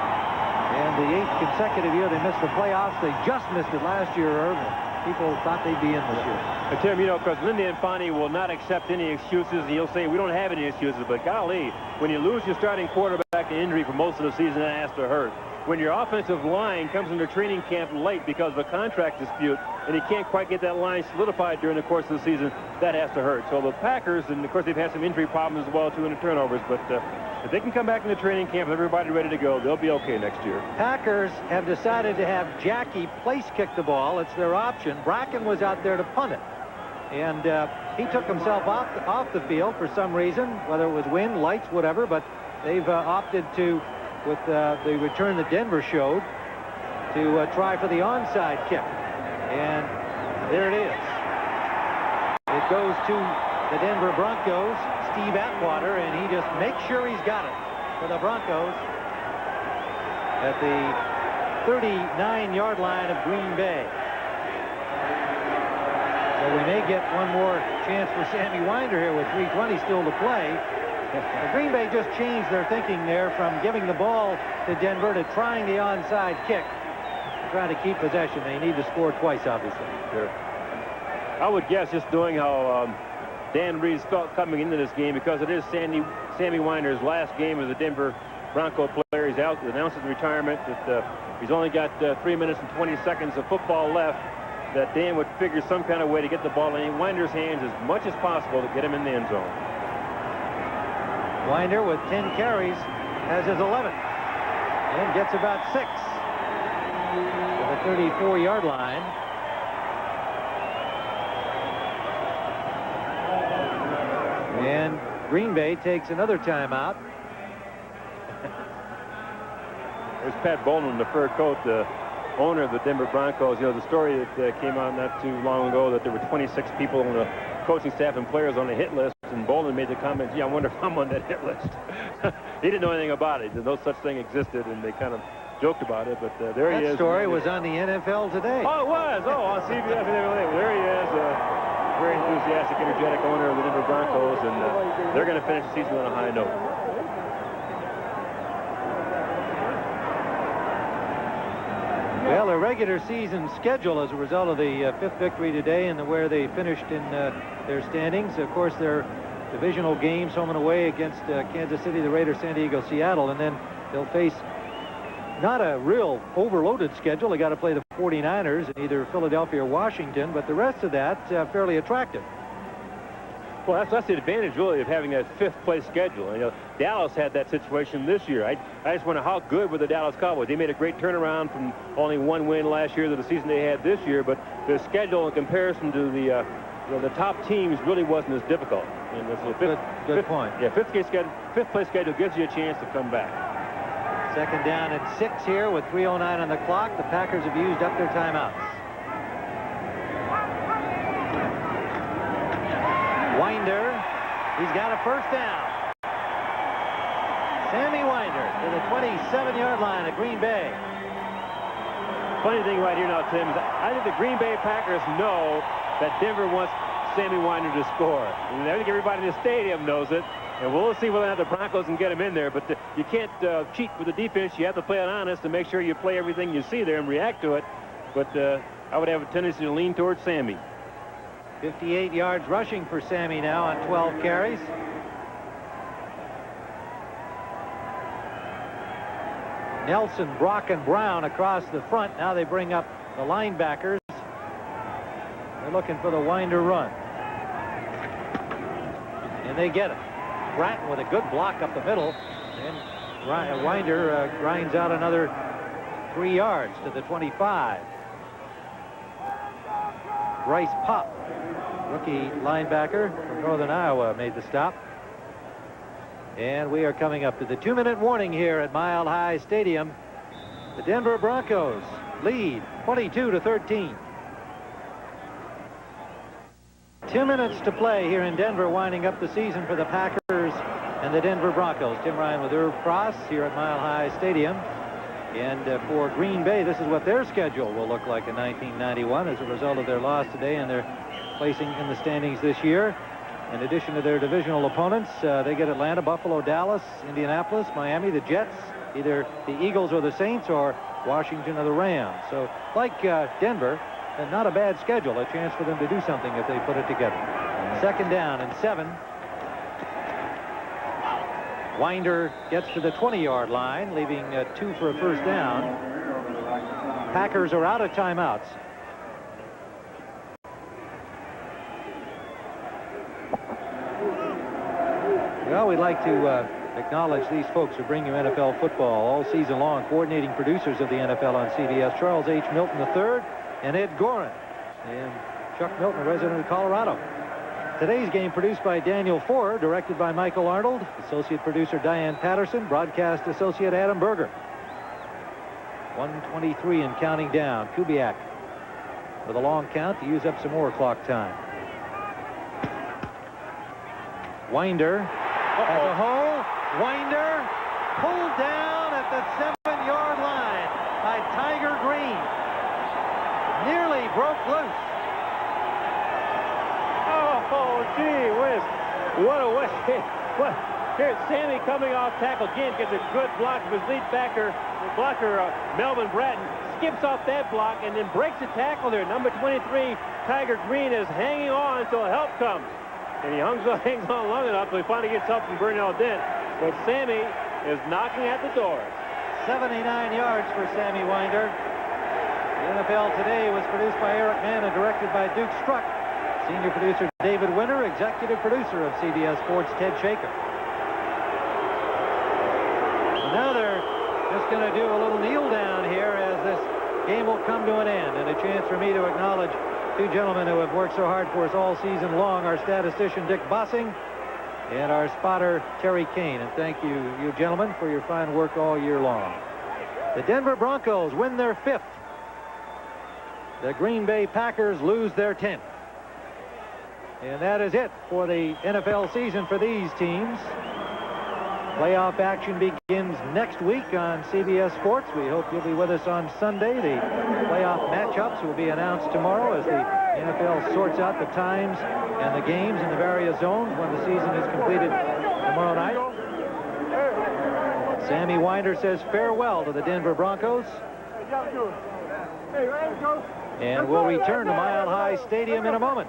And the 8th consecutive year they missed the playoffs. They just missed it last year, Irv. People thought they'd be in this year. But Tim, you know, because Lindy Infante will not accept any excuses. He'll say, we don't have any excuses. But golly, when you lose your starting quarterback to injury for most of the season, that has to hurt. When your offensive line comes into training camp late because of a contract dispute and you can't quite get that line solidified during the course of the season, that has to hurt. So the Packers, and of course they've had some injury problems as well too in the turnovers, but if they can come back in the training camp with everybody ready to go, they'll be okay next year. Packers have decided to have Jackie place kick the ball. It's their option. Bracken was out there to punt it. And he took himself off the field for some reason, whether it was wind, lights, whatever, but they've opted to, with the return that Denver showed, to try for the onside kick. And there it is. It It goes to the Denver Broncos, Steve Atwater, and he just makes sure he's got it for the Broncos at the 39-yard line of Green Bay. So we may get one more chance for Sammy Winder here with 3:20 still to play. Green Bay just changed their thinking there from giving the ball to Denver to trying the onside kick. Trying to keep possession. They need to score twice, obviously. Sure. I would guess, just knowing how Dan Reeves felt coming into this game, because it is Sammy Winder's last game as a Denver Bronco player. He's out, announced his retirement. He's only got 3 minutes and 20 seconds of football left, that Dan would figure some kind of way to get the ball in Winder's hands as much as possible to get him in the end zone. Winder with 10 carries has his 11th and gets about 6 to the 34-yard line. And Green Bay takes another timeout. There's Pat Bowlen, the fur coat, the owner of the Denver Broncos. You know, the story that came out not too long ago that there were 26 people on the coaching staff and players on the hit list, and Bowlen made the comment, gee, I wonder if I'm on that hit list. He didn't know anything about it. No such thing existed, and they kind of joked about it, but there he is. That story was on the NFL Today. Oh, it was? Oh, on CBS. There he is. Very enthusiastic, energetic owner of the Denver Broncos, and they're going to finish the season on a high note. Well, their regular season schedule as a result of the 5th victory today and where they finished in their standings. Of course, their divisional games home and away against Kansas City, the Raiders, San Diego, Seattle, and then they'll face not a real overloaded schedule. They got to play the 49ers in either Philadelphia or Washington, but the rest of that fairly attractive. Well, that's the advantage, really, of having that 5th-place schedule. You know, Dallas had that situation this year. I just wonder how good were the Dallas Cowboys. They made a great turnaround from only 1 win last year to the season they had this year, but the schedule in comparison to the top teams really wasn't as difficult. And this is good point. Yeah, 5th-place schedule gives you a chance to come back. 2nd down and 6 here with 3:09 on the clock. The Packers have used up their timeouts. Winder, he's got a 1st down. Sammy Winder to the 27-yard line of Green Bay. Funny thing right here now, Tim, is I think the Green Bay Packers know that Denver wants Sammy Winder to score. And I think everybody in the stadium knows it. And we'll see whether or not the Broncos can get him in there. But you can't cheat with the defense. You have to play it honest to make sure you play everything you see there and react to it. But I would have a tendency to lean towards Sammy. 58 yards rushing for Sammy now on 12 carries. Nelson, Brock, and Brown across the front. Now they bring up the linebackers. They're looking for the Winder run. And they get it. Bratton with a good block up the middle. And Winder grinds out another 3 yards to the 25. Bryce Pop, rookie linebacker from Northern Iowa, made the stop. And we are coming up to the 2-minute warning here at Mile High Stadium. The Denver Broncos lead 22-13. 2 minutes to play here in Denver, winding up the season for the Packers and the Denver Broncos. Tim Ryan with Irv Cross here at Mile High Stadium. And for Green Bay, this is what their schedule will look like in 1991 as a result of their loss today and their placing in the standings this year. In addition to their divisional opponents, they get Atlanta, Buffalo, Dallas, Indianapolis, Miami, the Jets, either the Eagles or the Saints, or Washington or the Rams. So, like Denver, not a bad schedule, a chance for them to do something if they put it together. 2nd down and 7. Winder gets to the 20-yard line, leaving 2 for a 1st down. Packers are out of timeouts. Well, we'd like to acknowledge these folks who bring you NFL football all season long. Coordinating producers of the NFL on CBS, Charles H. Milton III and Ed Gorin. And Chuck Milton, a resident of Colorado. Today's game produced by Daniel Forer, directed by Michael Arnold, associate producer Diane Patterson, broadcast associate Adam Berger. 1:23 and counting down. Kubiak with a long count to use up some more clock time. Winder has a hole. Winder pulled down at the 7-yard line by Tiger Green. Nearly broke loose. Oh, gee whiz. What a way. Here's Sammy coming off tackle again, gets a good block of his lead backer. The blocker, Melvin Bratton, skips off that block and then breaks the tackle there. Number 23, Tiger Green, is hanging on until help comes. And he hangs on long enough until he finally gets help from Bernal Dent. But Sammy is knocking at the door. 79 yards for Sammy Winder. The NFL Today was produced by Eric Mann and directed by Duke Struck. Senior producer David Winter, executive producer of CBS Sports Ted Shaker. So now they're just going to do a little kneel down here as this game will come to an end, and a chance for me to acknowledge two gentlemen who have worked so hard for us all season long, our statistician Dick Bossing and our spotter Terry Kane. And thank you gentlemen, for your fine work all year long. The Denver Broncos win their 5th. The Green Bay Packers lose their 10th. And that is it for the NFL season for these teams. Playoff action begins next week on CBS Sports. We hope you'll be with us on Sunday. The playoff matchups will be announced tomorrow as the NFL sorts out the times and the games in the various zones when the season is completed tomorrow night. Sammy Winder says farewell to the Denver Broncos. And we'll return to Mile High Stadium in a moment.